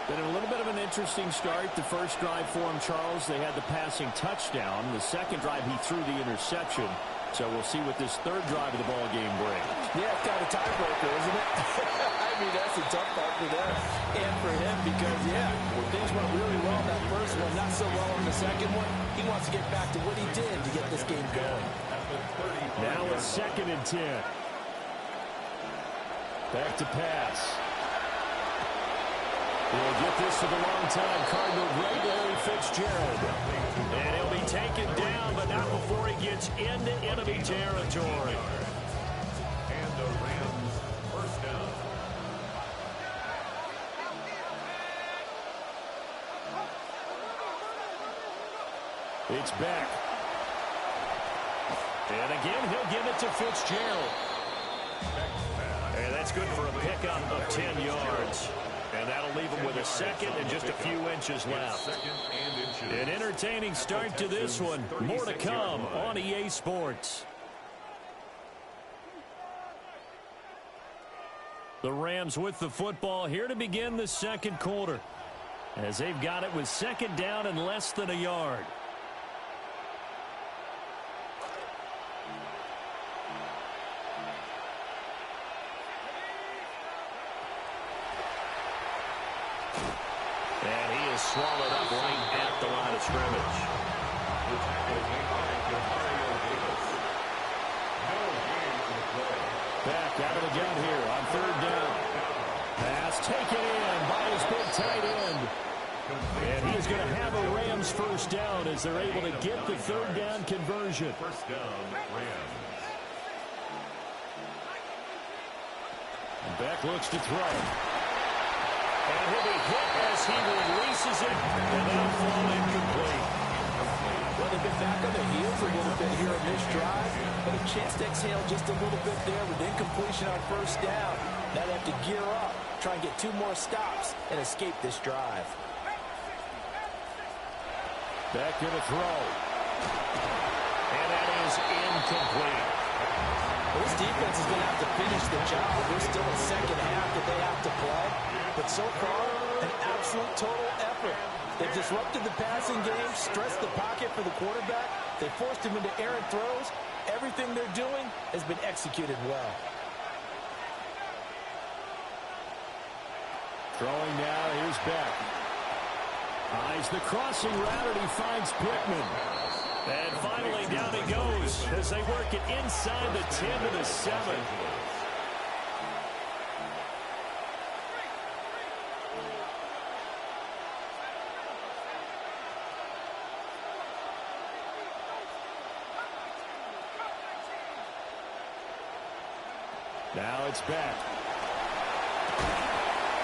Been a little bit of an interesting start. The first drive for him, Charles, they had the passing touchdown. The second drive, he threw the interception. So we'll see what this third drive of the ball game brings. Yeah, it's kind of tiebreaker, isn't it? I mean, that's a tough part for them and for him because, yeah, things went really well in that first one, not so well in the second one. He wants to get back to what he did to get this game going. Now it's 2nd and 10. Back to pass. We'll get this to the long-time Cardinal great Larry Fitzgerald. And he'll be taken down, but not before he gets into enemy territory. And the Rams, first down. It's back. And again, he'll give it to Fitzgerald. And that's good for a pickup of 10 yards. And that'll leave him with a 2nd and just a few inches left. An entertaining start to this one. More to come on EA Sports. The Rams with the football here to begin the second quarter, as they've got it with 2nd down and less than a yard. And he swallowed up right at the line of scrimmage. The tackle is made by Demario Davis. No gain for the play. Back out of the gun here on third down. Pass taken in by his big tight end. And he is going to have a Rams first down as they're able to get the third down conversion. First down, Rams. Beck looks to throw. And he'll be hit as he releases it. And that'll fall incomplete. Well, they've been back on their heels a little bit here on this drive, but a chance to exhale just a little bit there with incompletion on first down. Now they have to gear up, try and get 2 more stops, and escape this drive. Beck going to throw. And that is incomplete. Well, this defense is going to have to finish the job. There's still a second half that they have to play. But so far, an absolute total effort. They've disrupted the passing game, stressed the pocket for the quarterback. They forced him into errant throws. Everything they're doing has been executed well. Throwing now, here's Beck. Eyes the crossing route, and he finds Pittman. And finally, down he goes as they work it inside the 10 to the 7. Now it's back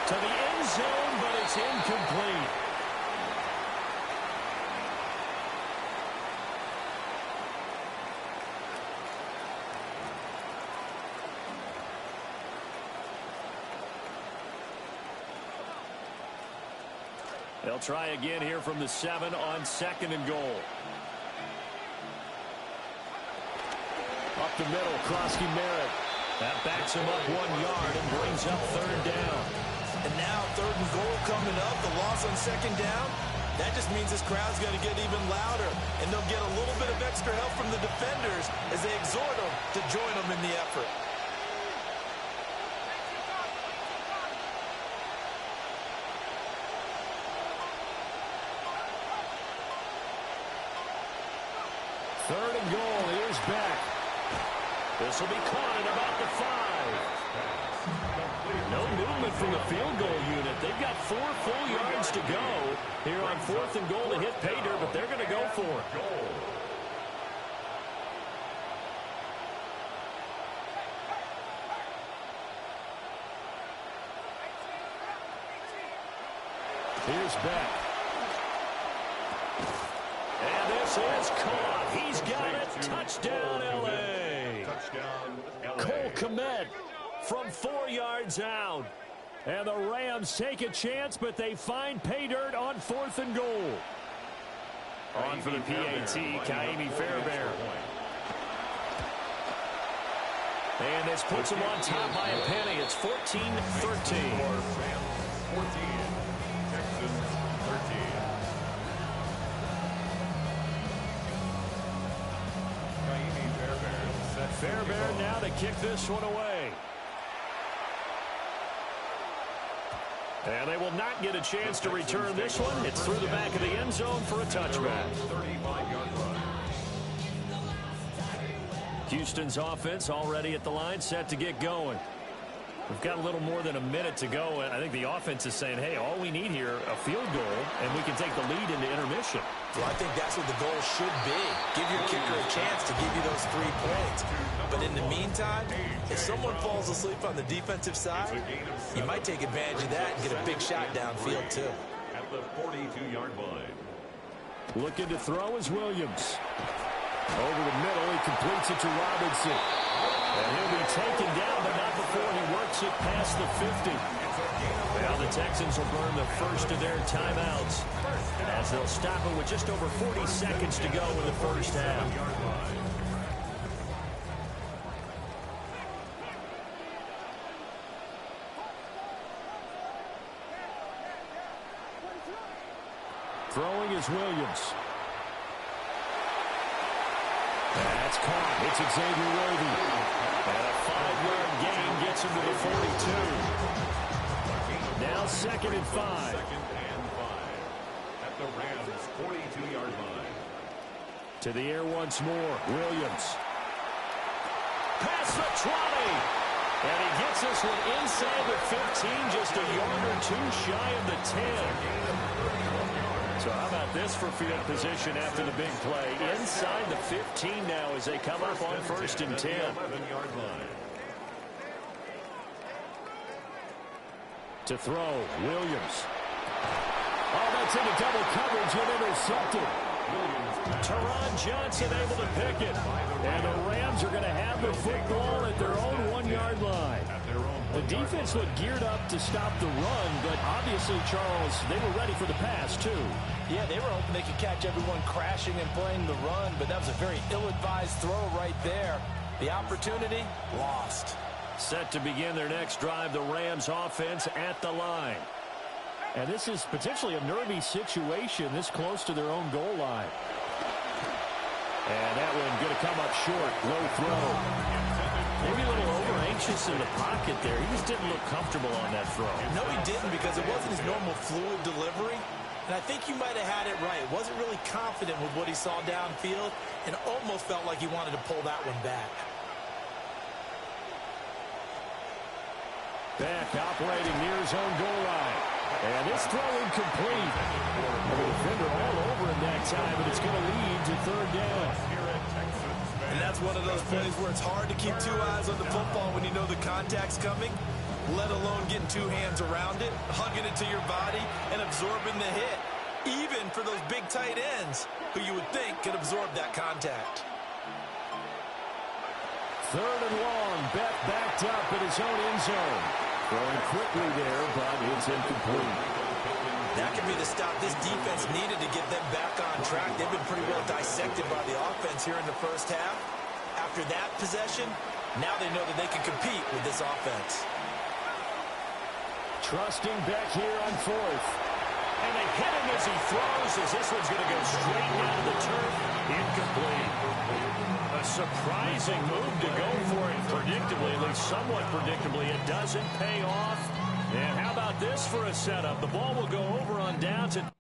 to the end zone, but it's incomplete. They'll try again here from the 7 on 2nd and goal. Up the middle, Krosky Merritt. That backs him up 1 yard and brings up 3rd down. And now 3rd and goal coming up. The loss on 2nd down. That just means this crowd's going to get even louder. And they'll get a little bit of extra help from the defenders as they exhort them to join them in the effort. Third and goal. Here's Beck. This will be caught at about the 5. No movement from the field goal unit. They've got 4 full yards to go here on 4th and goal to hit Pater, but they're going to go for it. Here's Beck. And this is caught. He's got it. Touchdown, L.A. Cole Kmet from 4 yards out. And the Rams take a chance, but they find pay dirt on 4th and goal. On for the PAT, Kaimi Fairbairn. And this puts him on top by a penny. It's 14-13. 14, Texans 13. Fairbairn now to kick this one away. And they will not get a chance to return this one. It's through the back of the end zone for a touchback. 35-yard run. Houston's offense already at the line, set to get going. We've got a little more than a minute to go, and I think the offense is saying, hey, all we need here, a field goal, and we can take the lead into intermission. Well, I think that's what the goal should be. Give your kicker a chance to give you those 3 points. But in the meantime, if someone falls asleep on the defensive side, you might take advantage of that and get a big shot downfield, too. At the 42-yard line. Looking to throw is Williams. Over the middle, he completes it to Robinson. And he'll be taken down, but not before he works it past the 50. Now the Texans will burn the first of their timeouts as they'll stop it with just over 40 seconds to go in the first half. Throwing is Williams. That's caught. It's Xavier Worthy. And a 5-yard gain gets him to the 42. Now 2nd and 5. the Rams' 42-yard line. To the air once more. Williams. Past the 20. And he gets this one inside the 15, just a yard or two shy of the 10. So how about this for field position after the big play? Inside the 15 now as they come up on 1st and 10. 11-yard line. To throw, Williams. Oh, that's into double coverage and intercepted. Teron Johnson able to pick it. And the Rams are going to have the football at their own 1-yard line. The defense looked geared up to stop the run, but obviously, Charles, they were ready for the pass, too. Yeah, they were hoping they could catch everyone crashing and playing the run, but that was a very ill-advised throw right there. The opportunity, lost. Set to begin their next drive, the Rams offense at the line. And this is potentially a nervy situation this close to their own goal line. And that one going to come up short. Low throw. Maybe a little over-anxious in the pocket there. He just didn't look comfortable on that throw. No, he didn't, because it wasn't his normal fluid delivery. And I think you might have had it right. Wasn't really confident with what he saw downfield and almost felt like he wanted to pull that one back. Beck operating near his own goal line. And this throw incomplete. The defender all over him that time, and it's going to lead to 3rd down. And that's one of those plays where it's hard to keep 2 eyes on the football when you know the contact's coming, let alone getting 2 hands around it, hugging it to your body, and absorbing the hit. Even for those big tight ends who you would think could absorb that contact. 3rd and long. Beck backed up in his own end zone. Throwing quickly there, but it's incomplete. That could be the stop this defense needed to get them back on track. They've been pretty well dissected by the offense here in the first half. After that possession, now they know that they can compete with this offense. Trusting Beck here on 4th. And they hit him as he throws, as this one's going to go straight down to the turf. Incomplete. A surprising move to go for it predictably, at least somewhat predictably. It doesn't pay off. And how about this for a setup? The ball will go over on down to...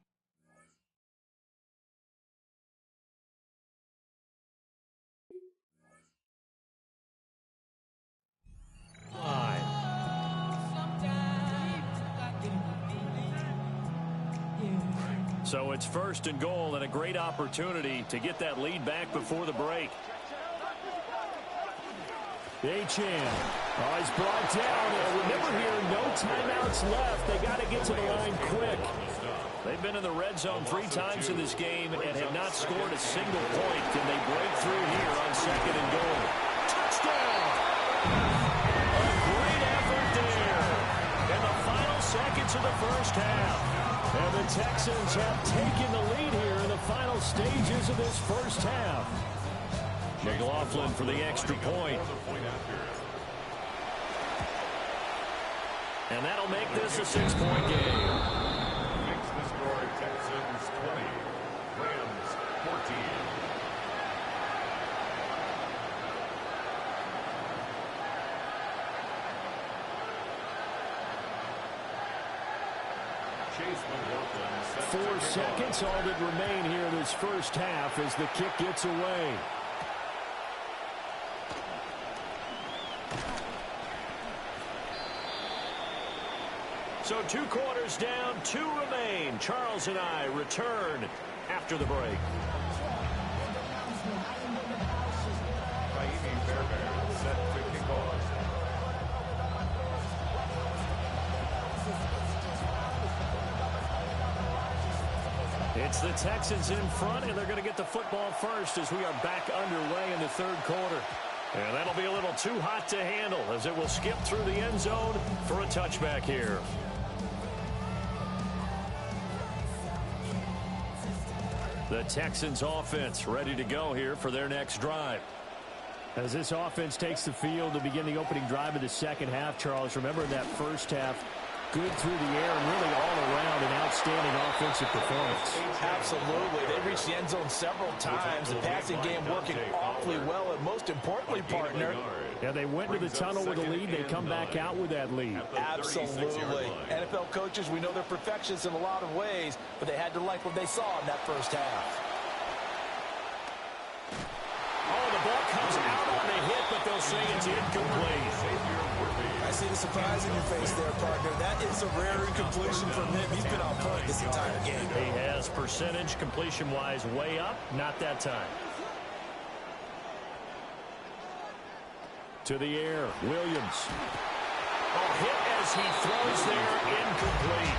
So it's 1st and goal and a great opportunity to get that lead back before the break. Achane. Oh, he's brought down. And remember here, no timeouts left. They got to get to the line quick. They've been in the red zone 3 times in this game and have not scored a single point. Can they break through here on 2nd and goal? Touchdown! A great effort there. In the final seconds of the first half. And the Texans have taken the lead here in the final stages of this first half. McLaughlin for the extra point. And that'll make this a 6-point game. Makes the score Texans 20, Rams 14. Chase McLaughlin. 4 seconds, all that remain here in this first half as the kick gets away. So 2 quarters down, 2 remain. Charles and I return after the break. Raimi Fairbairn set to kick off. It's the Texans in front, and they're going to get the football first as we are back underway in the 3rd quarter. And that'll be a little too hot to handle as it will skip through the end zone for a touchback here. The Texans offense ready to go here for their next drive. As this offense takes the field to begin the opening drive of the second half, Charles, remember in that first half, good through the air and really all around an outstanding offensive performance. Absolutely. They reached the end zone several times. The passing game working awfully well, and most importantly, partner, yeah, they went to the tunnel with a lead. They come back out with that lead. Absolutely. NFL coaches, we know they're perfectionists in a lot of ways, but they had to like what they saw in that first half. Oh, the ball comes out on the hit, but they'll say it's incomplete. I see the surprise in your face there, partner. That is a rare incompletion from him. He's been on point this entire game. He has percentage completion-wise way up, not that time. To the air, Williams. Oh, hit as he throws there, incomplete.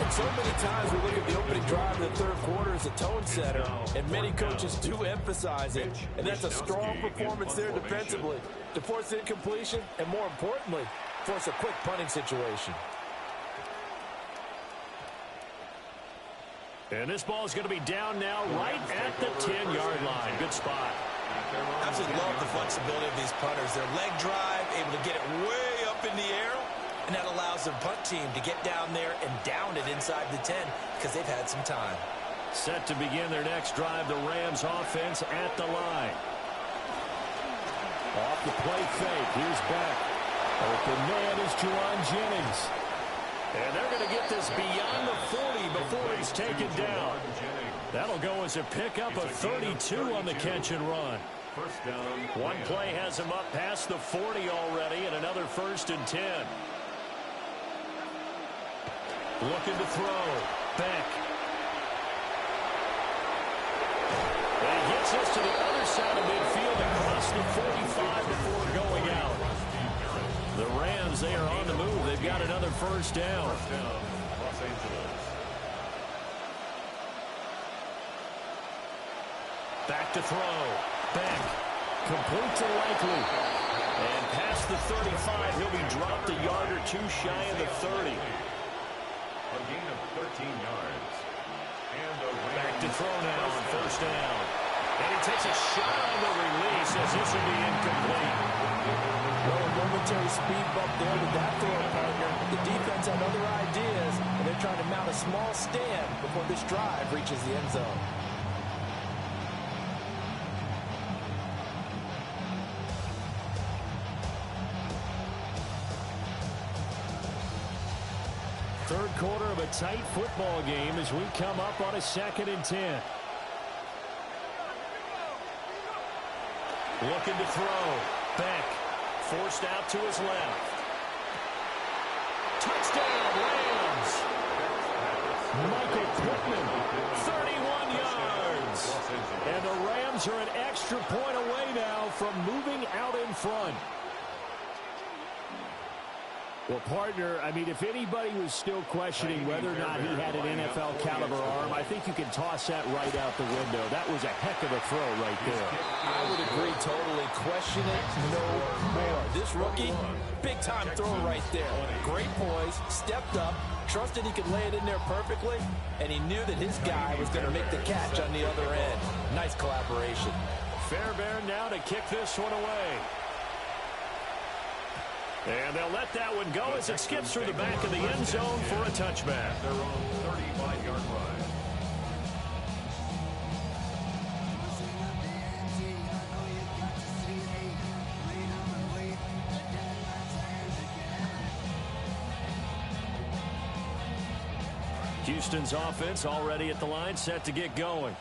And so many times we look at the opening drive of the third quarter as a tone setter, and many coaches do emphasize it. And that's a strong performance there defensively to force incompletion and, more importantly, force a quick punting situation. And this ball is going to be down now right at the 10-yard line. Good spot. Absolutely love the flexibility of these punters. Their leg drive, able to get it way up in the air, and that allows their punt team to get down there and down it inside the 10 because they've had some time. Set to begin their next drive, the Rams offense at the line. Off the play fake, here's Beck. Open man is Juwan Jennings. And they're going to get this beyond the 40 before he's taken down. That'll go as a pickup of 32 on the catch and run. One play has him up past the 40 already, and another 1st and 10. Looking to throw. Beck. And he gets us to the other side of midfield across the 45 before going out. The Rams, they are on the move. They've got another 1st down. Los Angeles. Back to throw. Beck. Complete to Likely. And past the 35, he'll be dropped a yard or two shy of the 30. A gain of 13 yards. And a Back to throw now on 1st down. And he takes a shot on the release as this will be incomplete. Well, a momentary speed bump there with that throw, partner. The defense had other ideas, and they're trying to mount a small stand before this drive reaches the end zone. Third quarter of a tight football game as we come up on a 2nd and 10. Looking to throw. Beck. Forced out to his left. Touchdown, Rams. Michael Pittman, 31 yards. And the Rams are an extra point away now from moving out in front. Well, partner, I mean, if anybody was still questioning whether or not he had an NFL caliber arm, I think you can toss that right out the window. That was a heck of a throw right there. I would agree totally. Question it no more. This rookie, big-time throw right there. Great poise, stepped up, trusted he could lay it in there perfectly, and he knew that his guy was going to make the catch on the other end. Nice collaboration. Fairbairn now to kick this one away. And they'll let that one go as it skips through the back of the end zone for a touchback. their own 35-yard line. Houston's offense already at the line, set to get going.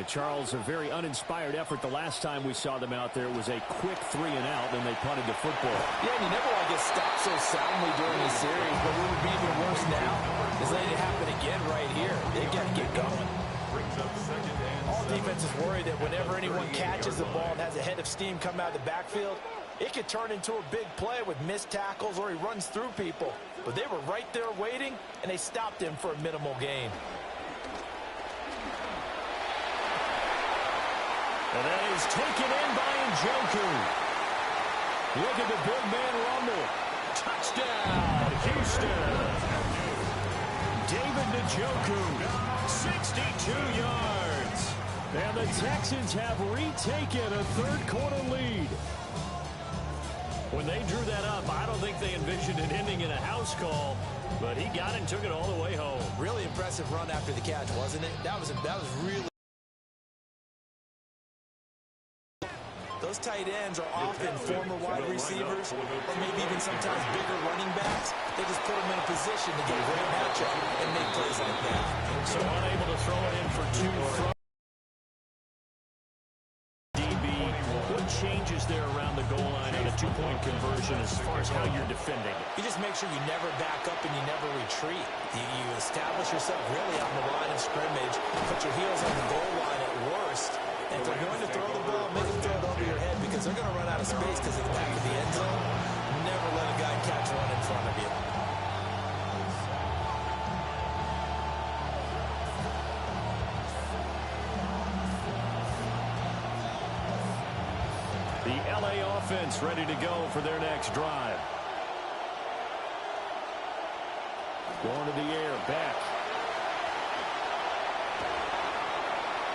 Charles, a very uninspired effort the last time we saw them out there. It was a quick 3 and out, then they punted the football. Yeah, and you never want to get stopped so soundly during the series, but what would be even worse now is letting it happen again right here. They got to get going. All defenses worry that whenever anyone catches the ball and has a head of steam come out of the backfield, it could turn into a big play with missed tackles or he runs through people. But they were right there waiting, and they stopped him for a minimal gain. And that is taken in by Njoku. Look at the big man rumble. Touchdown, Houston. David Njoku, 62 yards. And the Texans have retaken a third quarter lead. When they drew that up, I don't think they envisioned it ending in a house call, but he got it and took it all the way home. Really impressive run after the catch, wasn't it? That was really... Those tight ends are often former wide receivers or maybe even sometimes bigger running backs. They just put them in a position to get a great matchup and make plays like that. So unable to throw it in for two from DB. What changes there around the goal line on a two-point conversion as far as how you're defending it? You just make sure you never back up and you never retreat. You establish yourself really on the line of scrimmage, put your heels on the goal line at worst. And if they're going to throw the ball, make them throw it over your head because they're going to run out of space because of the back of the end zone. Never let a guy catch one in front of you. The LA offense ready to go for their next drive. Going to the air, back.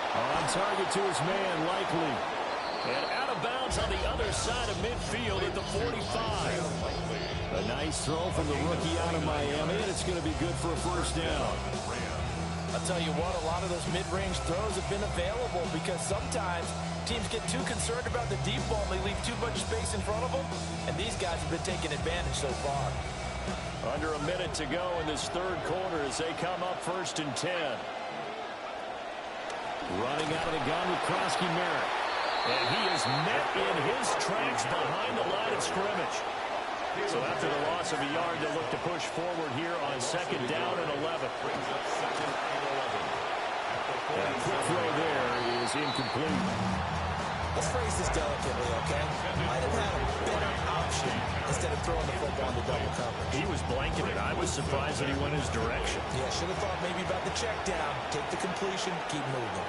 On target to his man, Likely. And out of bounds on the other side of midfield at the 45. A nice throw from the rookie out of Miami, and it's going to be good for a first down. I'll tell you what, a lot of those mid-range throws have been available because sometimes teams get too concerned about the deep ball and they leave too much space in front of them, and these guys have been taking advantage so far. Under a minute to go in this third quarter as they come up 1st and 10. Running out of the gun with Krosky Merritt. And he is met in his tracks behind the line of scrimmage. So after the loss of a yard, they'll look to push forward here on 2nd down and 11. That quick throw there is incomplete. Let's phrase this delicately, okay? Might have had a better option instead of throwing the football into double coverage. He was blanketed. I was surprised that he went his direction. Yeah, should have thought maybe about the check down, take the completion, keep moving.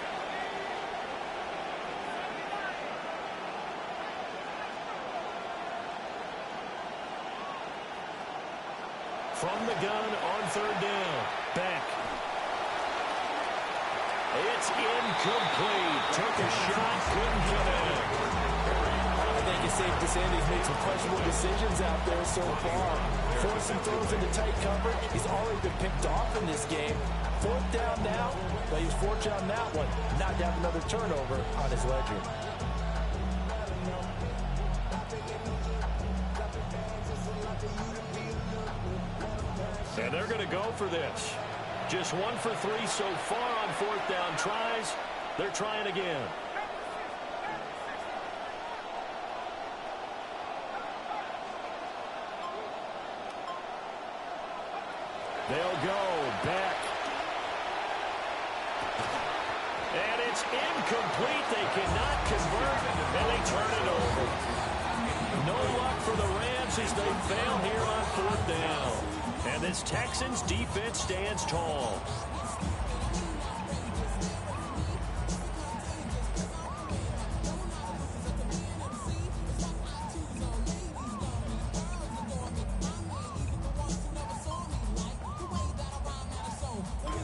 From the gun on 3rd down. Back. It's incomplete. Took a shot, couldn't connect. I think it's safe to say that he's made some questionable decisions out there so far. Forcing throws into tight coverage. He's already been picked off in this game. 4th down now. But he was fortunate on that one. Not to have another turnover on his ledger. And they're going to go for this. Just 1 for 3 so far on 4th down tries. They're trying again. They'll go back. And it's incomplete. They cannot convert, and they turn it over. No luck for the Rams as they fail here on 4th down. And this Texans defense stands tall.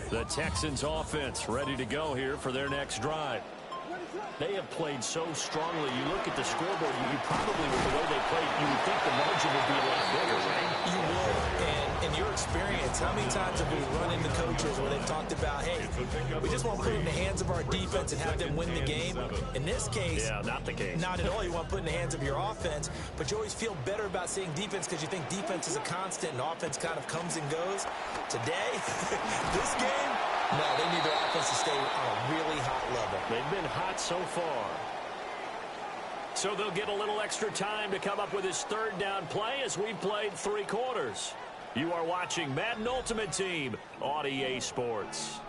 The Texans offense ready to go here for their next drive. They have played so strongly. You look at the scoreboard, you probably, with the way they played, you would think the margin would be a lot bigger, right? You would. And in your experience, how many times have we run into coaches where they've talked about, hey, we just want to put it in the hands of our defense and have them win the game? In this case, yeah, not the case. Not at all. You want to put it in the hands of your offense, but you always feel better about saying defense because you think defense is a constant and offense kind of comes and goes. Today, this game, no, they need their offense to stay on a really hot level. They've been hot so far. So they'll get a little extra time to come up with his 3rd down play as we've played 3 quarters. You are watching Madden Ultimate Team on EA Sports.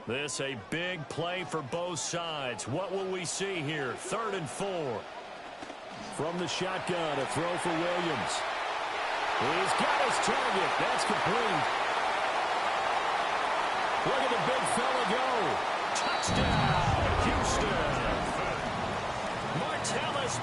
This a big play for both sides. What will we see here? 3rd and 4. From the shotgun, a throw for Williams. He's got his target. That's complete. Look at the big fella go. Touchdown, Houston. Martellus.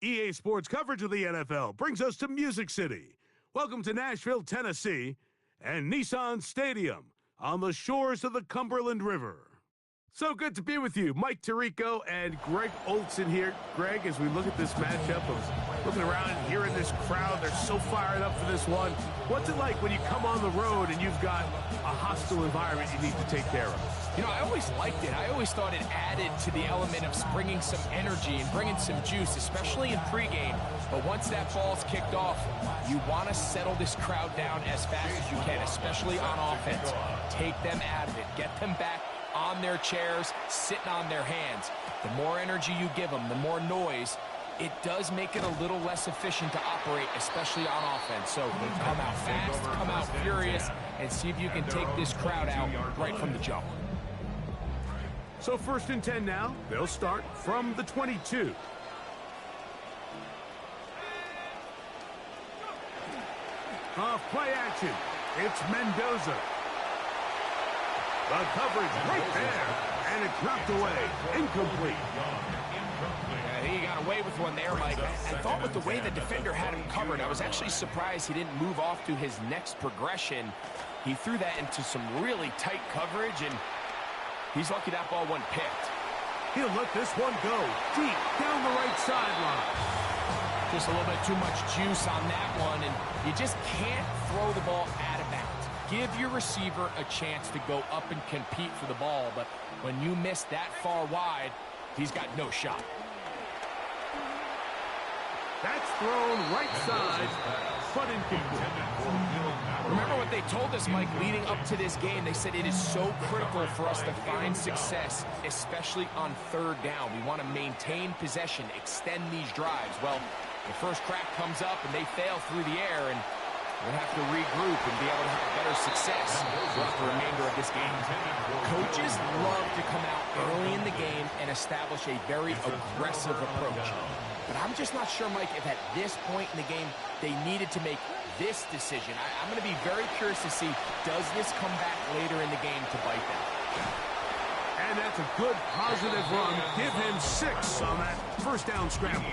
EA Sports coverage of the NFL brings us to Music City. Welcome to Nashville, Tennessee, and Nissan Stadium on the shores of the Cumberland River. So good to be with you. Mike Tirico and Greg Olson here. Greg, as we look at this matchup, of looking around and hearing this crowd, they're so fired up for this one. What's it like when you come on the road and you've got a hostile environment you need to take care of? You know, I always liked it. I always thought it added to the element of bringing some energy and bringing some juice, especially in pregame. But once that ball's kicked off, you want to settle this crowd down as fast as you can, especially on offense. Take them out of it. Get them back on their chairs, sitting on their hands. The more energy you give them, the more noise, it does make it a little less efficient to operate, especially on offense. So come out fast, come out furious, and see if you can take this crowd out right from the jump. So 1st and 10 now. They'll start from the 22. Off play action. It's Mendoza. The coverage right there, and it's knocked away. Incomplete. Yeah, he got away with one there, Mike. I thought with the way the defender had him covered, I was actually surprised he didn't move off to his next progression. He threw that into some really tight coverage, and he's lucky that ball wasn't picked. He'll let this one go deep down the right sideline. Just a little bit too much juice on that one, and you just can't throw the ball out of bounds. Give your receiver a chance to go up and compete for the ball, but when you miss that far wide, he's got no shot. That's thrown right side, but incomplete. Remember what they told us, Mike, leading up to this game. They said it is so critical for us to find success, especially on 3rd down. We want to maintain possession, extend these drives. Well, the first crack comes up, and they fail through the air, and we'll have to regroup and be able to have better success throughout the remainder of this game. Coaches love to come out early in the game and establish a very aggressive approach. But I'm just not sure, Mike, if at this point in the game they needed to make this decision. I'm going to be very curious to see, does this come back later in the game to bite them? And that's a good, positive run. Give him 6 on that 1st down scramble.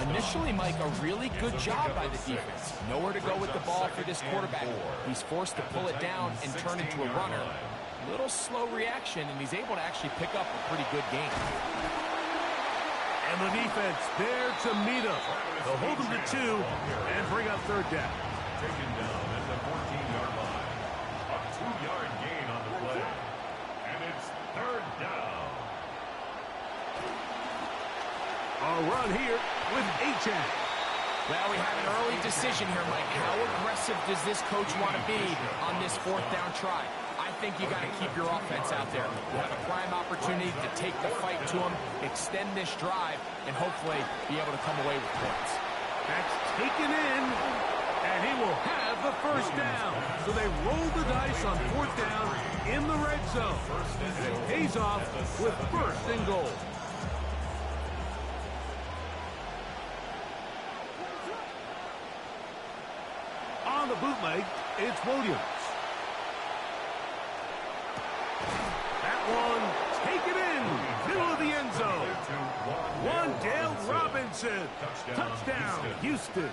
Initially, Mike, a really good job by the defense. Nowhere to go with the ball for this quarterback. He's forced to pull it down and turn into a runner. A little slow reaction, and he's able to actually pick up a pretty good game. And the defense there to meet him. They'll hold him to 2 and bring up 3rd down. Taken down at the 14-yard line. A 2-yard gain on the play. And it's 3rd down. A run here with Achane. Well, we have an early decision here, Mike. How aggressive does this coach want to be on this 4th down try? I think you got to keep your offense out there. You have a prime opportunity to take the fight to them, extend this drive, and hopefully be able to come away with points. That's taken in, and he will have the 1st down. So they roll the dice on 4th down in the red zone. And it pays off with 1st and goal. On the bootleg, it's Williams. That one, take it in, middle of the end zone. Wan'Dale Robinson, touchdown, Houston.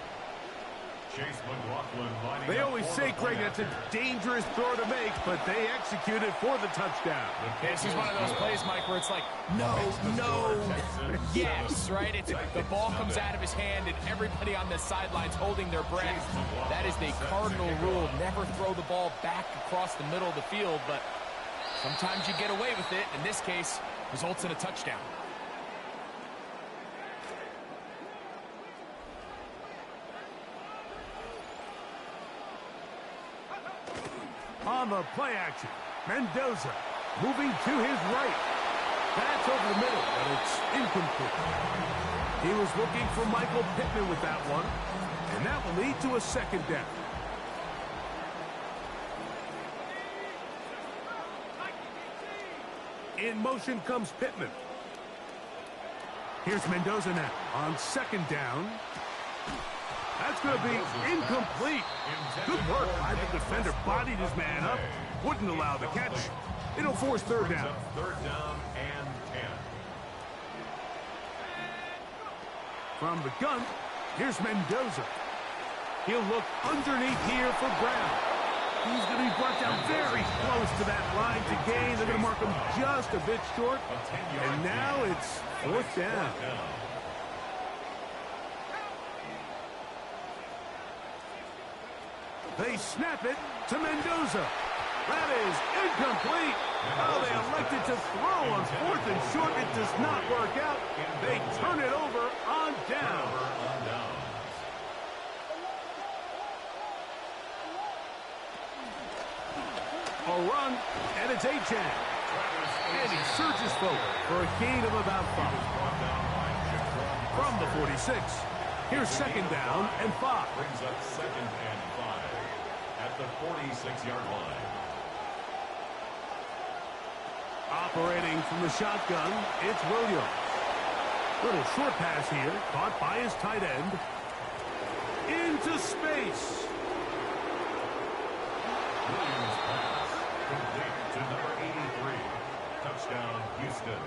They always say, Greg, that's a dangerous throw to make, but they executed for the touchdown. This is one of those plays, Mike, where it's like, no, yes, right? The ball comes out of his hand, and everybody on the sidelines holding their breath. That is the cardinal rule. Never throw the ball back across the middle of the field, but sometimes you get away with it. In this case, results in a touchdown. On the play action, Mendoza moving to his right. That's over the middle, but it's incomplete. He was looking for Michael Pittman with that one, and that will lead to a second down. In motion comes Pittman. Here's Mendoza now on second down. That's going to be incomplete. Good work by the defender. Bodied his man up. Wouldn't allow the catch. It'll force third down. Third down and 10. From the gun, here's Mendoza. He'll look underneath here for Brown. He's going to be brought down very close to that line to gain. They're going to mark him just a bit short. And now it's fourth down. They snap it to Mendoza. That is incomplete. Oh, they elected to throw on fourth and short. It does not work out. They turn it over on down. A run, and it's Achane. And he surges forward for a gain of about 5. From the 46, here's second down and 5. Brings up second and 5 at the 46-yard line. Operating from the shotgun, it's Williams. Little short pass here, caught by his tight end. Into space. Williams pass complete to number 83. Touchdown, Houston.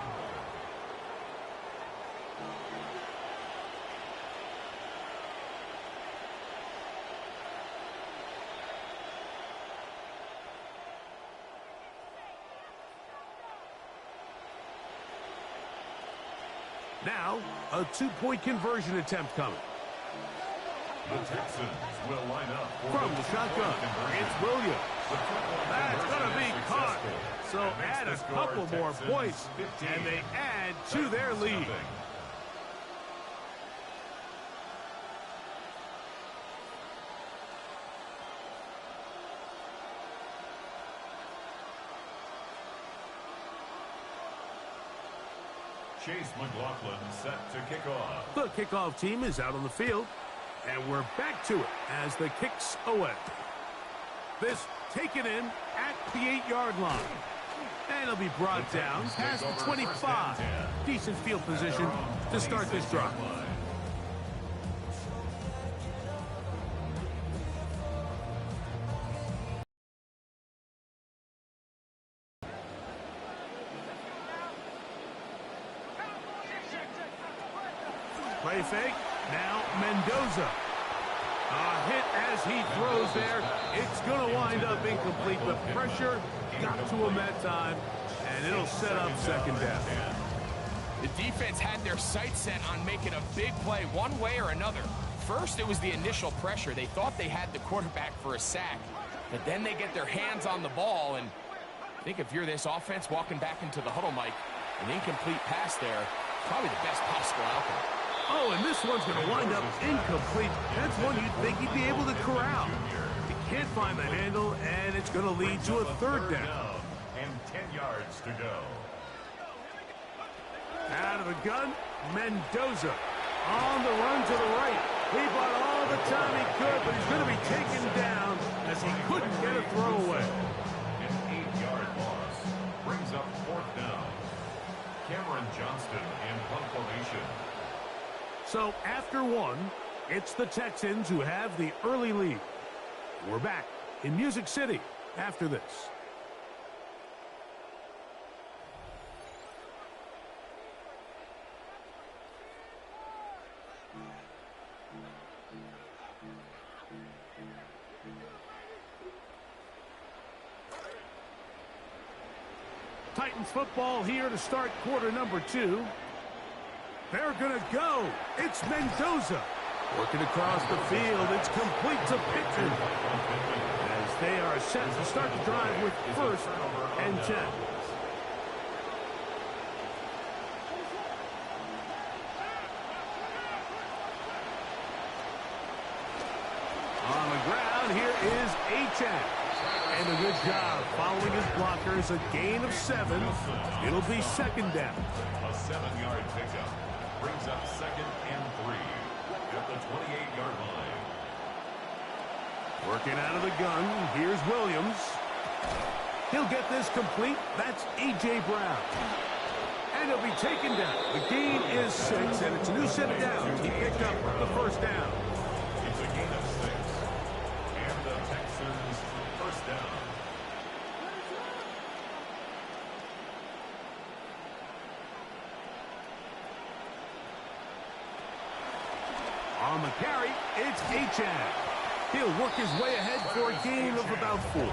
Now, a two-point conversion attempt coming. The Texans will line up From the shotgun, it's Williams. That's going to be caught. So add a couple more points, and they add to their lead. Chase McLaughlin set to kick off. The kickoff team is out on the field, and we're back to it as the kicks away. This taken in at the 8-yard line. And it'll be brought down past the 25. Decent field position to start this drive. Play fake. Now Mendoza. A hit as he throws there. It's going to wind up incomplete. The pressure got to him that time, and it'll set up second down. The defense had their sights set on making a big play one way or another. First, it was the initial pressure. They thought they had the quarterback for a sack, but then they get their hands on the ball, and I think if you're this offense walking back into the huddle, Mike, an incomplete pass there, probably the best possible outcome. Oh, and this one's going to wind up incomplete. That's one you'd think he'd be able to corral. He can't find the handle, and it's going to lead to a third down. And 10 yards to go. Out of the gun, Mendoza on the run to the right. He bought all the time he could, but he's going to be taken down as he couldn't get a throwaway. An 8-yard loss brings up fourth down. Cameron Johnston in punt formation. So after one, it's the Texans who have the early lead. We're back in Music City after this. Titans football here to start quarter number 2. They're going to go. It's Mendoza. Working across the field. It's complete to Pittman. As they are set to start the drive with first and 10. On the ground, here is Achane. And a good job following his blockers. A gain of 7. It'll be second down. A 7-yard pickup brings up 2nd and 3 at the 28-yard line. Working out of the gun. Here's Williams. He'll get this complete. That's A.J. Brown. And he'll be taken down. The gain is 6, and it's a new set of downs. He picked up the first down. It's a gain of 6. And the Texans first down. On the carry, it's Achane. He'll work his way ahead for a gain of about 4.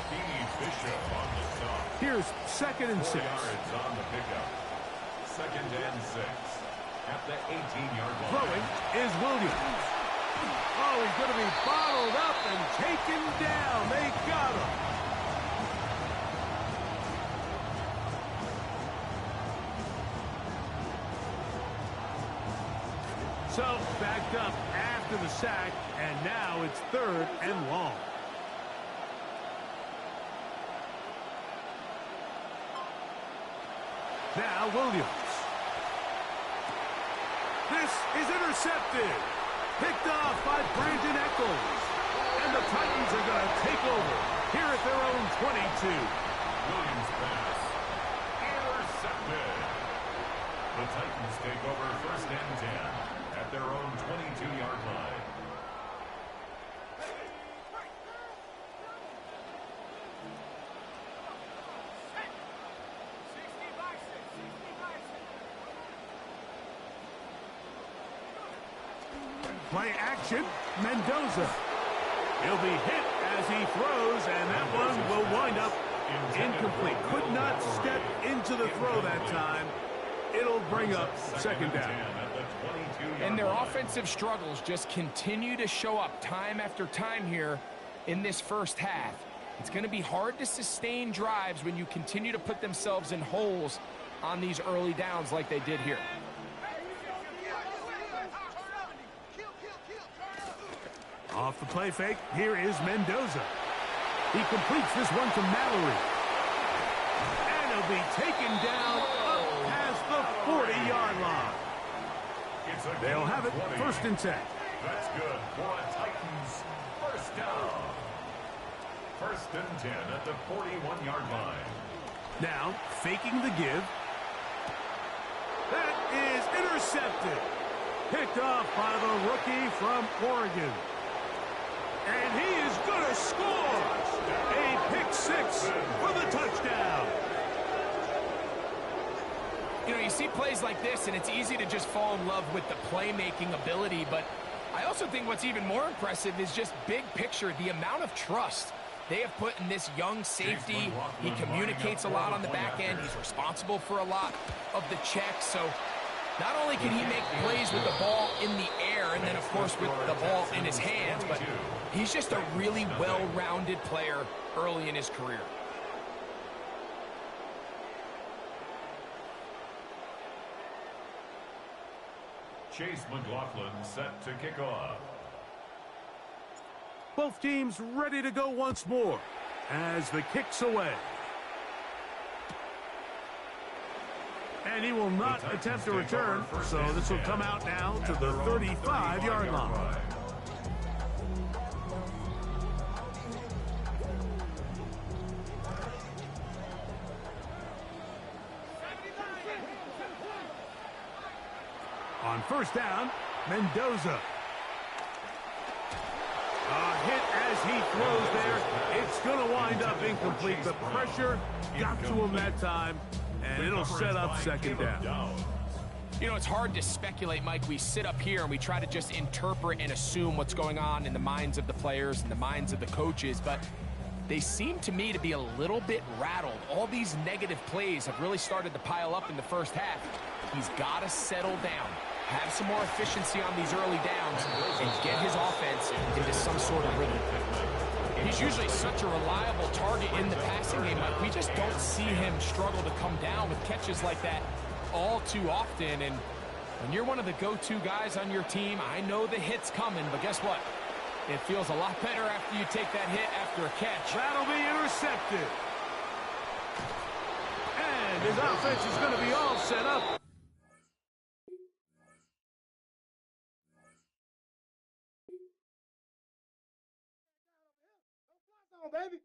Steve Bishop on the stop. Here's 2nd and 6. 4 yards on the pickup. 2nd and 6 at the 18-yard line. Throwing is Williams. Oh, he's going to be bottled up and taken down. They got him. So, backed up after the sack, and now it's 3rd and long. Now Williams. This is intercepted. Picked off by Brandon Echols. And the Titans are going to take over here at their own 22. Williams pass. Intercepted. The Titans take over 1st and 10 at their own 22-yard line. Play action, Mendoza. He'll be hit as he throws, and that one will wind up incomplete. Could not step into the throw that time. It'll bring up 2nd down. And their offensive struggles just continue to show up time after time here in this first half. It's going to be hard to sustain drives when you continue to put themselves in holes on these early downs like they did here. Off the play fake, here is Mendoza. He completes this one to Mallory. And he'll be taken down up past the 40-yard line. They'll have it 1st and 10. That's good for a Titans first down. 1st and 10 at the 41-yard line. Now, faking the give. That is intercepted. Picked off by the rookie from Oregon. And he is going to score. A pick 6 for the touchdown. You know, you see plays like this, and it's easy to just fall in love with the playmaking ability, but I also think what's even more impressive is just big picture, the amount of trust they have put in this young safety. He communicates a lot on the back end. He's responsible for a lot of the checks, so not only can he make plays with the ball in the air and then, of course, with the ball in his hands, but he's just a really well-rounded player early in his career. Chase McLaughlin set to kick off. Both teams ready to go once more as the kick's away. And he will not attempt to return, so this will come out now to the 35-yard line. On 1st down, Mendoza. A hit as he throws there. It's going to wind up incomplete. The pressure got to him that time, and it'll set up 2nd down. You know, it's hard to speculate, Mike. We sit up here and we try to just interpret and assume what's going on in the minds of the players and the minds of the coaches, but they seem to me to be a little bit rattled. All these negative plays have really started to pile up in the first half. He's got to settle down, have some more efficiency on these early downs, and get his offense into some sort of rhythm. He's usually such a reliable target in the passing game, but we just don't see him struggle to come down with catches like that all too often. And when you're one of the go-to guys on your team, I know the hit's coming, but guess what? It feels a lot better after you take that hit after a catch. That'll be intercepted. And his offense is going to be all set up. Baby.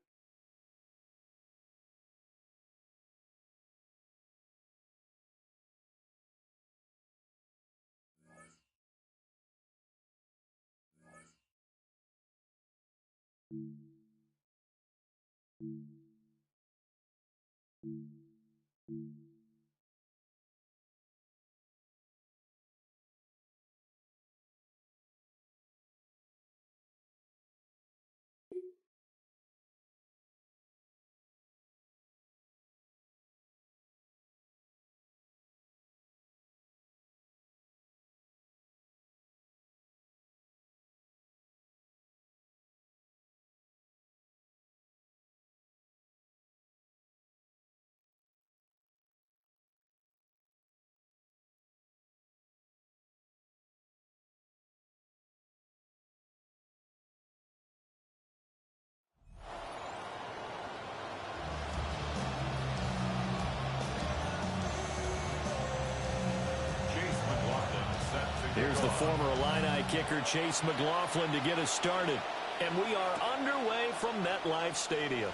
Here's the former Illini kicker, Chase McLaughlin, to get us started. And we are underway from MetLife Stadium.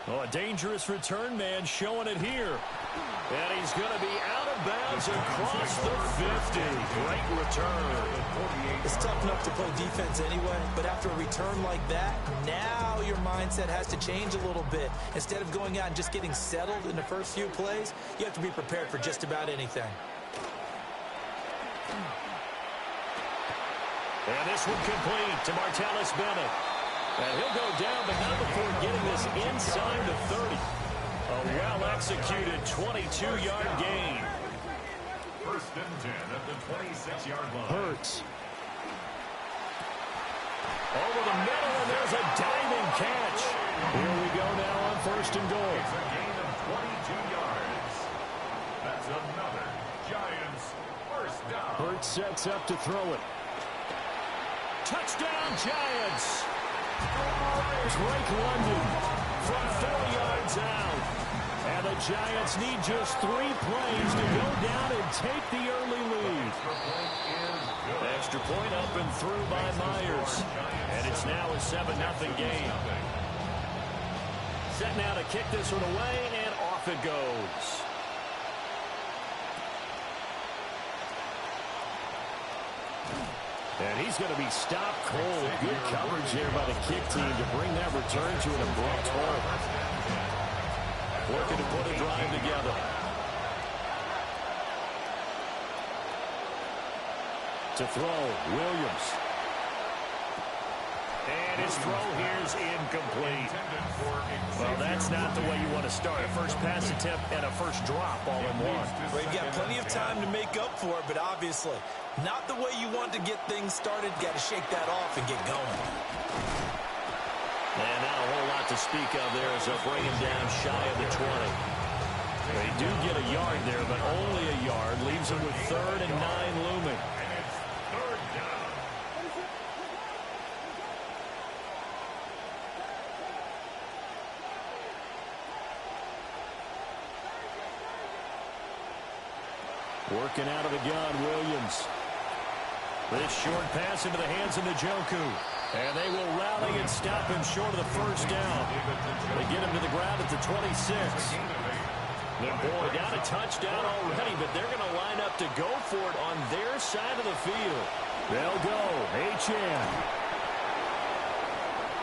Oh, a dangerous return man showing it here. And he's going to be out of bounds across the 50. Great return. It's tough enough to play defense anyway, but after a return like that, now your mindset has to change a little bit. Instead of going out and just getting settled in the first few plays, you have to be prepared for just about anything. And this one complete to Martellus Bennett. And he'll go down, but not before getting this inside the 30. A well-executed 22-yard gain. First and 10 at the 26-yard line. Hurts. Over the middle, and there's a diving catch. Here we go now on first and goal. It's a gain of 22 yards. That's another Giants first down. Hurts sets up to throw it. Touchdown, Giants. Drake London from 4 yards out. And the Giants need just 3 plays to go down and take the early lead. Extra point up and through by Myers. And it's now a 7-0 game. Set now to kick this one away, and off it goes. And he's going to be stopped cold. Good coverage there by the kick team to bring that return to an abrupt halt. Working to put a drive together. To throw, Williams. And his throw here is incomplete. Well, that's not the way you want to start. A first pass attempt and a first drop all in one. Well, you've got plenty of time to make up for it, but obviously not the way you want to get things started. Got to shake that off and get going. And not a whole lot to speak of there as they'll bring him down shy of the 20. They do get a yard there, but only a yard. Leaves him with 3rd and 9 looming. Working out of the gun, Williams. This short pass into the hands of Njoku. And they will rally and stop him short of the first down. They get him to the ground at the 26. The boy down a touchdown already, but they're going to line up to go for it on their side of the field. They'll go. Achane.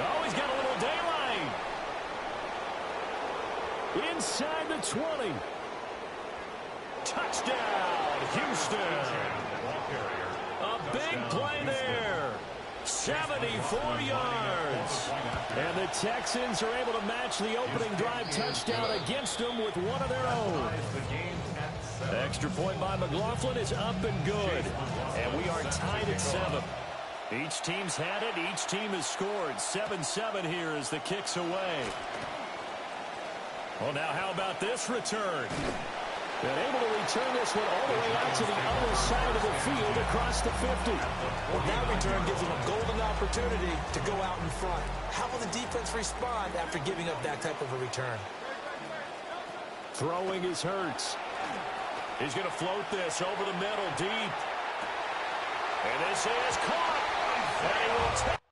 Oh, he's got a little daylight. Inside the 20. Touchdown, Houston. A big play there. 74 yards. And the Texans are able to match the opening drive touchdown against them with one of their own. Extra point by McLaughlin is up and good. And we are tied at 7. Each team's had it. Each team has scored. 7-7 here as the kick's away. Well, now how about this return? And able to return this one all the way out to the other side of the field across the 50. Well, that return gives them a golden opportunity to go out in front. How will the defense respond after giving up that type of a return? Throwing is Hurts. He's going to float this over the middle deep. And this is caught. And he will take.